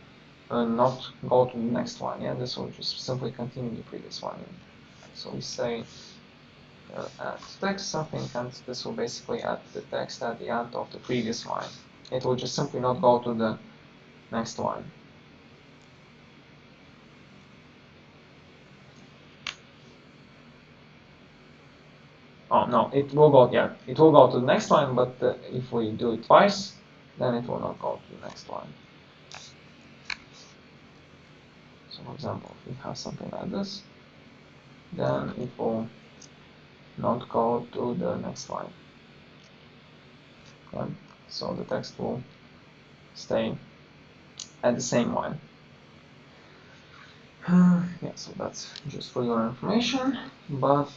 not go to the next line. Yeah, this will just simply continue the previous one. So we say add text something, and this will basically add the text at the end of the previous line. It will just simply not go to the next line. Oh no, it will go. Yeah, it will go to the next line, but if we do it twice, then it will not go to the next line. So for example, if we have something like this, then it will not go to the next line. Okay. So the text will stay at the same line. Yeah, so that's just for your information. But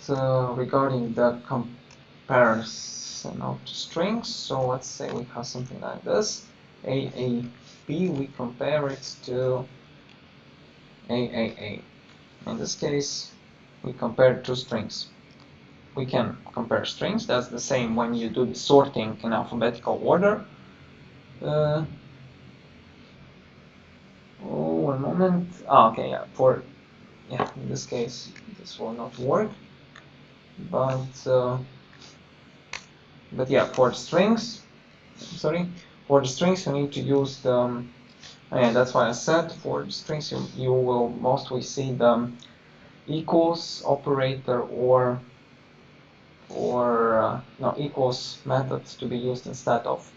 regarding the comparison of the strings, so let's say we have something like this. AAB, we compare it to AAA. In this case, we compare two strings. We can compare strings. That's the same when you do the sorting in alphabetical order. Oh, one moment. Okay, yeah. In this case, this will not work. But yeah, for strings, you need to use the. And that's why I said for strings you will mostly see the equals operator or no, equals methods to be used instead of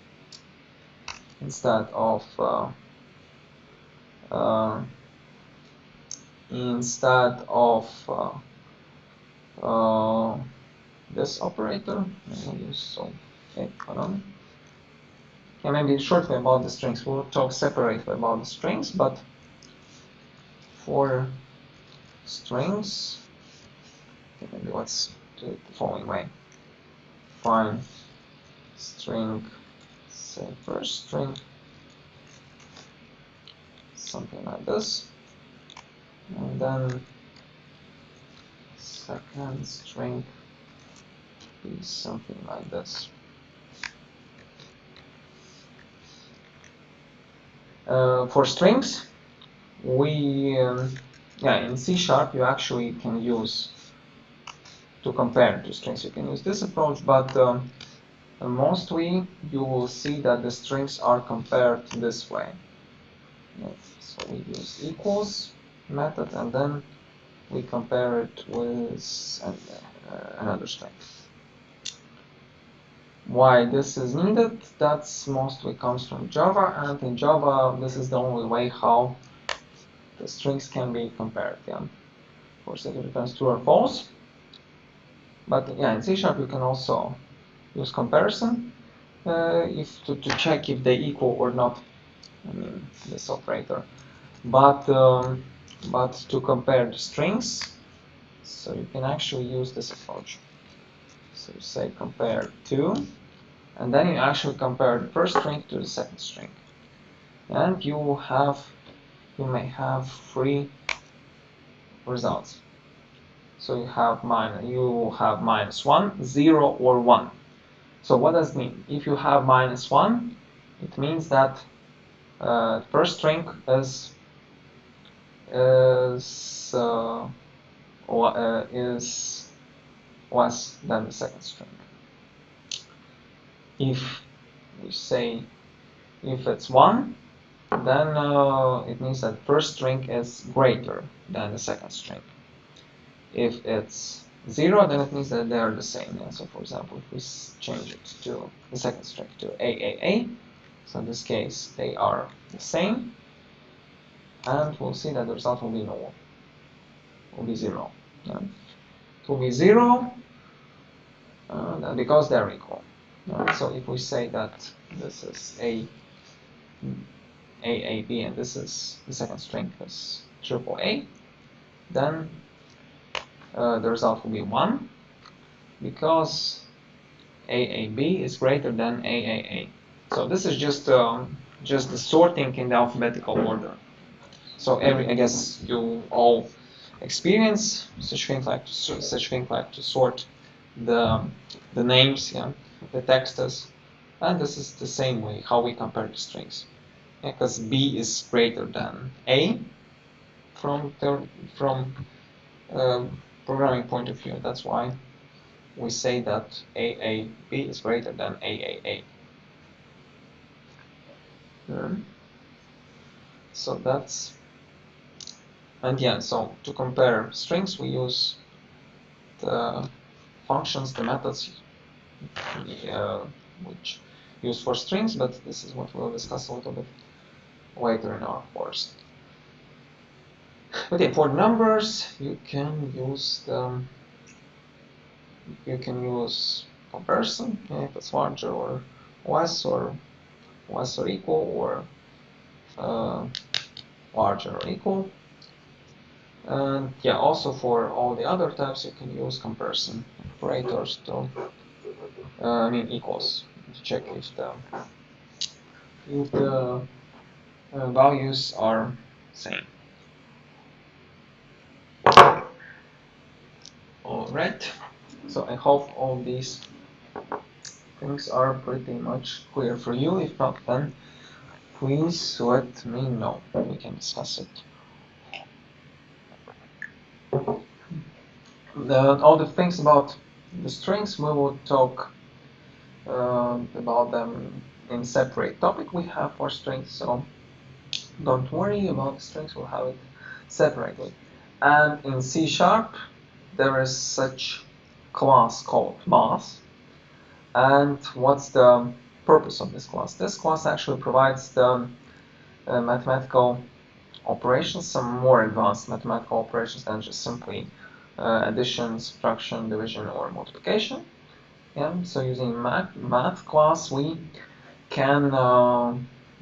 uh, uh, this operator. Okay, hold on. Yeah, maybe shortly about the strings. We'll talk separately about the strings, but for strings, okay, maybe let's do it the following way. Find string, say first string, something like this, and then second string be something like this. For strings, in C# you actually can use to compare two strings. You can use this approach, but mostly you will see that the strings are compared this way. So we use equals method and then we compare it with another string. Why this is needed? That's mostly comes from Java, and in Java this is the only way how the strings can be compared. Yeah, of course it returns true or false. But yeah, in C# you can also use comparison to check if they equal or not. I mean this operator. But to compare the strings, so you can actually use this approach. So you say compare two, and then you actually compare the first string to the second string, and you may have three results. So you have -1, 0, or 1. So what does it mean? If you have -1, it means that first string is less than the second string. If we say if it's 1, then it means that the first string is greater than the second string. If it's 0, then it means that they are the same. Yeah? So for example, if we change it to the second string to AAA, so in this case they are the same, and we'll see that the result will be null. Will be 0. Yeah? It will be 0 because they're equal. So if we say that this is AAB and this is the second string is AAA, then the result will be 1 because AAB is greater than AAA. So this is just the sorting in the alphabetical order. So I guess you all experience such things like to sort the names, yeah, the texts, and this is the same way how we compare the strings. Because B is greater than A from programming point of view. That's why we say that AAB is greater than AAA. So that's, and yeah, so to compare strings we use the functions, the methods which used for strings, but this is what we'll discuss a little bit later in our course. But yeah, for numbers you can use comparison, if it's larger or less or equal, or larger or equal. And yeah, also for all the other types you can use comparison operators to equals to check if the values are same. Alright, so I hope all these things are pretty much clear for you. If not, then please let me know. We can discuss it. All the things about the strings, we will talk about them in separate topic we have for strings, so don't worry about the strings, we'll have it separately. And in C#, there is such class called math. And what's the purpose of this class? This class actually provides the mathematical operations, some more advanced mathematical operations than just simply addition, subtraction, division, or multiplication. Yeah, so using math class, we can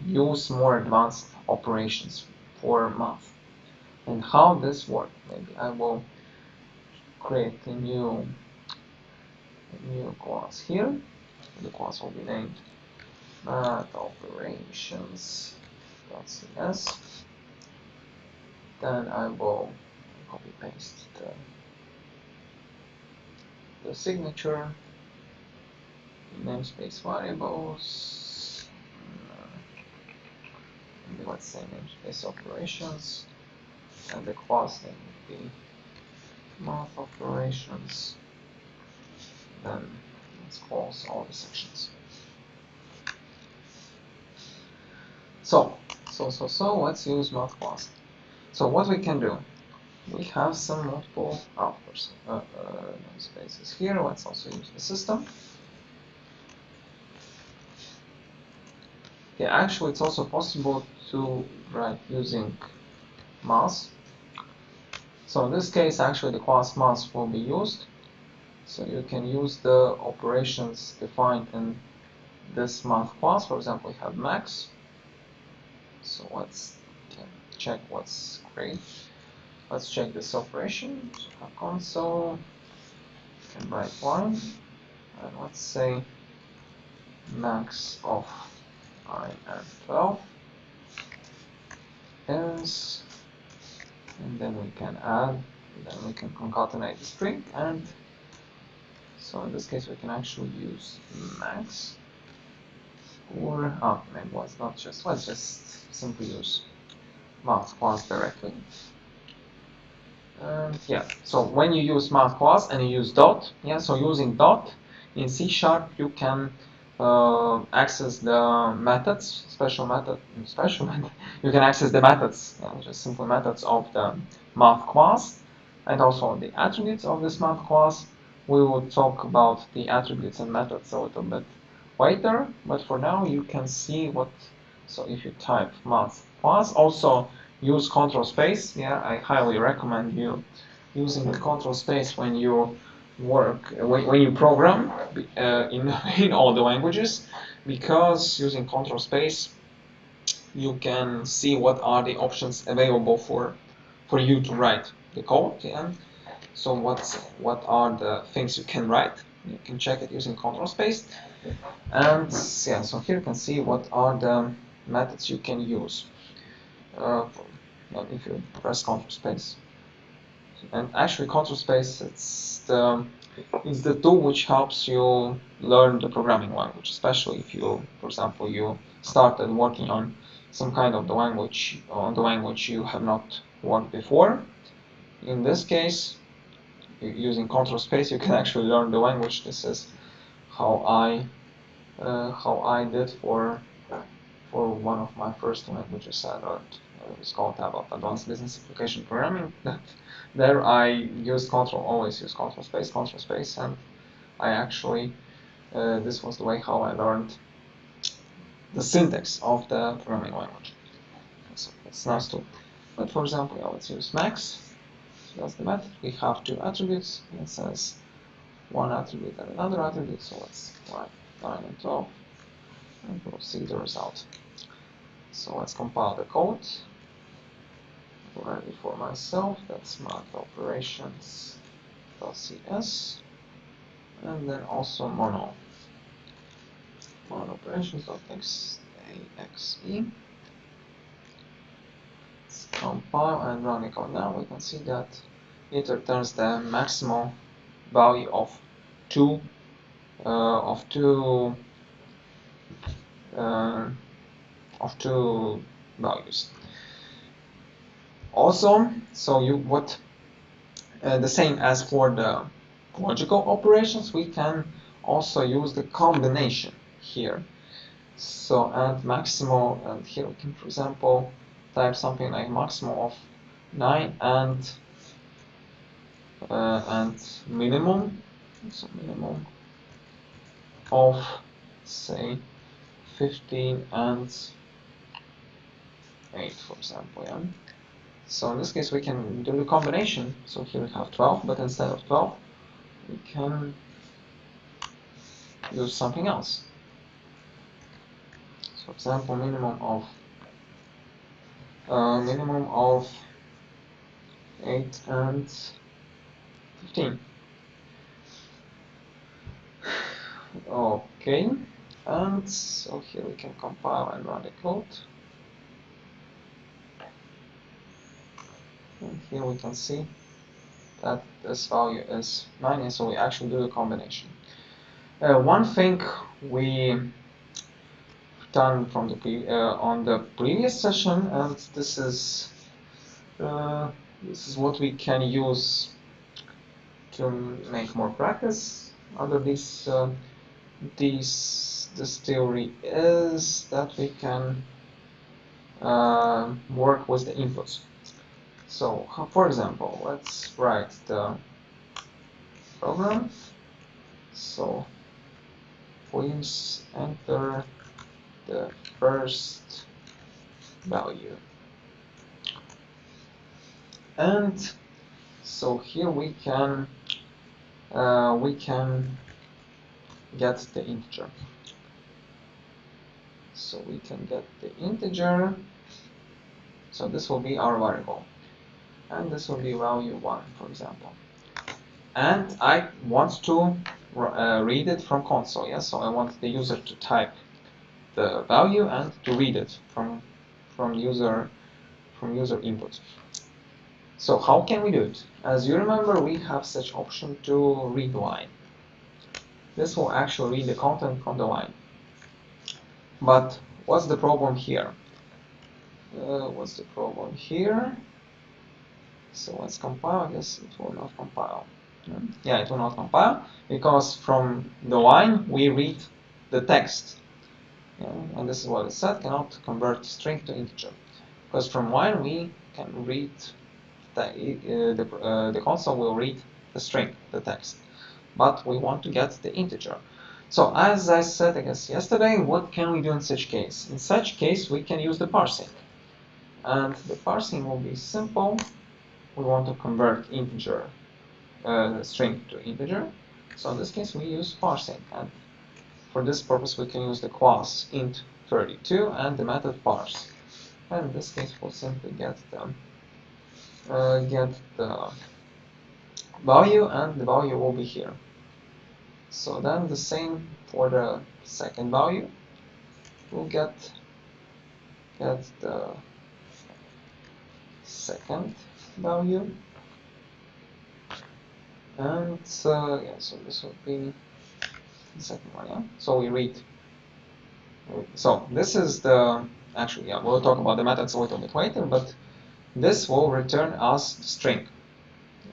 use more advanced operations for math. And how this works? Maybe I will create a new class here. The class will be named mathoperations.cs. Then I will copy paste the signature, namespace variables, let's say namespace operations, and the class name would be math operations. Then let's close all the sections. So let's use math class. So what we can do, we have some multiple namespaces here. Let's also use the system. Yeah, actually it's also possible to write using math. So in this case, actually the class math will be used. So you can use the operations defined in this math class. For example, we have max. So let's check what's great. Let's check this operation. So have console, you can write line, and let's say max of I and 12 is, and then we can add, then we can concatenate the string, and so in this case we can actually use max, or maybe let's just simply use math class directly. Yeah, so when you use math class and you use dot, yeah, so using dot in C# you can access the methods, special method, you can access the methods, just simple methods of the math class, and also the attributes of this math class. We will talk about the attributes and methods a little bit later, but for now you can see what, so if you type math class, also use control space. Yeah, I highly recommend you using the control space when you work, when you program in all the languages, because using control space you can see what are the options available for you to write the code. Yeah? So what are the things you can write? You can check it using control space, and yeah, so here you can see what are the methods you can use if you press control space. And actually control space is the tool which helps you learn the programming language, especially if you, for example, you started working on some kind of the language you have not worked before. In this case, using control space you can actually learn the language. This is how I did for one of my first languages I learned. It's called ABAP, Advanced Business Application Programming. There I used always use control space, and I actually, this was the way how I learned the syntax of the programming language. So it's nice too. But for example, let's use max. So that's the method. We have two attributes. It says one attribute and another attribute. So let's write 9 and 12, and we'll see the result. So let's compile the code. Ready for myself. That's math operations.cs, and then also mono operations.exe. Let's compile and run the code now. We can see that it returns the maximal value of two uh, of two values. Also, so the same as for the logical operations, we can also use the combination here. So and maximal, and here we can, for example, type something like maximal of 9 and minimum, so minimum of say 15 and 8, for example. Yeah. So in this case we can do the combination. So here we have 12, but instead of 12 we can use something else. So for example, minimum of 8 and 15. Okay, and so here we can compile and run the code. And here we can see that this value is 9, and so we actually do the combination. One thing we done from the on the previous session, and this is what we can use to make more practice under this theory, is that we can work with the inputs. So for example, let's write the program. So please enter the first value, and so here we can get the integer. So we can get the integer. So this will be our variable, and this will be value 1, for example. And I want to read it from console. Yes, so I want the user to type the value and to read it from user input. So how can we do it? As you remember, we have such option to read line. This will actually read the content from the line. But what's the problem here? What's the problem here? So let's compile. I guess it will not compile. Yeah, it will not compile because from the line we read the text. Yeah, and this is what it said: cannot convert string to integer. Because from line we can read the console will read the string, the text, but we want to get the integer. So as I said, I guess yesterday, what can we do in such case? In such case, we can use the parsing, and the parsing will be simple. We want to convert integer string to integer, so in this case we use parsing, and for this purpose we can use the class int32 and the method parse, and in this case we'll simply get the value, and the value will be here. So then the same for the second value. We'll get the second value, and yeah, so this would be the second one. Yeah. So we read. So this is the actually, yeah, we'll talk about the methods a little bit later, but this will return us the string.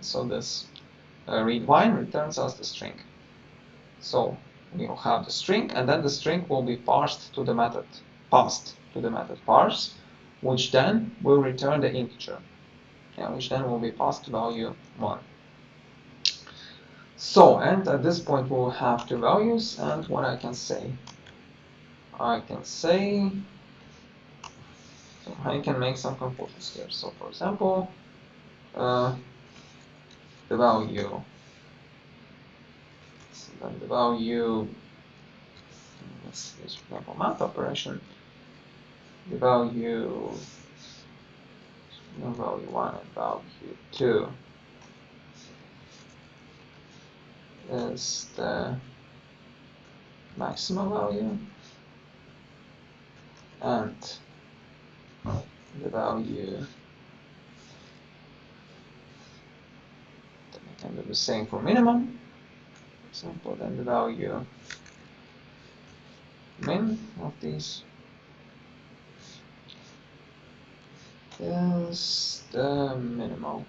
So this read line returns us the string. So we'll have the string, and then the string will be passed to the method parse, which then will return the integer, which then will be passed to value 1. So, and at this point we'll have two values, and what I can say, so I can make some compositions here. So for example, the value, so then the value, let's use for example math operation, the value 1 and value 2 is the maximum value, and the value, then I can do the same for minimum, example, then the value min of these is the minimal.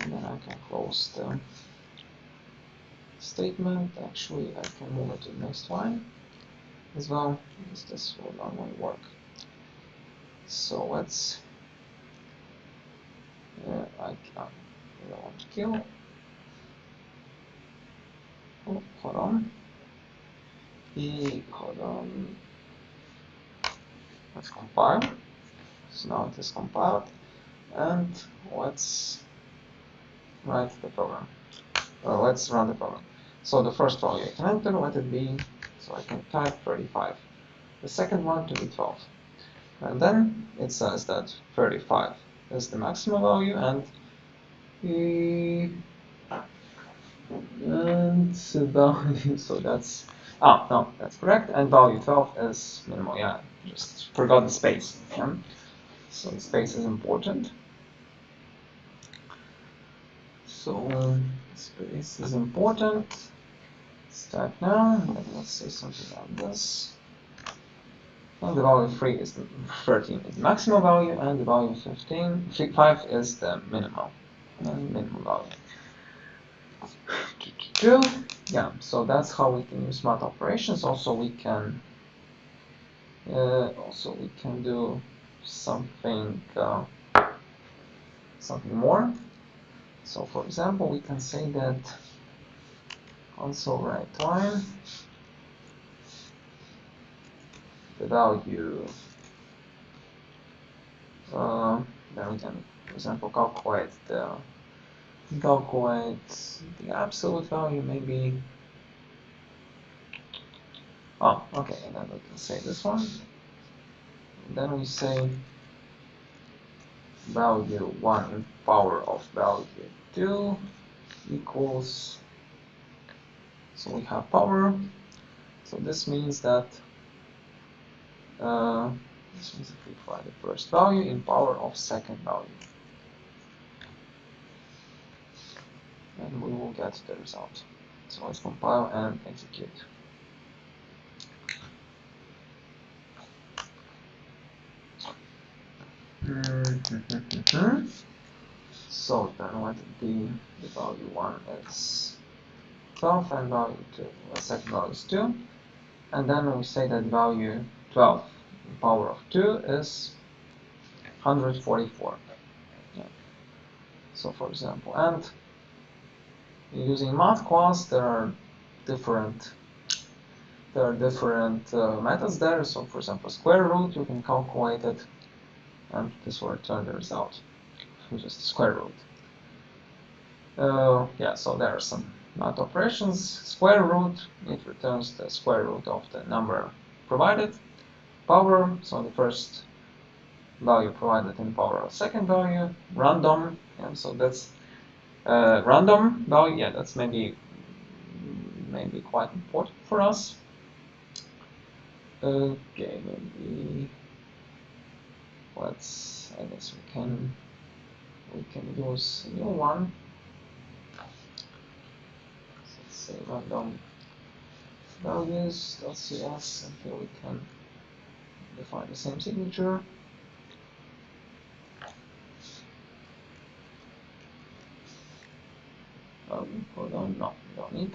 And then I can close the statement. Actually, I can move it to the next line as well, because this will normally work. So let's I don't want to kill. Oh, hold on. Hold on. Let's compile. So now it is compiled, and let's write the program. Let's run the program. So the first value I can enter, let it be, so I can type 35. The second one to be 12. And then it says that 35 is the maximum value, and the value, so that's, no, that's correct, and value 12 is minimal. Yeah, just forgot the space. Yeah? So the space is important. So space is important. Let's type now, and then let's say something like this. And the value 13 is the maximum value, and the value 5 is the minimal value. Yeah, so that's how we can use math operations. Also, we can do something more. So, for example, we can say that console write line the value. Then we can, for example, calculate the absolute value, maybe. Oh, okay, and then we can say this one. And then we say value 1 in power of value 2 equals, so we have power, so this means that this means if we find the first value in power of second value, and we will get the result. So let's compile and execute. So then let it be the value 1 is 12 and value 2, the second value is 2, and then we say that value 12 in power of 2 is 144. Yeah. So for example, and using math class there are different methods there. So for example, square root, you can calculate it, and this will return the result, just square root. Yeah, so there are some math operations. Square root, it returns the square root of the number provided. Power, so the first value provided in power of second value. Random, yeah, so that's random value. Yeah, that's maybe quite important for us. Okay, maybe I guess we can use a new one. So let's say random values.cs, and here we can define the same signature. Hold on, no, we don't need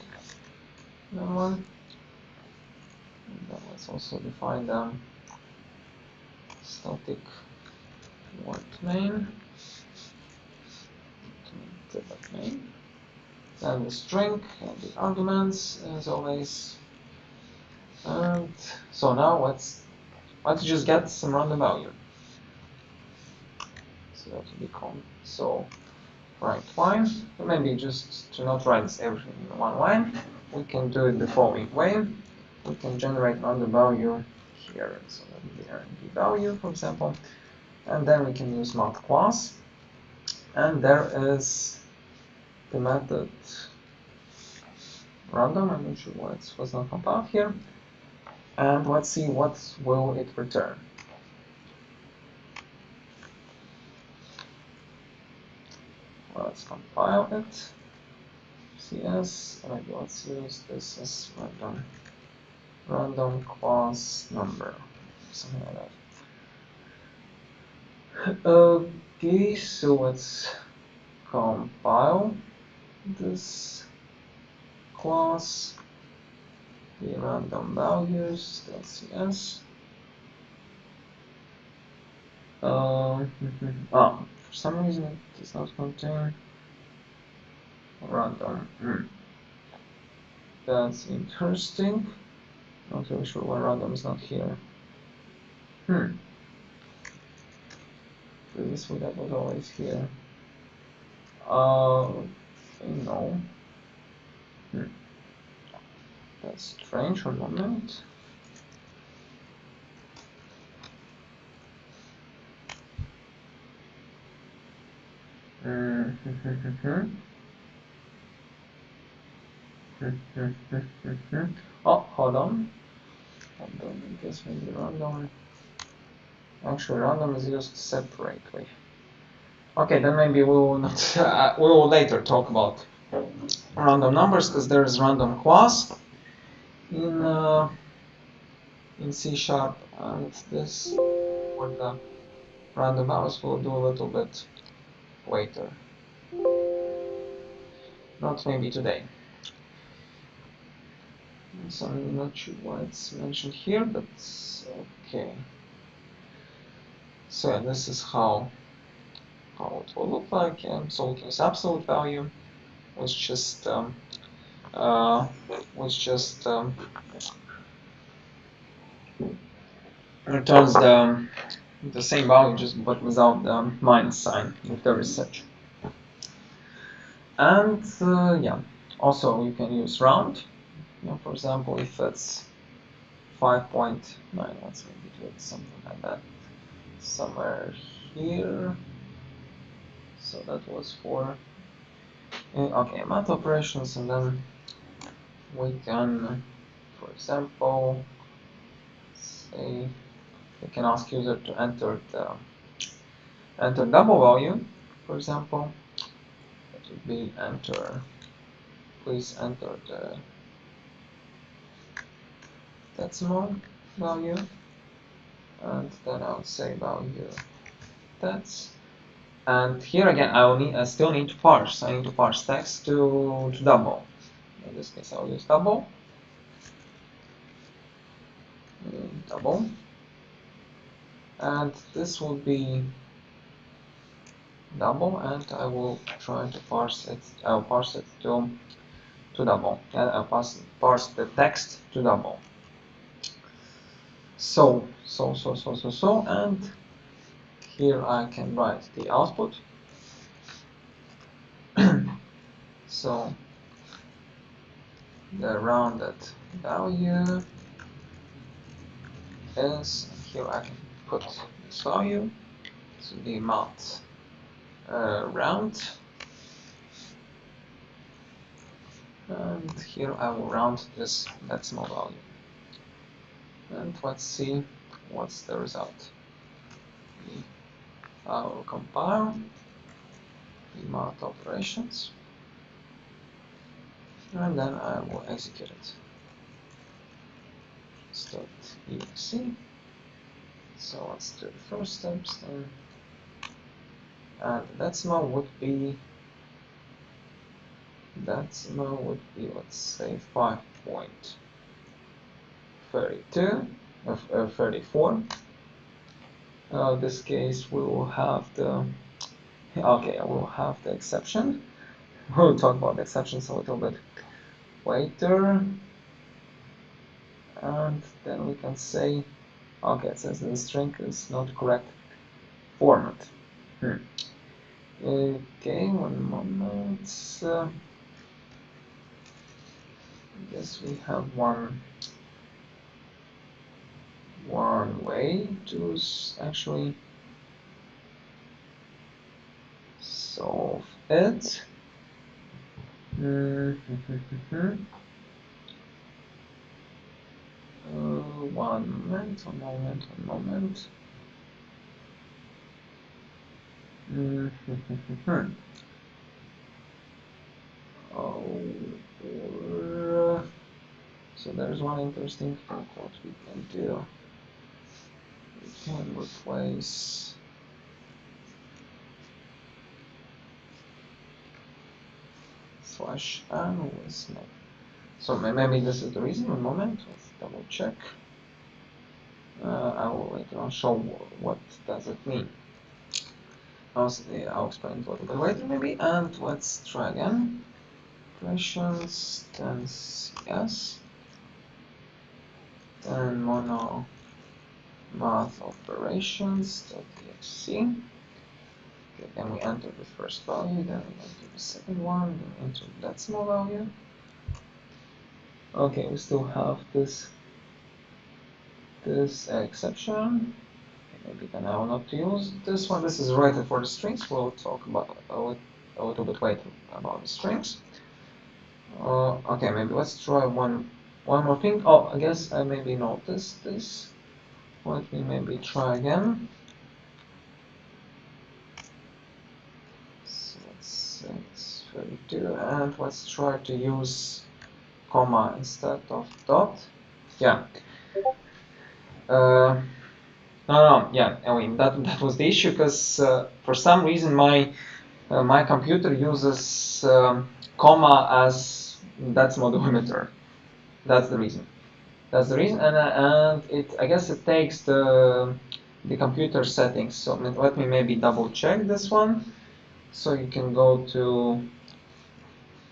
that one. And then let's also define the static word main. Then the string and the arguments as always. And so now let's just get some random value. So that will become so write line. But maybe just to not write everything in one line, we can do it the following way. We can generate random value here. So that would be RND value, for example. And then we can use math class. And there is the method random. I'm not sure why it was not compiled here. And let's see what will it return. Let's compile it. CS, and let's use this as random class number, something like that. Okay, so let's compile this class, the random values.cs. For some reason it does not contain random. That's interesting. Not really sure why random is not here. Previously that was always here. No. That's strange. One moment. Oh, hold on. I guess maybe random. Actually, random is used separately. Okay, then maybe we will not. We will later talk about random numbers because there is random class in C#, and this for the random values we'll do a little bit later. Not maybe today. So I'm not sure why it's mentioned here, but okay. So yeah, this is how it will look like. So this absolute value was just returns the same value, just but without the minus sign, if there is such. And yeah, also you can use round. For example, if it's 5.9, let's maybe do it something like that, somewhere here. So that was for okay, math operations, and then we can, for example, say we can ask user to enter double value, for example. It would be please enter the decimal value, and then I would say value that's. And here again, I still need to parse. I need to parse text to double. In this case, I'll use double. Double. And this will be double, and I will try to parse it. I'll parse it to double. And I'll parse the text to double. So, and here I can write the output. So the rounded value is, here I can put this value, so the amount round, and here I will round this decimal value. And let's see what's the result. I will compile the math operations, and then I will execute it. Start exe. So let's do the first steps then. And the decimal would be, let's say 5.32 34. This case we will have the, okay, I will have the exception. We'll talk about the exceptions a little bit later. And then we can say, okay, it says the string is not correct format. Okay, one moment. I guess we have one way to actually solve it. One moment. Or, so there's one interesting thing what we can do. We can replace /n with name. So maybe this is the reason. One moment, let's double check. I will later on show what does it mean. I'll explain it a little bit later maybe. And let's try again. Operations, then CS, then mono math operations.exe. Okay, then we enter the first value, then we enter the second one, then we enter the decimal value. Okay, we still have this exception. Maybe then I will not use this one. This is rated for the strings. We'll talk about a little bit later about the strings. Okay, maybe let's try one more thing. Oh, I guess I maybe noticed this. Let me maybe try again. So it's 32, and let's try to use comma instead of dot. Yeah. No, yeah. I mean that was the issue because for some reason my computer uses comma as decimal delimiter. That's the reason. That's the reason, and I guess it takes the computer settings. So let me maybe double check this one. So you can go to,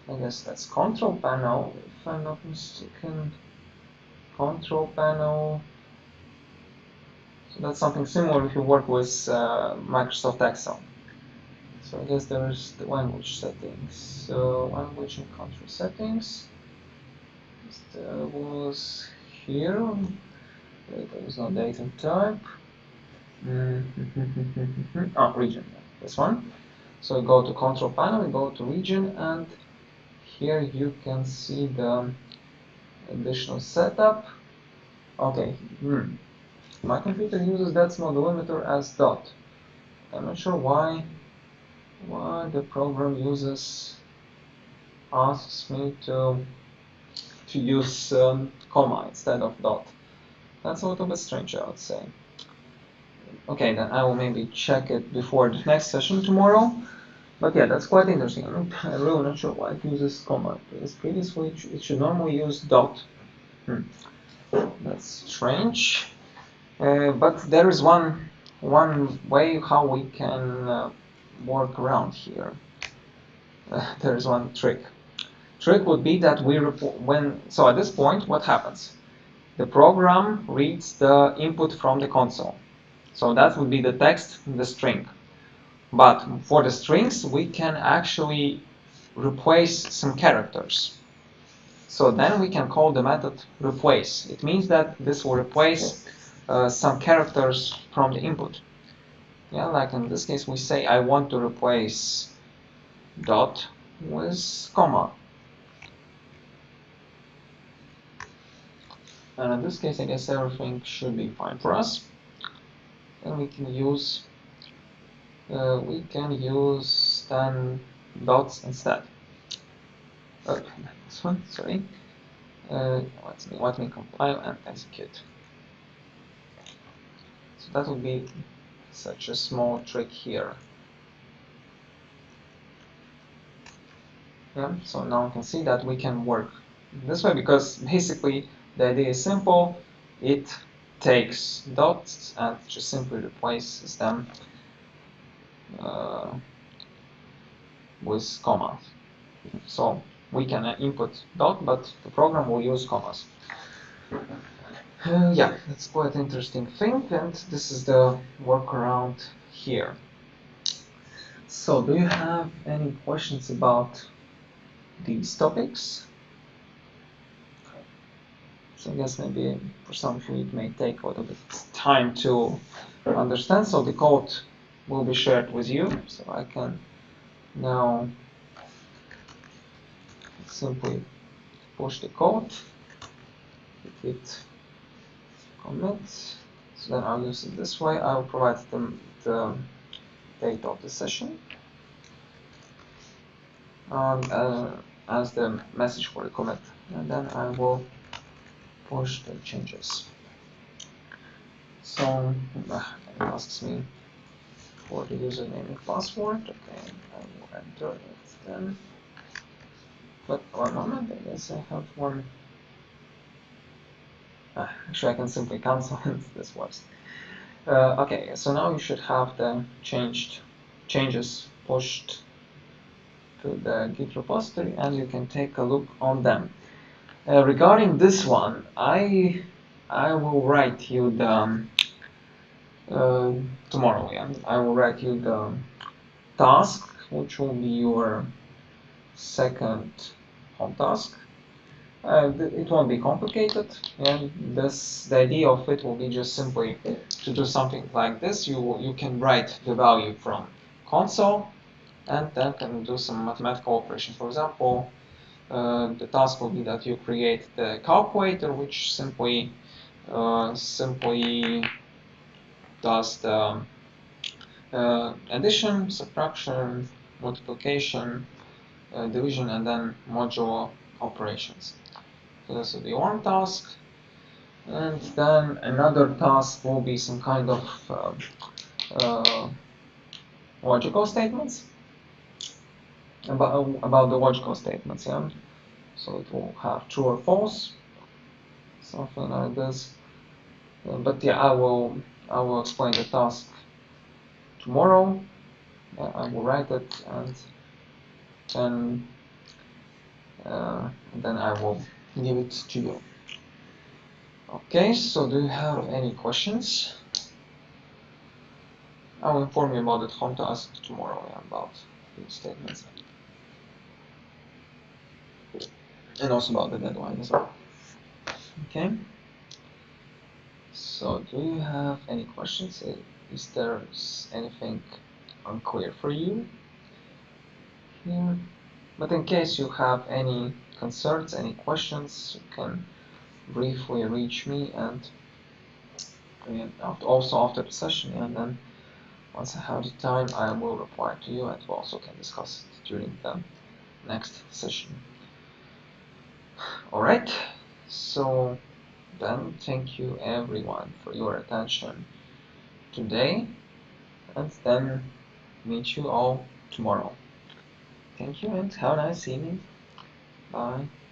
I guess that's control panel, if I'm not mistaken. Control panel. So that's something similar if you work with Microsoft Excel. So I guess there's the language settings. So language and country settings. There was here. There is no date and type. Oh, region. This one. So go to control panel, go to region, and here you can see the additional setup. Okay. My computer uses decimal delimiter as dot. I'm not sure why the program asks me to use comma instead of dot. That's a little bit strange, I would say. Okay, then I will maybe check it before the next session tomorrow. But yeah, that's quite interesting. I'm really not sure why it uses comma. Because previously it should normally use dot. That's strange. But there is one way how we can work around here. There is one trick. Trick would be that we so at this point, what happens? The program reads the input from the console. So that would be the text, the string. But for the strings, we can actually replace some characters. So then we can call the method replace. It means that this will replace some characters from the input. Yeah, like in this case, we say I want to replace dot with comma. And in this case, I guess everything should be fine for us. And we can use then dots instead. This one, sorry. Let me compile and execute. So that would be such a small trick here. Yeah, so now we can see that we can work this way because basically the idea is simple. It takes dots and just simply replaces them with commas. So we can input dot, but the program will use commas. Yeah, that's quite an interesting thing, and this is the workaround here. So do you have any questions about these topics? So I guess maybe for some of you it may take a little bit time to understand. So the code will be shared with you. So I can now simply push the code, hit commit. So then I'll use it this way. I'll provide the date of the session. as the message for the commit, and then I will push the changes. So it asks me for the username and password. Okay, I will enter it then. But one moment, I guess I have one. Actually, I can simply cancel it. This works. Okay, so now you should have the changes pushed to the Git repository, and you can take a look on them. Regarding this one, I will write you the tomorrow. Yeah, I will write you the task, which will be your second home task. It won't be complicated, and the idea of it will be just simply to do something like this. You can write the value from console, and then can do some mathematical operation. For example, the task will be that you create the calculator, which simply does the addition, subtraction, multiplication, division, and then modulo operations. So this will be one task, and then another task will be some kind of logical statements about the logical statements. Yeah, so it will have true or false, something like this. But yeah, I will explain the task tomorrow. I will write it, and then I will give it to you. Okay, so do you have any questions? I will inform you about the home task tomorrow, about these statements, and also about the deadline as well. Okay. So do you have any questions? Is there anything unclear for you here? But in case you have any concerns, any questions, you can briefly reach me, and also after the session, and then once I have the time, I will reply to you, and we also can discuss it during the next session. Alright, so then thank you everyone for your attention today, and then meet you all tomorrow. Thank you, and have a nice evening. Bye.